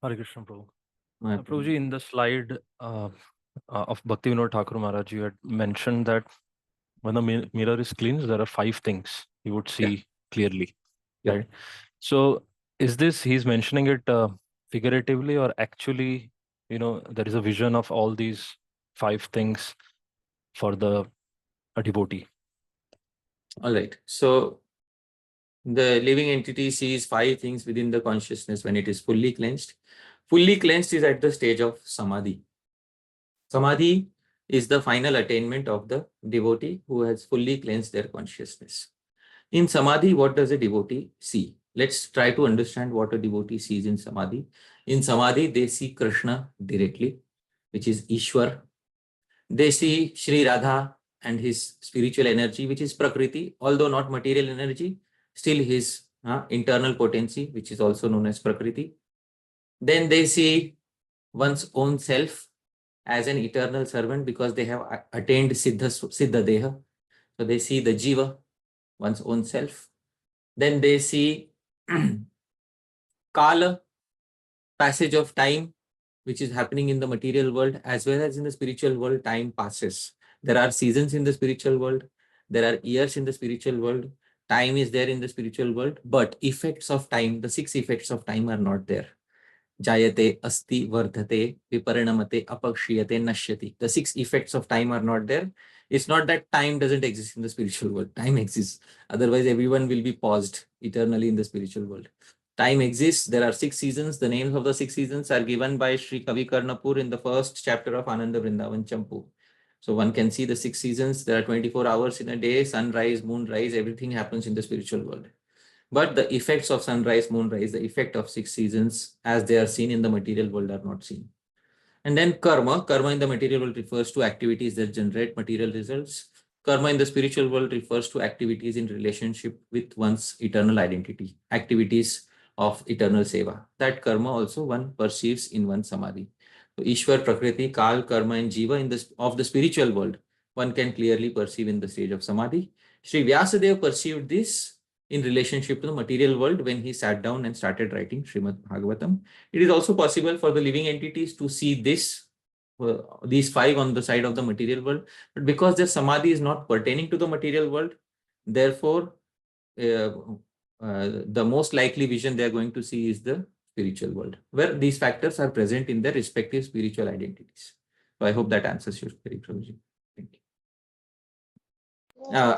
Hare Krishna, Prabhu. Prabhuji, in the slide of Bhakti Vinod Thakur Maharaj, you had mentioned that when the mirror is cleansed, there are 5 things you would see clearly. Yeah. Right? So is this, he's mentioning it figuratively, or actually, there is a vision of all these 5 things for a devotee? All right. So the living entity sees 5 things within the consciousness when it is fully cleansed. Fully cleansed is at the stage of samadhi. Samadhi is the final attainment of the devotee who has fully cleansed their consciousness. In samadhi, what does a devotee see? Let's try to understand what a devotee sees in samadhi. In samadhi, they see Krishna directly, which is Ishwar. They see Shri Radha and his spiritual energy, which is Prakriti, although not material energy, still his internal potency, which is also known as Prakriti. Then they see one's own self as an eternal servant because they have attained Siddha Deha. So they see the Jiva, one's own self. Then they see Kala, passage of time, which is happening in the material world as well as in the spiritual world. Time passes. There are seasons in the spiritual world. There are years in the spiritual world. Time is there in the spiritual world, but effects of time, the 6 effects of time are not there. Jayate, asti, vardhate, viparinamate, apakshiyate, nashyati. The 6 effects of time are not there. It's not that time doesn't exist in the spiritual world. Time exists. Otherwise, everyone will be paused eternally in the spiritual world. Time exists. There are 6 seasons. The names of the 6 seasons are given by Sri Kavi Karnapur in the first chapter of Ananda Vrindavan Champu. So one can see the 6 seasons. There are 24 hours in a day, sunrise, moonrise, everything happens in the spiritual world. But the effects of sunrise, moonrise, the effect of 6 seasons as they are seen in the material world are not seen. And then karma. Karma in the material world refers to activities that generate material results. Karma in the spiritual world refers to activities in relationship with one's eternal identity, activities of eternal seva. That karma also one perceives in one samadhi. So Ishwar, Prakriti, Kal, Karma and Jiva of the spiritual world, one can clearly perceive in the stage of samadhi. Sri Vyasadeva perceived this in relationship to the material world when he sat down and started writing Srimad Bhagavatam. It is also possible for the living entities to see this, these 5 on the side of the material world, but because their samadhi is not pertaining to the material world, therefore the most likely vision they are going to see is the spiritual world, where these factors are present in their respective spiritual identities. So I hope that answers your query, Prabhuji. Thank you.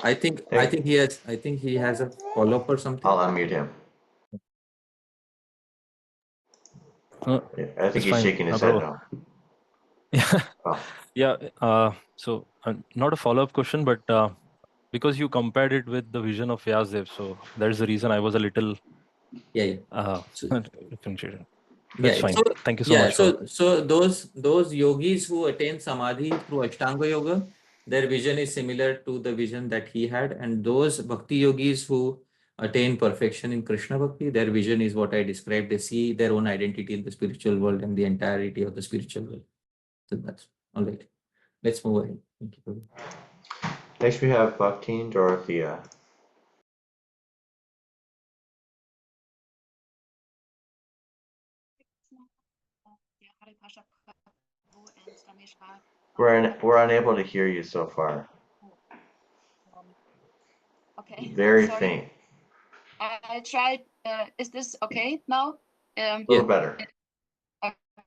I think he has a follow-up or something. I'll unmute him. I think he's shaking his head now. Yeah. Oh. Yeah. So not a follow-up question, but because you compared it with the vision of Vyasdev, so that's the reason I was a little differentiated. That's fine. So, Thank you so much. So those yogis who attain samadhi through Ashtanga Yoga, their vision is similar to the vision that he had, and those bhakti yogis who attain perfection in Krishna Bhakti, their vision is what I described. They see their own identity in the spiritual world and the entirety of the spiritual world. So that's all right. Let's move ahead. Thank you. Next we have Bhakti and Dorothea. We're unable to hear you so far. Okay. Very sorry. faint. I tried. Is this okay now? A little better.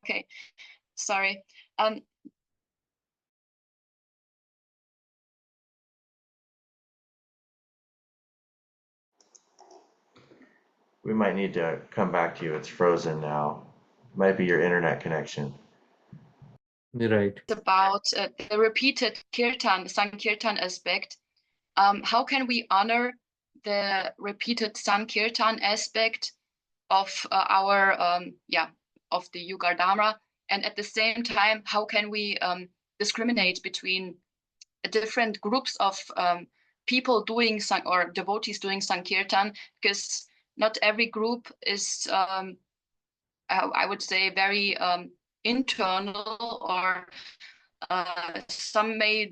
Okay. Sorry. We might need to come back to you. It's frozen now. Might be your internet connection. Right. About the repeated kirtan, sankirtan aspect. How can we honor the repeated sankirtan aspect of our of the Yuga Dharma, and at the same time, how can we discriminate between different groups of people doing or devotees doing sankirtan, because not every group is I would say very internal, or some may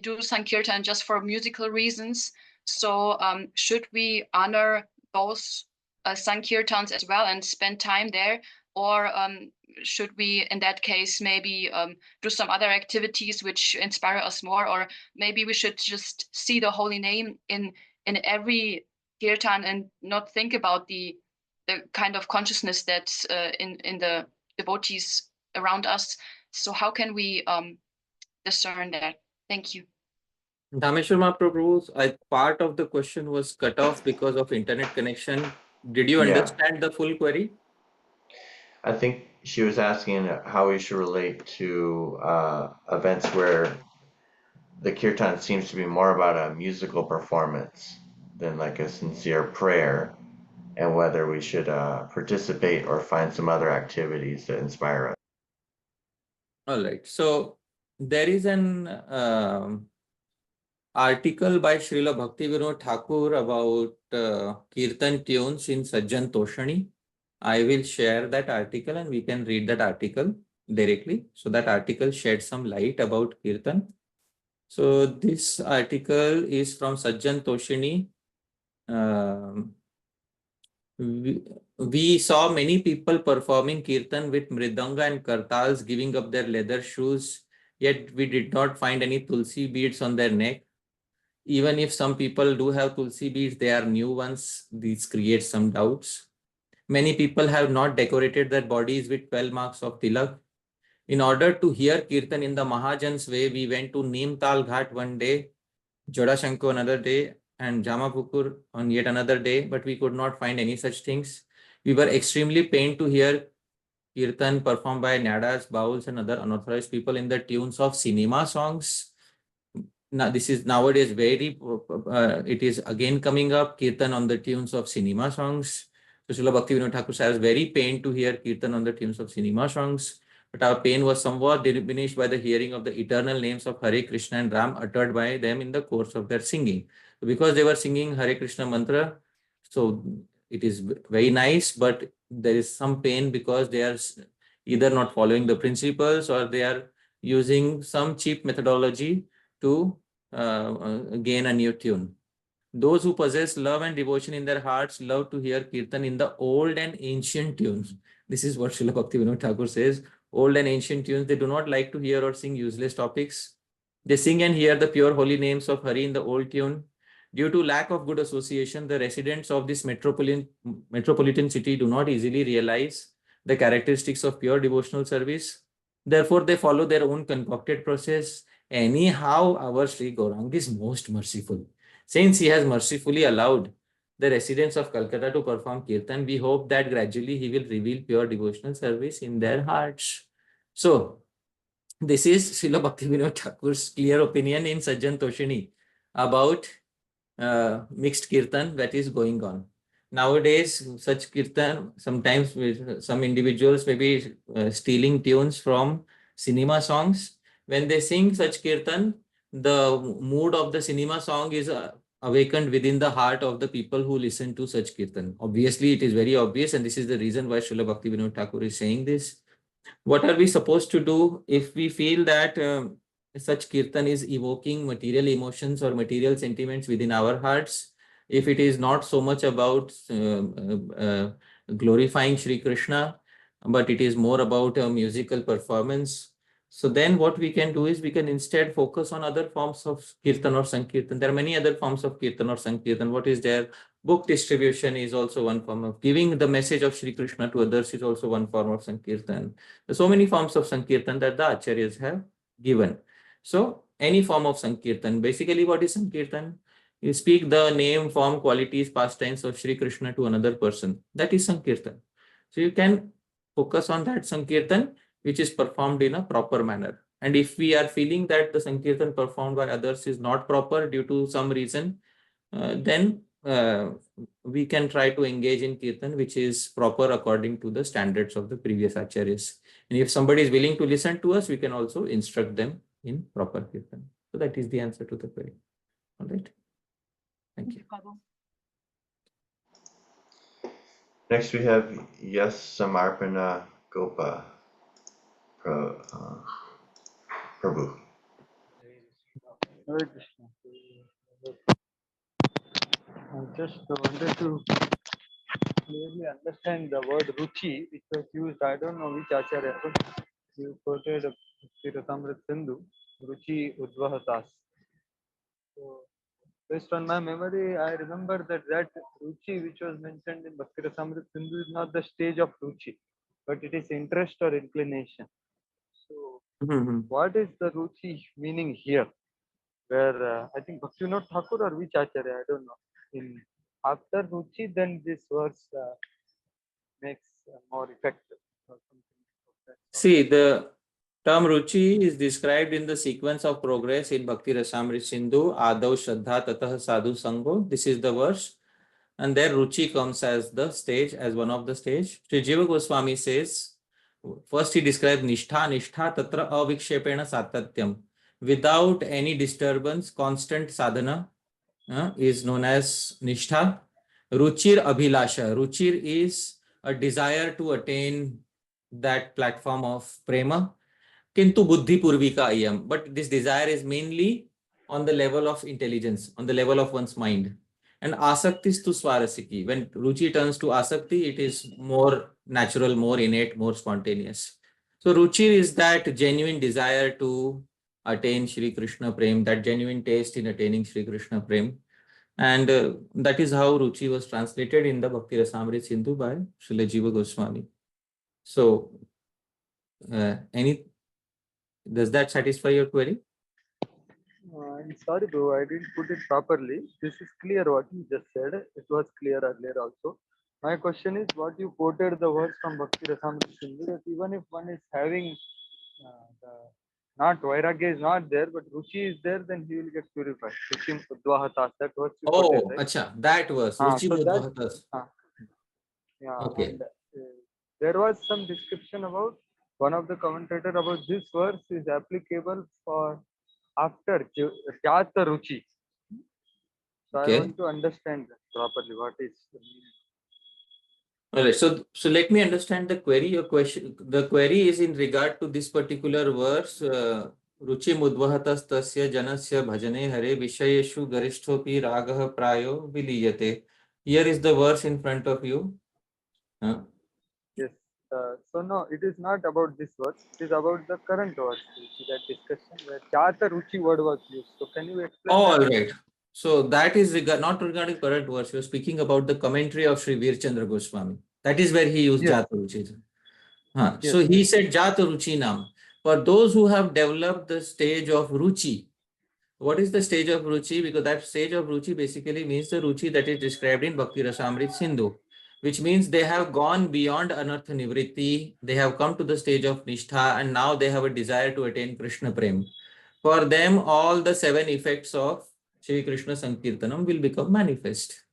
do sankirtan just for musical reasons. So should we honor those sankirtans as well and spend time there, or should we in that case maybe do some other activities which inspire us more, or maybe we should just see the holy name in every kirtan and not think about the kind of consciousness that's in the devotees around us? So how can we discern that? Thank you. Dhāmeśvara Mahaprabhu, part of the question was cut off because of internet connection. Did you understand the full query? I think she was asking how we should relate to events where the kirtan seems to be more about a musical performance than like a sincere prayer, and whether we should participate or find some other activities that inspire us. All right. So there is an article by Srila Bhaktivinoda Thakur about Kirtan tunes in Sajjan Toshani. I will share that article and we can read that article directly. So that article shed some light about Kirtan. So this article is from Sajjan Toshani. We saw many people performing Kirtan with Mridanga and Kartals, giving up their leather shoes, yet we did not find any Tulsi beads on their neck. Even if some people do have Tulsi beads, they are new ones. These create some doubts. Many people have not decorated their bodies with 12 marks of tilak. In order to hear Kirtan in the Mahajans way, we went to Neemtal Ghat one day, Jodashanko another day, and Jamapukur on yet another day, but we could not find any such things. We were extremely pained to hear Kirtan performed by Nadas, Bauls, and other unauthorized people in the tunes of cinema songs. Now, this is nowadays very, it is again coming up, Kirtan on the tunes of cinema songs. So Srila Bhaktivinoda Thakur was very pained to hear Kirtan on the tunes of cinema songs. But our pain was somewhat diminished by the hearing of the eternal names of Hare Krishna and Ram uttered by them in the course of their singing. So because they were singing Hare Krishna mantra, so it is very nice, but there is some pain because they are either not following the principles or they are using some cheap methodology to gain a new tune. Those who possess love and devotion in their hearts love to hear Kirtan in the old and ancient tunes. This is what Srila Bhaktivinoda Thakur says. Old and ancient tunes, they do not like to hear or sing useless topics. They sing and hear the pure holy names of Hari in the old tune. Due to lack of good association, the residents of this metropolitan city do not easily realize the characteristics of pure devotional service. Therefore, they follow their own concocted process. Anyhow, our Sri Gauranga is most merciful. Since he has mercifully allowed the residents of Calcutta to perform kirtan. We hope that gradually he will reveal pure devotional service in their hearts. So, this is Srila Bhaktivinoda Thakur's clear opinion in Sajjan Toshini about mixed kirtan that is going on. Nowadays, such kirtan, sometimes some individuals may be stealing tunes from cinema songs. When they sing such kirtan, the mood of the cinema song is awakened within the heart of the people who listen to such kirtan. Obviously, it is very obvious, and this is the reason why Srila Bhaktivinoda Thakur is saying this. What are we supposed to do if we feel that such kirtan is evoking material emotions or material sentiments within our hearts? If it is not so much about glorifying Shri Krishna, but it is more about a musical performance, so then what we can do is we can instead focus on other forms of kirtan or sankirtan. There are many other forms of kirtan or sankirtan. What is there? Book distribution is also one form of giving the message of Shri Krishna to others is also one form of sankirtan. There are so many forms of sankirtan that the acharyas have given. So any form of sankirtan. Basically, what is sankirtan? You speak the name, form, qualities, pastimes of Shri Krishna to another person. That is sankirtan. So you can focus on that sankirtan which is performed in a proper manner. And if we are feeling that the sankirtan performed by others is not proper due to some reason, then we can try to engage in kirtan which is proper according to the standards of the previous acharyas. And if somebody is willing to listen to us, we can also instruct them in proper kirtan. So that is the answer to the query. All right. Thank you. Next we have Yes Samarpana Gopa Prabhu. Hare Krishna. I just wanted to clearly understand the word ruchi, which was used. I don't know which acharya, but you quoted Sri-Caitanya Sindhu, ruchi udvahatas. So, based on my memory, I remember that ruchi which was mentioned in Bhakti-rasamrita Sindhu is not the stage of ruchi, but it is interest or inclination. So, what is the ruchi meaning here? Where I think Bhaktivinoda Thakur or which acharya, I don't know. In after ruchi, then this verse makes more effective. Or something. See, the term ruchi is described in the sequence of progress in Bhakti Rasamrita Sindhu, Adav Shraddha Tatah Sadhu Sango. This is the verse. And there ruchi comes as the stage, as one of the stage. Sri Jiva Goswami says, first he describes nishtha, tatra avikshepena satatyam. Without any disturbance, constant sadhana is known as nishtha. Ruchir abhilasha. Ruchir is a desire to attain that platform of prema. Kintu buddhi purvika ayam. But this desire is mainly on the level of intelligence, on the level of one's mind. And asaktis tu swarasiki. When ruchi turns to asakti, it is more natural, more innate, more spontaneous. So ruchi is that genuine desire to attain Shri Krishna Prem, that genuine taste in attaining Shri Krishna Prem. And that is how ruchi was translated in the Bhakti Rasamrita Sindhu by Srila Jiva Goswami. So, does that satisfy your query? I'm sorry, bro, I didn't put it properly. This is clear what you just said. It was clear earlier also. My question is what you quoted the words from Bhakti Rasamrita Sindhu, that even if one is having not vairagya is not there, but ruchi is there, then he will get purified. Ruchim udvahatas, that was you quoted, right? Acha, that was ruchim udvahatas. Yeah, okay. And there was some description about one of the commentator about this verse is applicable for after jata ruchi. So okay. I want to understand that properly. What is the meaning? All right. So let me understand the query. Your question, the query is in regard to this particular verse. Ruchi mudvahatas tasya janasya bhajane hare vishayeshu garishtopi ragah prayo viliyate. Here is the verse in front of you. Yes. So no, it is not about this verse. It is about the current verse. You see that discussion where jata ruchi word was used. So can you explain? All right. So that is not regarding current verse. You are speaking about the commentary of Sri Veerchandra Goswami. That is where he used jata ruchi. Yes. So he said jata ruchi nam. For those who have developed the stage of ruchi, What is the stage of Ruchi? Because that stage of Ruchi basically means the Ruchi that is described in Bhakti Rasamrit Sindhu, which means they have gone beyond Anartha Nivritti, they have come to the stage of Nishtha, and now they have a desire to attain Krishna Prem. For them, all the 7 effects of Shri Krishna Sankirtanam will become manifest.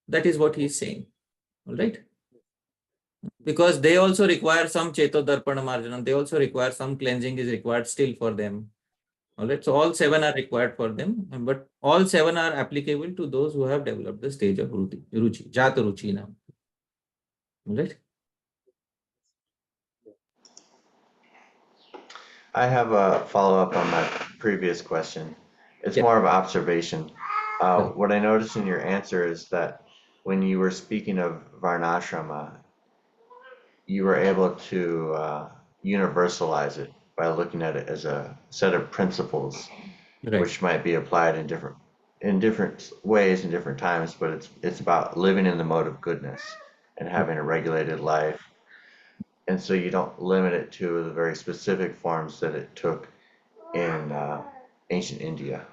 That is what he is saying. All right? Because they also require some ceto-darpana-marjanam, they also require some cleansing is required still for them. All right, so all 7 are required for them, but all 7 are applicable to those who have developed the stage of Ruchi, Jata Ruchi now. All right. I have a follow-up on my previous question. It's more of observation. What I noticed in your answer is that when you were speaking of Varnashrama, you were able to universalize it by looking at it as a set of principles, which might be applied in different ways in different times, but it's about living in the mode of goodness and having a regulated life. And so you don't limit it to the very specific forms that it took in ancient India.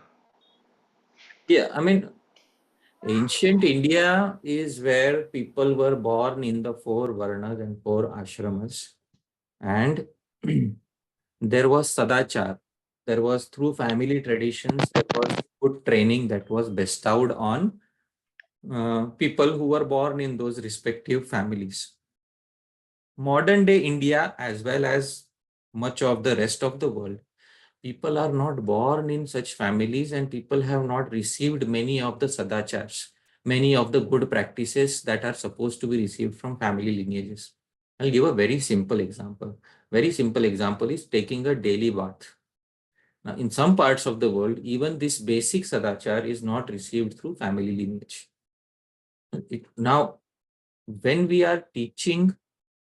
Yeah, I mean, ancient India is where people were born in the 4 varnas and 4 ashramas, and there was sadachar. There was, through family traditions, there was good training that was bestowed on people who were born in those respective families. Modern day India, as well as much of the rest of the world, people are not born in such families, and people have not received many of the sadachars, many of the good practices that are supposed to be received from family lineages. I'll give a very simple example. Very simple example is taking a daily bath. Now, in some parts of the world, even this basic sadachar is not received through family lineage. Now, when we are teaching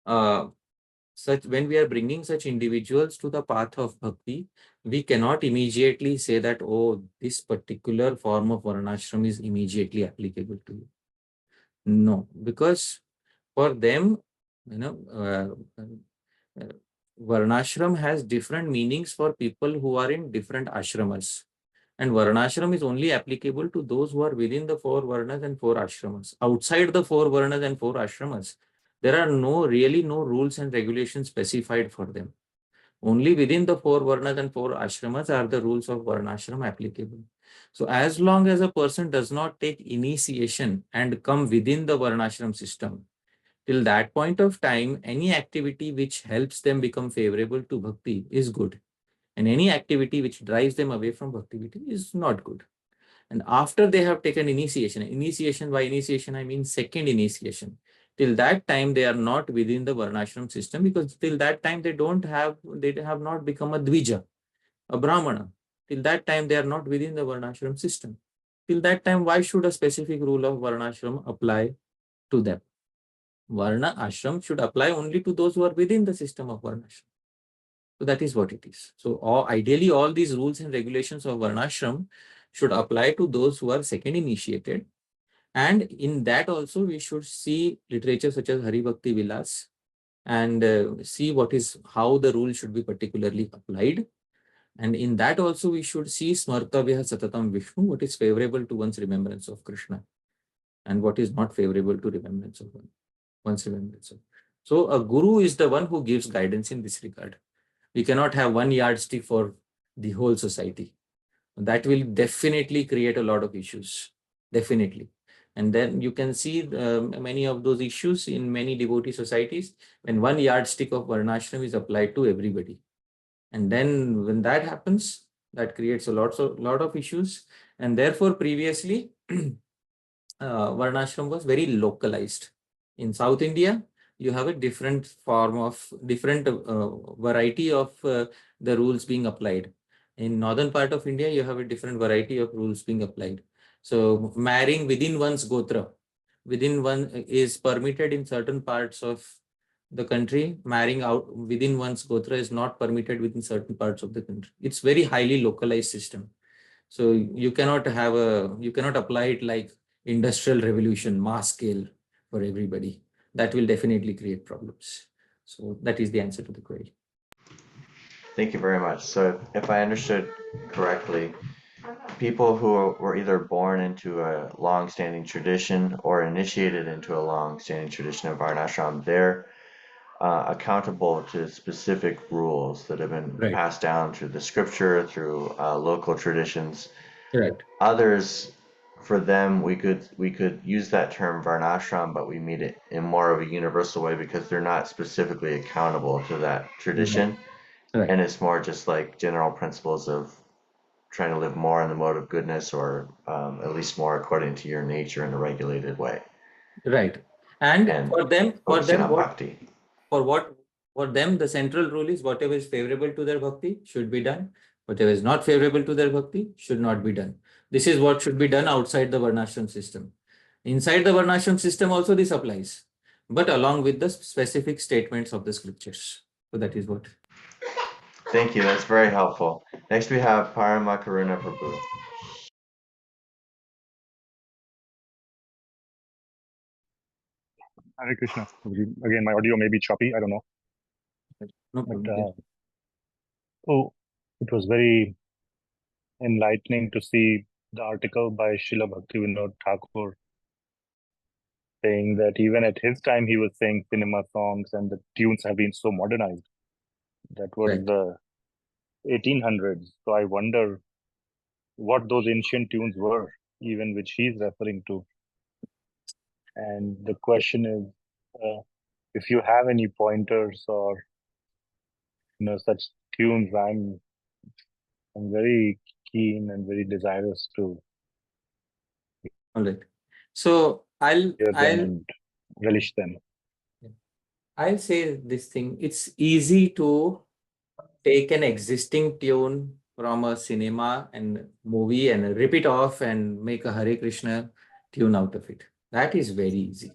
when we are bringing such individuals to the path of bhakti, we cannot immediately say that, oh, this particular form of varnashram is immediately applicable to you. No, because for them, varnashram has different meanings for people who are in different ashramas. And varnashram is only applicable to those who are within the 4 varnas and 4 ashramas. Outside the 4 varnas and 4 ashramas, there are really no rules and regulations specified for them. Only within the 4 varnas and 4 ashramas are the rules of varnashram applicable. So as long as a person does not take initiation and come within the varnashram system, till that point of time, any activity which helps them become favorable to bhakti is good. And any activity which drives them away from bhakti is not good. And after they have taken initiation, by initiation I mean second initiation, till that time they are not within the varnashram system, because till that time they have not become a dvija, a brahmana. Till that time they are not within the varnashram system. Till that time, why should a specific rule of varnashram apply to them? Varna ashram should apply only to those who are within the system of varnashram. So that is what it is. So ideally, all these rules and regulations of varnashram should apply to those who are second initiated. And in that also, we should see literature such as Hari Bhakti Vilas and see how the rule should be particularly applied. And in that also, we should see Smartavya Satatam Vishnu, what is favorable to one's remembrance of Krishna and what is not favorable to remembrance of one's remembrance of. So a guru is the one who gives guidance in this regard. We cannot have one yardstick for the whole society. That will definitely create a lot of issues. Definitely. And then you can see many of those issues in many devotee societies when one yardstick of varnashram is applied to everybody. And then when that happens, that creates a lot of issues. And therefore, previously, varnashram was very localized. In South India, you have a different variety of the rules being applied. In northern part of India, you have a different variety of rules being applied. So marrying within one's gotra, is permitted in certain parts of the country. Marrying out within one's gotra is not permitted within certain parts of the country. It's very highly localized system. So you cannot apply it like industrial revolution, mass scale for everybody. That will definitely create problems. So that is the answer to the query. Thank you very much. So if I understood correctly, people who were either born into a long-standing tradition or initiated into a long-standing tradition of varnashram, they're accountable to specific rules that have been Right. passed down through the scripture, through local traditions. Right. Others, for them, we could use that term varnashram, but we mean it in more of a universal way because they're not specifically accountable to that tradition. Right. And it's more just like general principles of trying to live more in the mode of goodness, or at least more according to your nature in a regulated way. Right. And for them, focusing on what, bhakti. for them, the central rule is whatever is favorable to their bhakti should be done. Whatever is not favorable to their bhakti should not be done. This is what should be done outside the varnashram system. Inside the varnashram system also this applies, but along with the specific statements of the scriptures. So that is what. Thank you. That's very helpful. Next we have Parama Karuṇā Prabhu. Hare Krishna. Again, my audio may be choppy. I don't know. No But, problem. it was very enlightening to see the article by Srila Bhaktivinoda Thakur saying that even at his time he was saying cinema songs and the tunes have been so modernized. That was Right. the 1800s. So I wonder what those ancient tunes were, even which he's referring to. And the question is, if you have any pointers or such tunes, I'm very keen and very desirous to All right. So hear them and relish them. I'll say this thing. It's easy to take an existing tune from a cinema and movie and rip it off and make a Hare Krishna tune out of it. That is very easy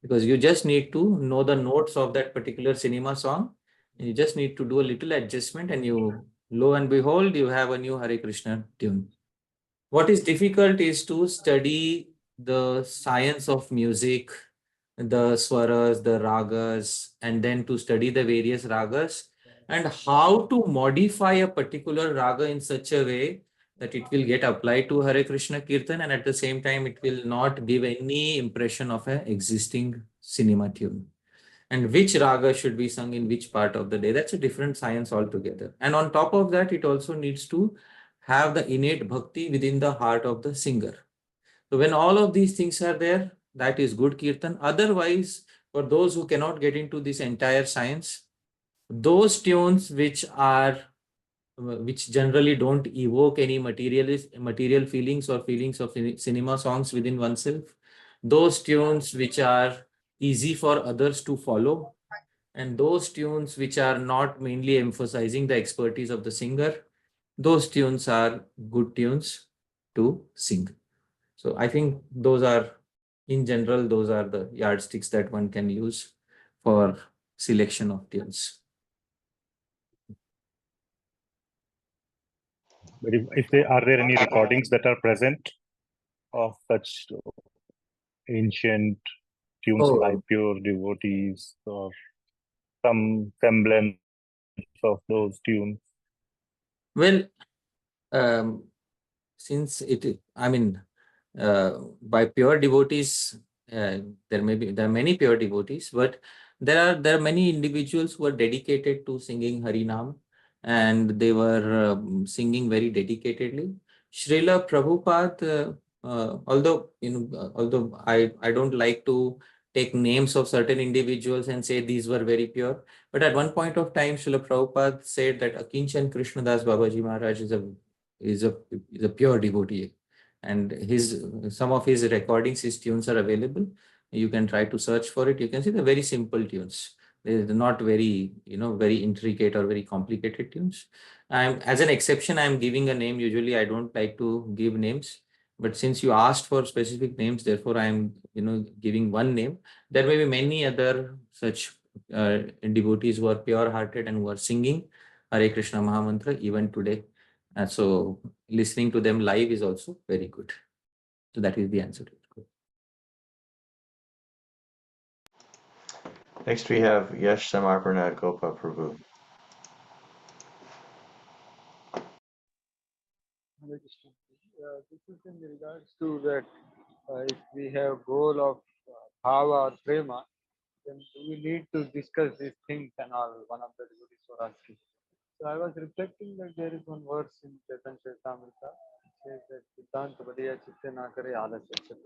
because you just need to know the notes of that particular cinema song. And you just need to do a little adjustment and you, lo and behold, you have a new Hare Krishna tune. What is difficult is to study the science of music, the swaras, the ragas, and then to study the various ragas and how to modify a particular raga in such a way that it will get applied to Hare Krishna Kirtan and at the same time it will not give any impression of an existing cinema tune. And which raga should be sung in which part of the day. That's a different science altogether. And on top of that, it also needs to have the innate bhakti within the heart of the singer. So when all of these things are there, that is good kirtan. Otherwise, for those who cannot get into this entire science, those tunes which generally don't evoke any material feelings or feelings of cinema songs within oneself, those tunes which are easy for others to follow, and those tunes which are not mainly emphasizing the expertise of the singer, those tunes are good tunes to sing. So I think those are, in general, those are the yardsticks that one can use for selection of tunes. But are there any recordings that are present of such ancient tunes by pure devotees or some semblance of those tunes? Well, since by pure devotees, there are many pure devotees, but there are many individuals who are dedicated to singing Harinam, and they were singing very dedicatedly. Srila Prabhupada, although I don't like to take names of certain individuals and say these were very pure, but at one point of time, Srila Prabhupada said that Akinchan Krishnadas Babaji Maharaj is a pure devotee, and some of his recordings, his tunes are available. You can try to search for it. You can see the very simple tunes. They're not very, very intricate or very complicated tunes. As an exception, I'm giving a name. Usually, I don't like to give names, but since you asked for specific names, therefore I'm, giving one name. There may be many other such devotees who are pure-hearted and who are singing Hare Krishna Mahamantra even today. And so listening to them live is also very good. So that is the answer. Next we have Yash Samarpana Gopa Prabhu. Hare Krishna. This is in regards to that if we have goal of bhava or prema, then we need to discuss these things and all. One of the devotees were asking. So I was reflecting that there is one verse in Chaitanya-Śrī-Caitanya-Śikṣāṣṭakam says that Siddhanta Badiya Chitte Na Kare Alasya, etc.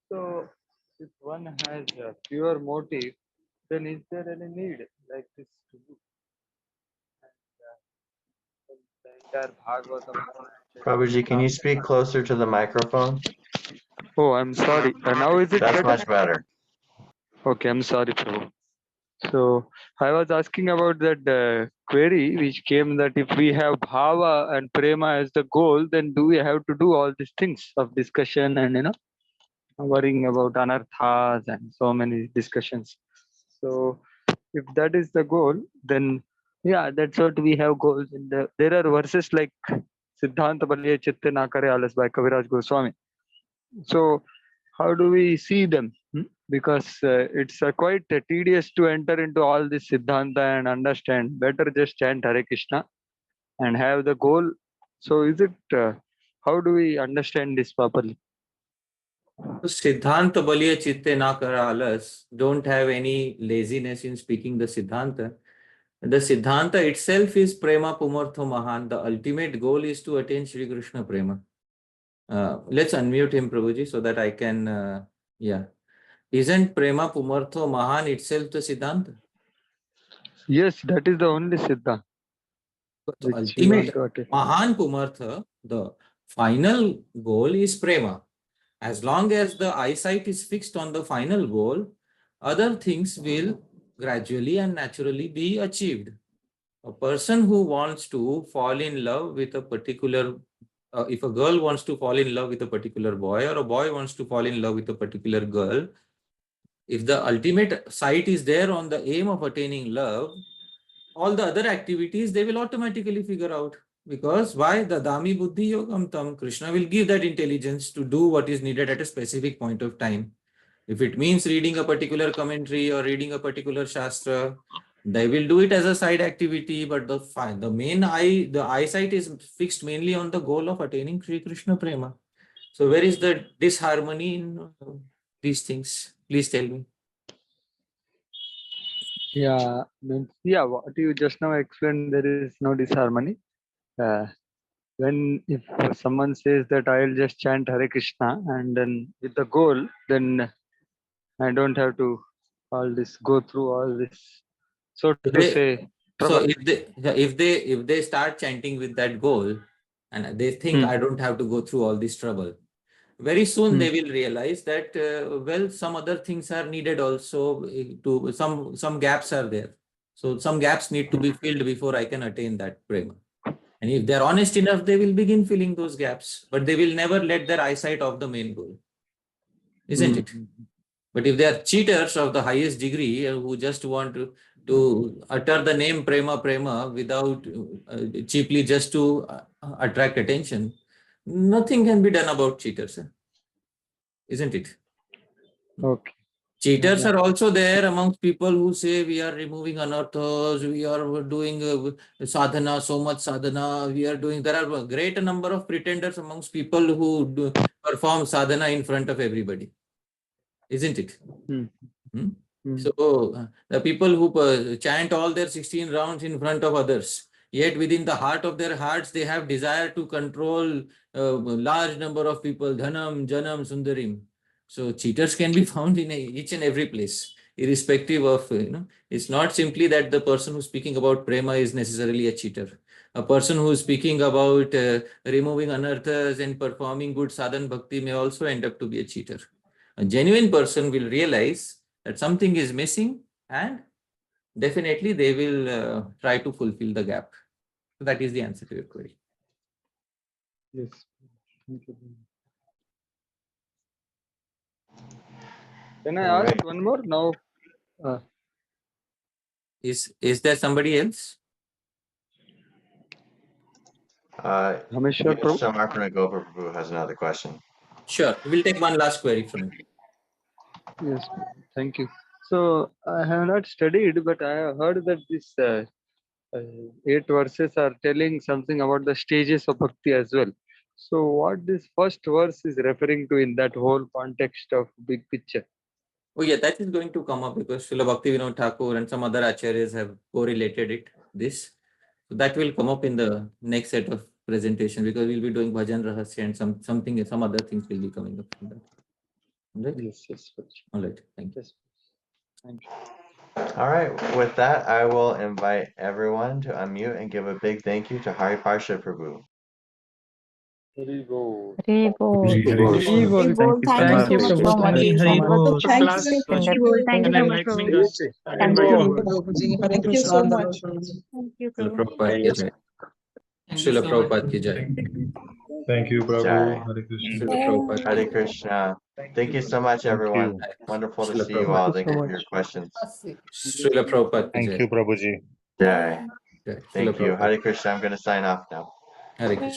So if one has a pure motive, then is there any need like this to do? And the entire Bhagavatam. Prabhuji, can you speak closer to the microphone? Oh, I'm sorry. Now is it That's better? much better. Okay, I'm sorry, Prabhu. So I was asking about that query which came that if we have bhava and prema as the goal, then do we have to do all these things of discussion and worrying about anarthas and so many discussions? So if that is the goal, then yeah, that's what we have goals. And there are verses like Siddhanta Baliya Chitte Nakare Alas by Kaviraj Goswami. So how do we see them? Because it's quite tedious to enter into all this Siddhanta and understand. Better just chant Hare Krishna and have the goal. So is it, how do we understand this properly? Siddhanta Baliya Chitte Na Kara Alas don't have any laziness in speaking the Siddhanta. The Siddhanta itself is Prema Pumartho Mahan. The ultimate goal is to attain Shri Krishna Prema. Let's unmute him, Prabhuji, so that I can, yeah. Isn't Prema Pumartho Mahan itself the Siddhanta? Yes, that is the only Siddhanta. The ultimate Mahan Pumartha, the final goal is Prema. As long as the eyesight is fixed on the final goal, other things will gradually and naturally be achieved. A person who wants to fall in love with a particular, if a girl wants to fall in love with a particular boy, or a boy wants to fall in love with a particular girl, if the ultimate sight is there on the aim of attaining love, all the other activities they will automatically figure out. Because why? The Dami Buddhi Yogam Tam, Krishna will give that intelligence to do what is needed at a specific point of time. If it means reading a particular commentary or reading a particular Shastra, they will do it as a side activity, but the main eyesight is fixed mainly on the goal of attaining Shri Krishna Prema. So where is the disharmony in these things? Please tell me. Yeah, yeah, what you just now explained, there is no disharmony. When if someone says that I'll just chant Hare Krishna and then with the goal, then I don't have to go through all this, so to say. So if they start chanting with that goal and they think I don't have to go through all this trouble, very soon they will realize that well, some other things are needed also. To some gaps are there, so some gaps need to be filled before I can attain that prema. And if they're honest enough, they will begin filling those gaps, but they will never let their eyesight off the main goal, isn't it? But if they are cheaters of the highest degree who just want to utter the name prema without cheaply just to attract attention, nothing can be done about cheaters, isn't it? Okay. Cheaters are also there amongst people who say we are removing anarthas, we are doing sadhana, so much sadhana, we are doing. There are a great number of pretenders amongst people who perform sadhana in front of everybody, isn't it? So the people who chant all their 16 rounds in front of others, yet within the heart of their hearts, they have desire to control a large number of people, dhanam, janam, sundarim. So cheaters can be found in each and every place, irrespective of, it's not simply that the person who's speaking about prema is necessarily a cheater. A person who is speaking about removing anarthas and performing good sadhan bhakti may also end up to be a cheater. A genuine person will realize that something is missing and definitely they will try to fulfill the gap. So that is the answer to your query. Yes. Thank you. Can I ask one more now? Is there somebody else? Dhāmeśvara Prabhu has another question. Sure. We'll take one last query from you. Yes, thank you. So I have not studied, but I have heard that this 8 verses are telling something about the stages of bhakti as well. So what this first verse is referring to in that whole context of big picture? Oh yeah, that is going to come up because Srila Bhaktivinoda Thakur and some other acharyas have correlated this. So that will come up in the next set of presentation because we'll be doing Bhajan Rahasya and some other things will be coming up from that. All right? Yes. All right. Thank you. Yes. Thank you. All right, with that, I will invite everyone to unmute and give a big thank you to Hari Parshad Prabhu. Hari Bol. Hari Bol. Hari Bol. Thank you so much Hari Bol. Thank you so much. Thank you. Thank you so much. Thank you, Srila Prabhu. Prabhupada ki jai. Srila Prabhupada ki jai. Thank you, Prabhu. Jai. Hare Krishna. Srila Prabhupada ki Hare jai. Krishna. Thank you so much, everyone. Wonderful to see you all. Thank you for your questions. Srila Prabhupada ki Thank jai. you, Prabhuji. Jai. Jai. Srila Thank you. Prabhupada. Hare Krishna. I'm going to sign off now. Hare Krishna.